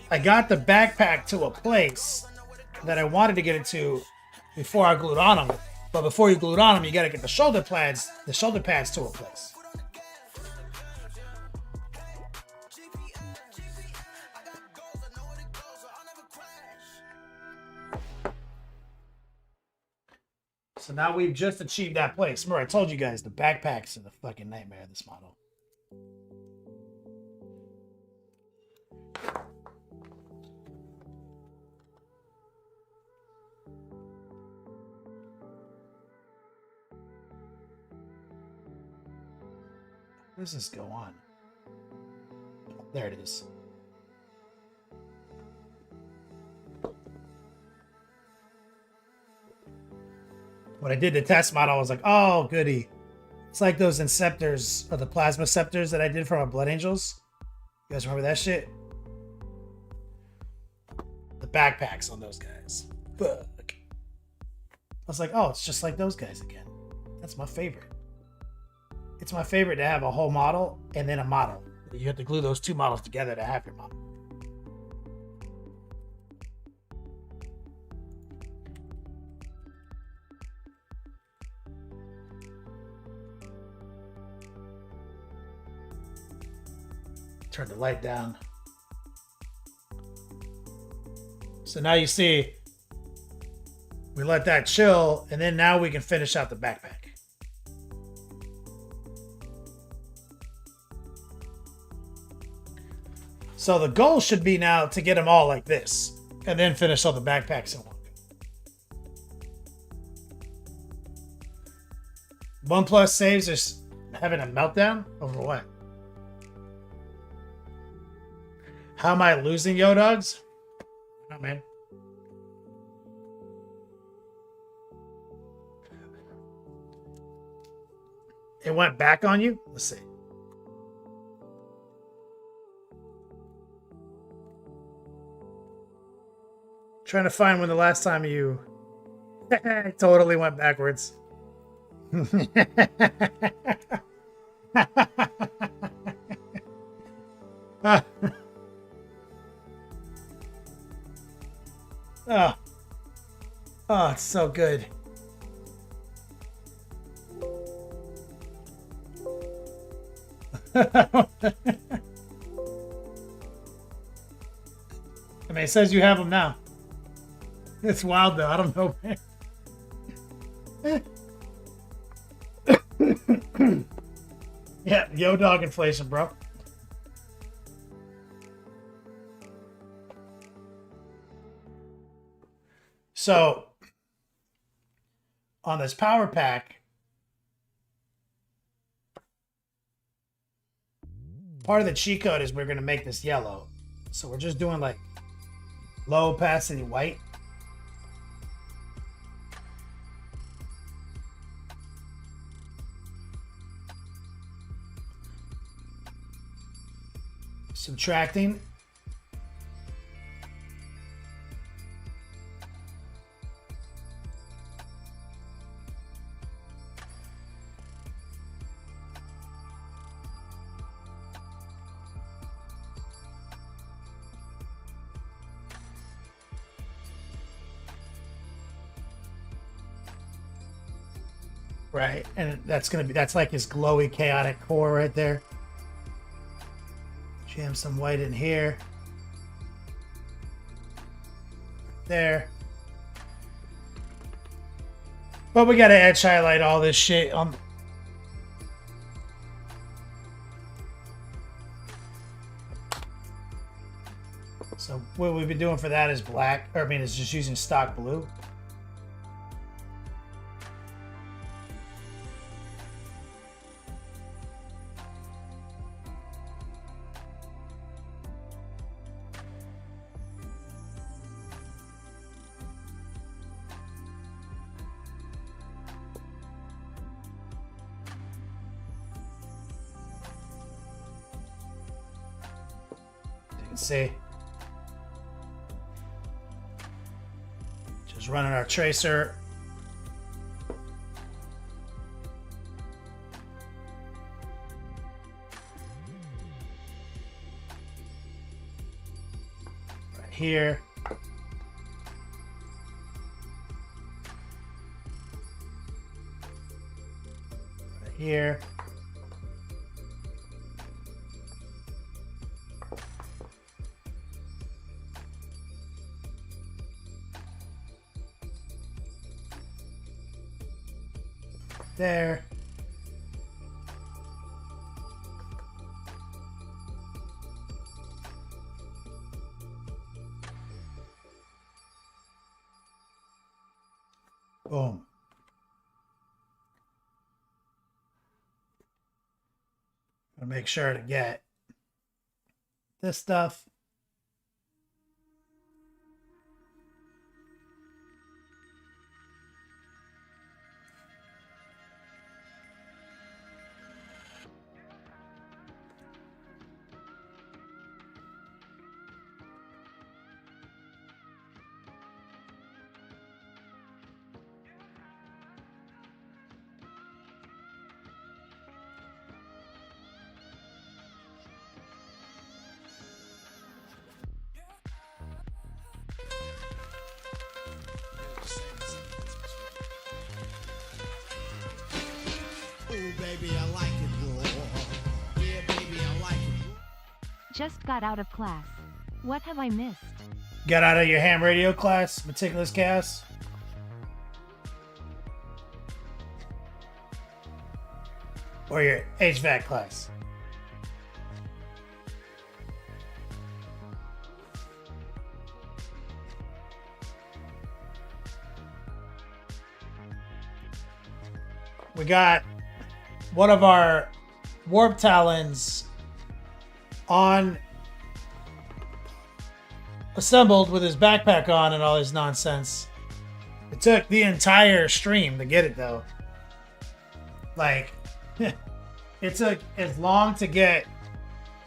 I got the backpack to a place that I wanted to get it to before I glued on them. But before you glue it on them, you got to get the shoulder pads to a place. So now we've just achieved that place. Remember, I told you guys the backpacks are the fucking nightmare of this model. Where does this go on? There it is. When I did the test model, I was like, oh, goody. It's like those inceptors, or the plasma scepters that I did for my Blood Angels. You guys remember that shit? The backpacks on those guys. Fuck. I was like, oh, it's just like those guys again. That's my favorite. It's my favorite to have a whole model and then a model. You have to glue those two models together to have your model. Turn the light down. So now you see, we let that chill, and then now we can finish out the backpack. So the goal should be now to get them all like this, and then finish all the backpacks in one. OnePlus saves is having a meltdown over what? How am I losing, yo dogs? Oh man. It went back on you? Let's see. Trying to find when the last time you totally went backwards. Oh. Oh, it's so good. I mean, it says you have them now. It's wild, though. I don't know, man. Yeah, yo dog inflation, bro. So, on this power pack, part of the cheat code is we're going to make this yellow. So we're just doing like low opacity white. Subtracting. Right, and that's like his glowy, chaotic core right there. Jam some white in here. There. But we gotta edge highlight all this shit on. So what we've been doing for that is black, or I mean, it's just using stock blue. See, just running our tracer. Right here. Right here. There. Boom. I'll make sure to get this stuff. Just got out of class. What have I missed? Got out of your ham radio class, meticulous chaos. Or your HVAC class. We got one of our warp talons on assembled with his backpack on and all his nonsense. It took the entire stream to get it though. Like It took as long to get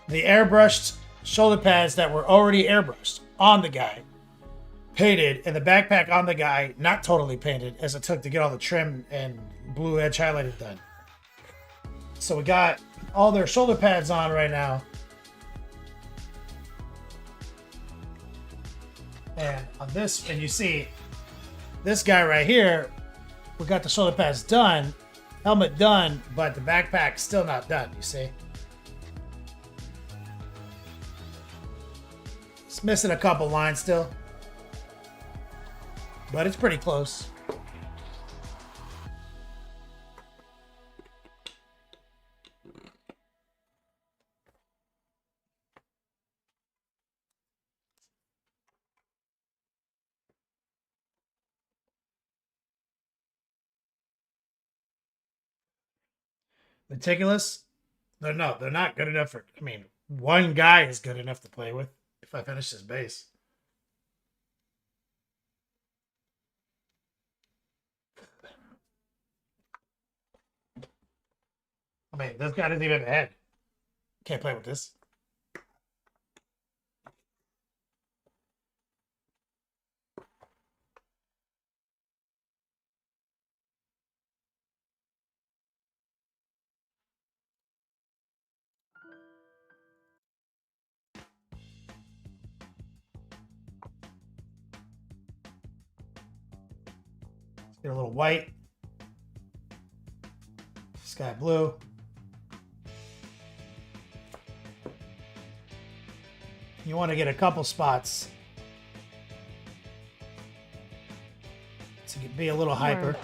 the airbrushed shoulder pads that were already airbrushed on the guy, painted, and the backpack on the guy, not totally painted, as it took to get all the trim and blue edge highlighted done. So we got all their shoulder pads on right now. And on this, and you see this guy right here, we got the shoulder pads done, helmet done, but the backpack still not done, you see? It's missing a couple lines still, but it's pretty close. Meticulous? They're not good enough for, I mean, one guy is good enough to play with if I finish this base. I mean, this guy doesn't even have a head. Can't play with this. Let's get a little white. Sky blue. You want to get a couple spots to be a little hyper.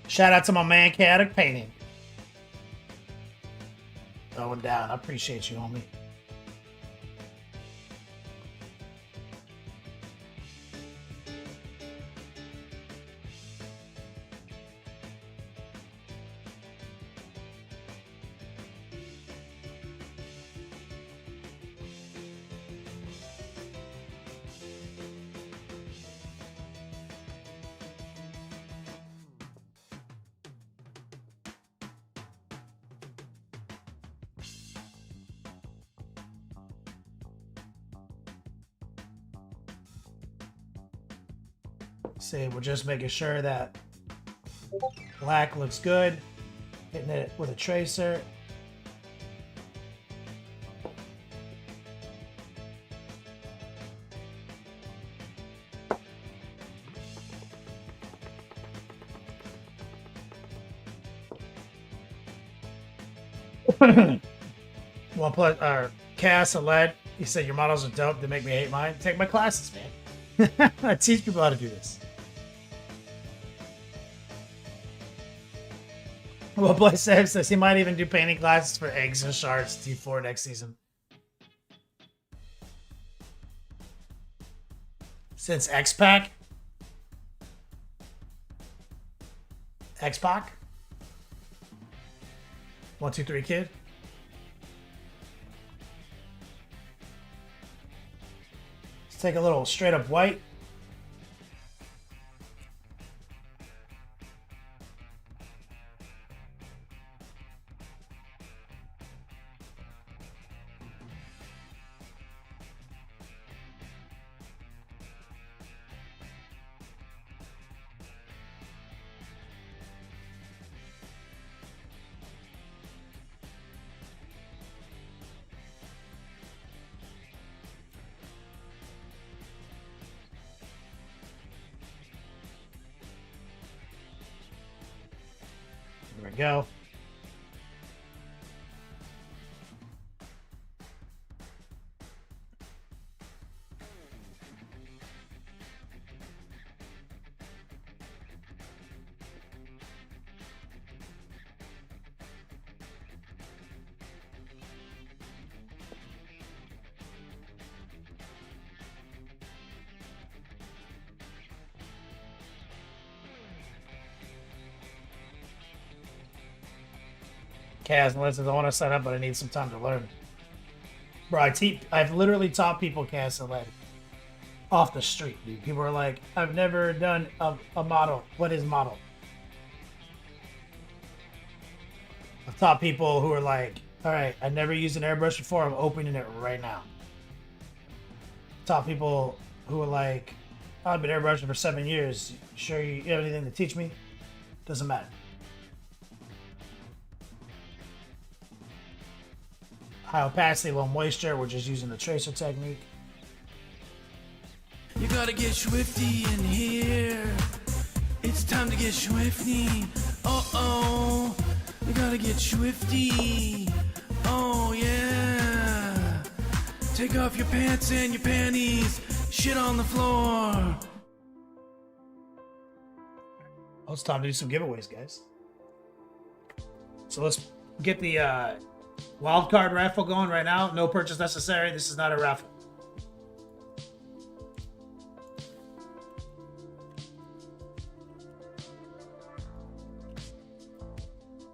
Shout out to my man Chaotic Painting. Going down. I appreciate you, homie. See, we're just making sure that black looks good. Hitting it with a tracer. One plus, Cass, a lead. He said your models are dope. They make me hate mine. Take my classes, man. I teach people how to do this. Well, Blaze says he might even do painting classes for eggs and shards T4 next season. Since X-Pac? X-Pac? 1, 2, 3 kid? Let's take a little straight up white. There we go. Kaz, listen, I want to sign up, but I need some time to learn. Bro, I've literally taught people Kaz and like off the street, dude. People are like, I've never done a model. What is model? I've taught people who are like, all right, I never used an airbrush before. I'm opening it right now. I've taught people who are like, I've been airbrushing for 7 years. You sure you have anything to teach me? Doesn't matter. High opacity, low moisture. We're just using the tracer technique. You gotta get swifty in here. It's time to get swifty. Uh-oh. You gotta get swifty. Oh, yeah. Take off your pants and your panties. Shit on the floor. Oh, it's time to do some giveaways, guys. So let's get the wild card raffle going right now. No purchase necessary. This is not a raffle.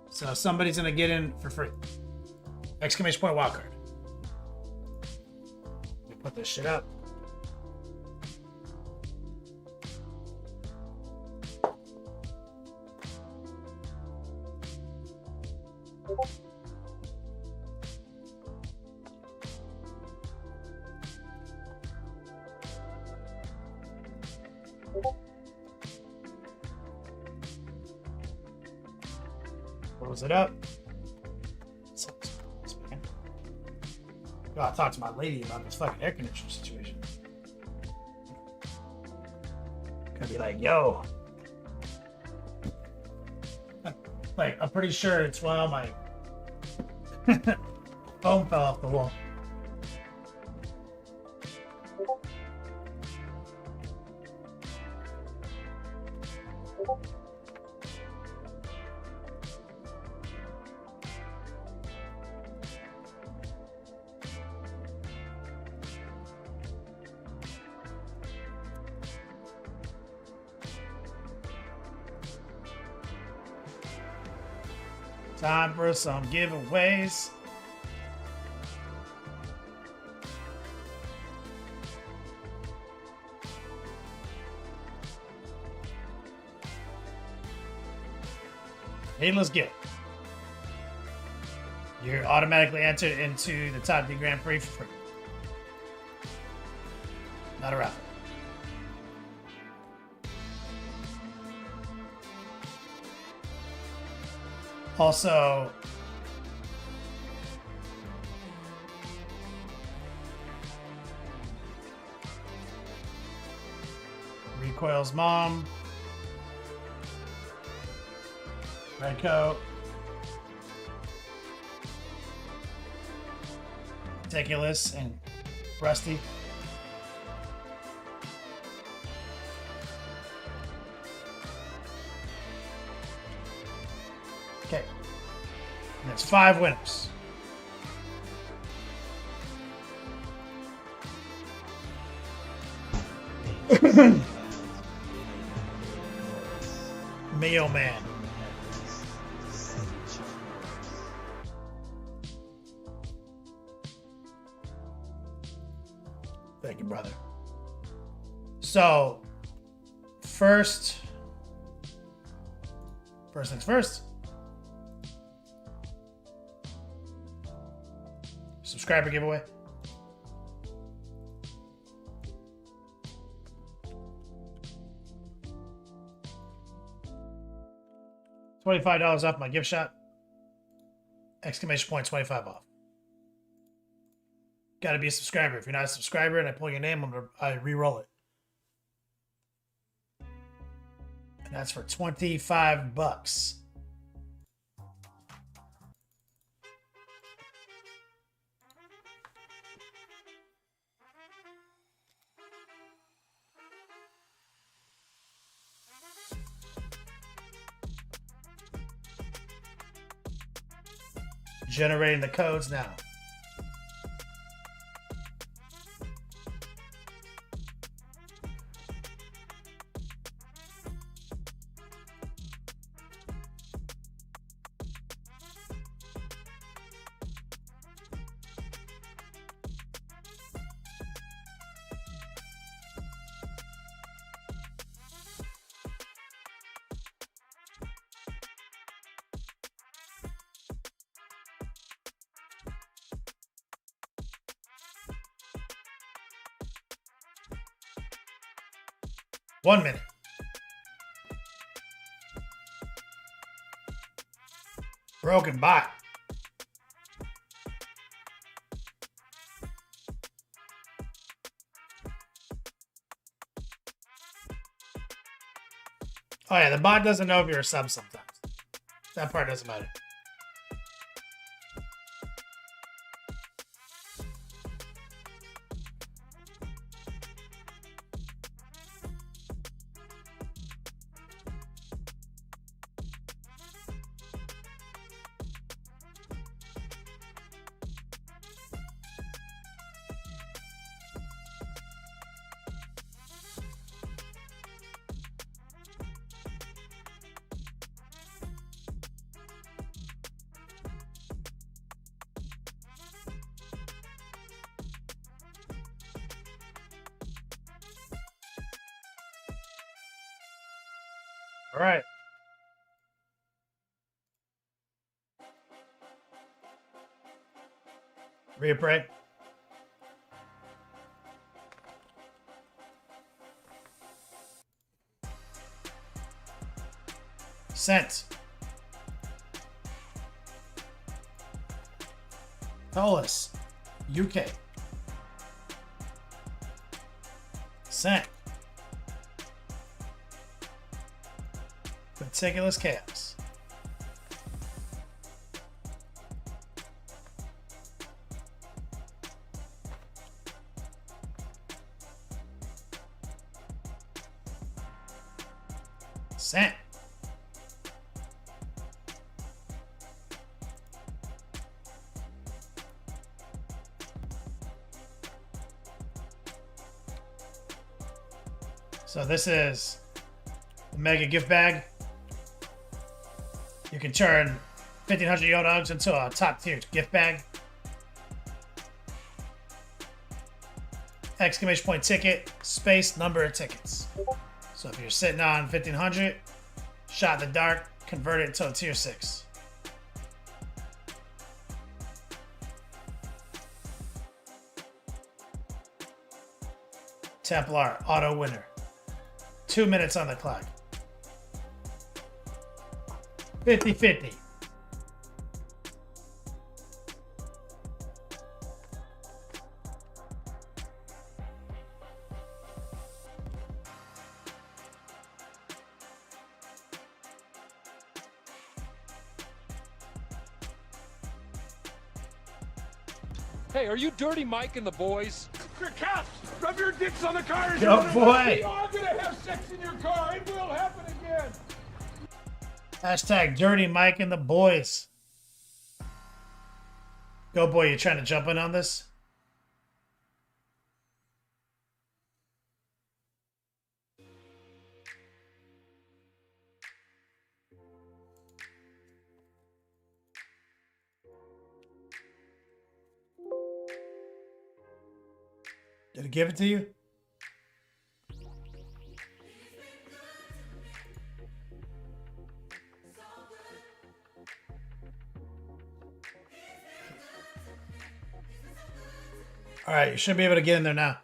So somebody's gonna get in for free. Exclamation point wild card. Let me put this shit up. Close it up. Gotta talk to my lady about this fucking air conditioner situation. Gonna be like, yo. Like, I'm pretty sure it's while my phone fell off the wall. Time for some giveaways. Needless gift. You're automatically entered into the Top D Grand Prix for free. Not a raffle. Also, Recoil's mom, Red Coat, Ridiculous, and Rusty. Okay. And that's 5 winners. Mayo Man. Thank you, brother. So, first things first. Subscriber giveaway. $25 off my gift shop. Exclamation point 25 off. Got to be a subscriber. If you're not a subscriber and I pull your name, I re-roll it. And that's for $25. Generating the codes now. 1 minute. Broken bot. Oh yeah, the bot doesn't know if you're a sub sometimes. That part doesn't matter. All right. Reappraise. Sent. Tolis. UK. Sent. Meticulous Chaos. Sent. So this is the mega gift bag. You can turn 1,500 Yodogs into a top tier gift bag. Exclamation point ticket, space, number of tickets. So if you're sitting on 1,500, shot in the dark, convert it into a tier 6. Templar, auto winner. 2 minutes on the clock. 50-50. Hey, are you Dirty Mike and the boys? Your cops! Rub your dicks on the car! Yo, boy! We are gonna have sex in your car! It will happen again! Hashtag Dirty Mike and the boys. Go boy, you trying to jump in on this? Did it give it to you? All right, you should be able to get in there now.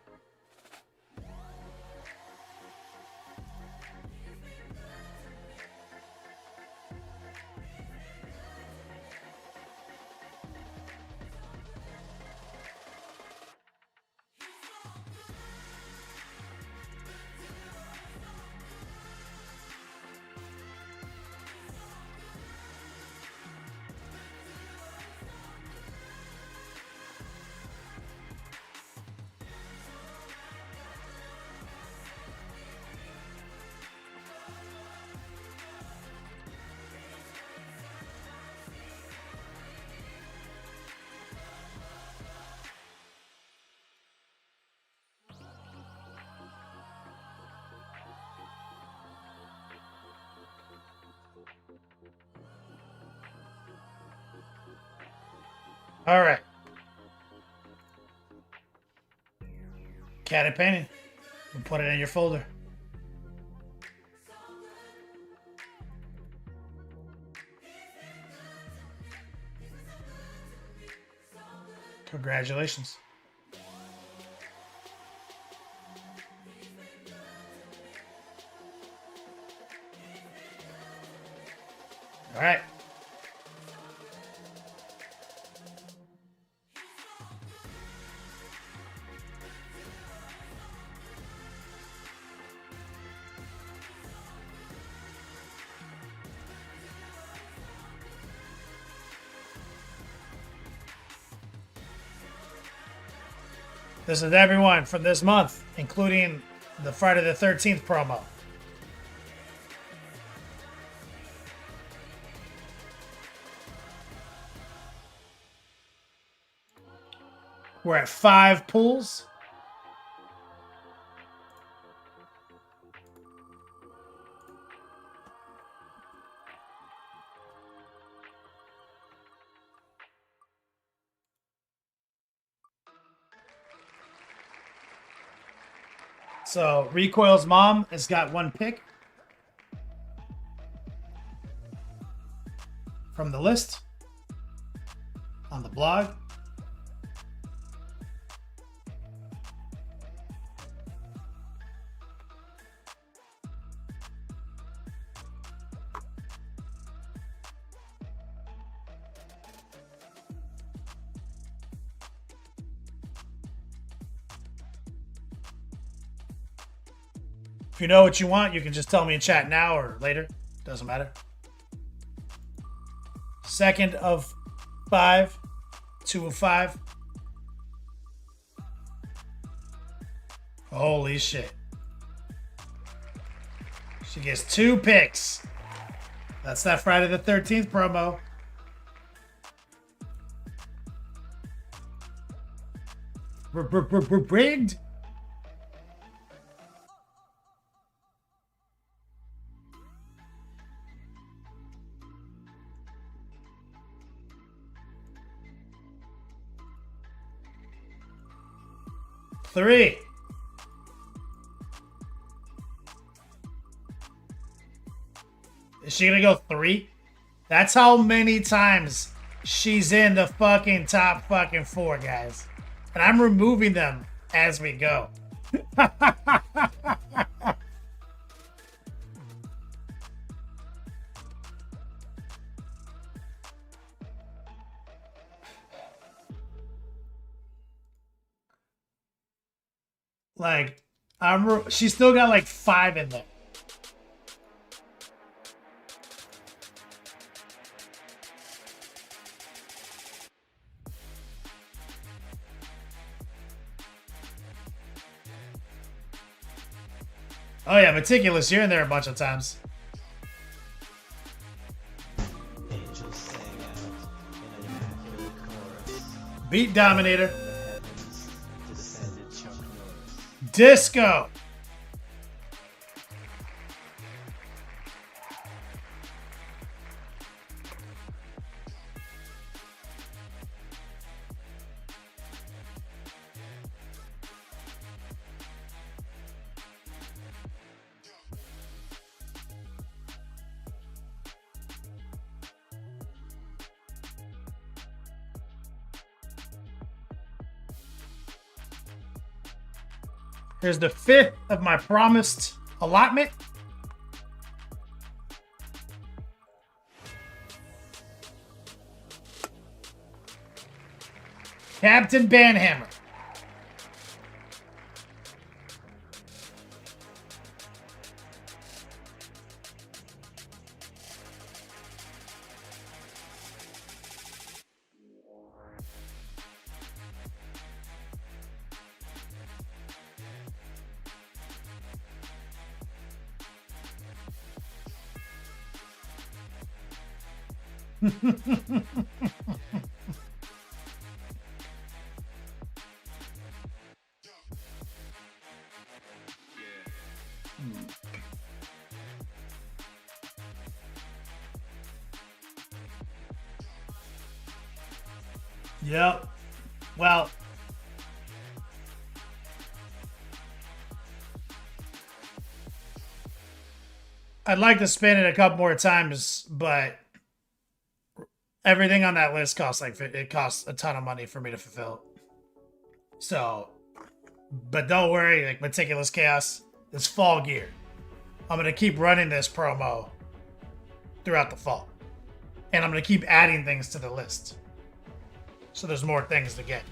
All right. Cat painting. We'll put it in your folder. Congratulations. All right. This is everyone from this month, including the Friday the 13th promo. We're at 5 pulls. So Recoil's mom has got 1 pick from the list on the blog. If you know what you want, you can just tell me in chat now or later. Doesn't matter. Second of 5. 2 of 5. Holy shit. She gets 2 picks. That's that Friday the 13th promo. Rigged. Three. Is she gonna go 3? That's how many times she's in the fucking top fucking 4, guys. And I'm removing them as we go. Like, she's still got like 5 in there. Oh yeah, Meticulous, you're in there a bunch of times. Beat Dominator. Disco. Here's the 5th of my promised allotment. Captain Banhammer. Yep. Well, I'd like to spin it a couple more times, but everything on that list costs it costs a ton of money for me to fulfill. So, but don't worry, like Meticulous Chaos is fall gear. I'm gonna keep running this promo throughout the fall. And I'm going to keep adding things to the list. So there's more things to get.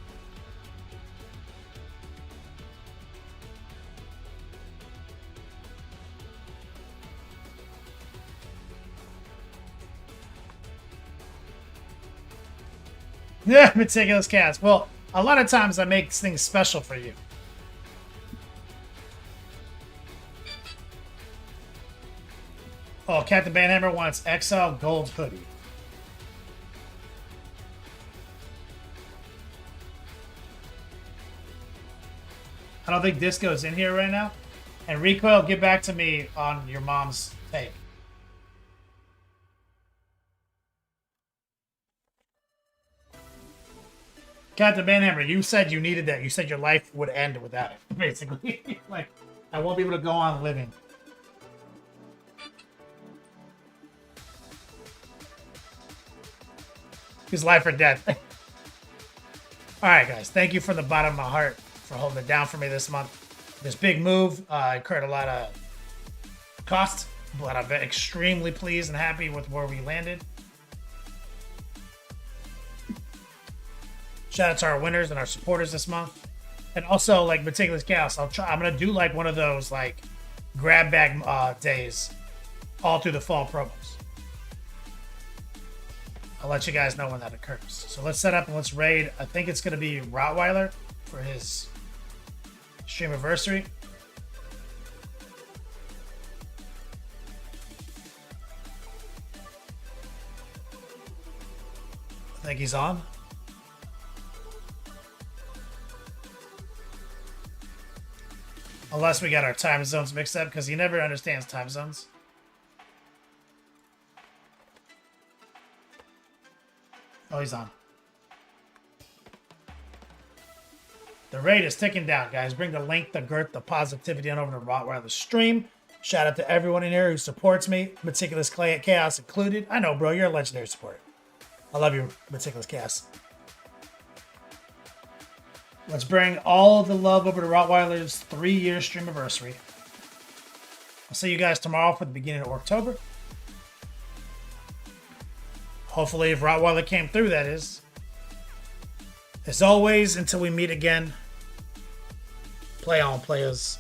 Yeah, meticulous cats. Well, a lot of times I make things special for you. Oh, Captain Banhammer wants XL Gold Hoodie. I don't think Disco's in here right now. And Recoil, get back to me on your mom's take. Captain Banhammer, you said you needed that. You said your life would end without it, basically. Like, I won't be able to go on living. His life or death. Alright, guys. Thank you from the bottom of my heart for holding it down for me this month. This big move incurred a lot of cost, but I've been extremely pleased and happy with where we landed. Shout out to our winners and our supporters this month. And also, like, Meticulous Chaos, I'm going to do, like, one of those, like, grab bag days all through the fall promos. I'll let you guys know when that occurs. So let's set up and let's raid. I think it's going to be Rottweiler for his stream anniversary. I think he's on. Unless we got our time zones mixed up, because he never understands time zones. Oh, he's on. The raid is ticking down, guys. Bring the length, the girth, the positivity on over to Rottweiler stream. Shout out to everyone in here who supports me, Meticulous Chaos included. I know, bro, you're a legendary supporter. I love you, Meticulous Chaos. Let's bring all the love over to Rottweiler's 3-year stream anniversary. I'll see you guys tomorrow for the beginning of October. Hopefully, if Rottweiler came through, that is. As always, until we meet again, play on, players.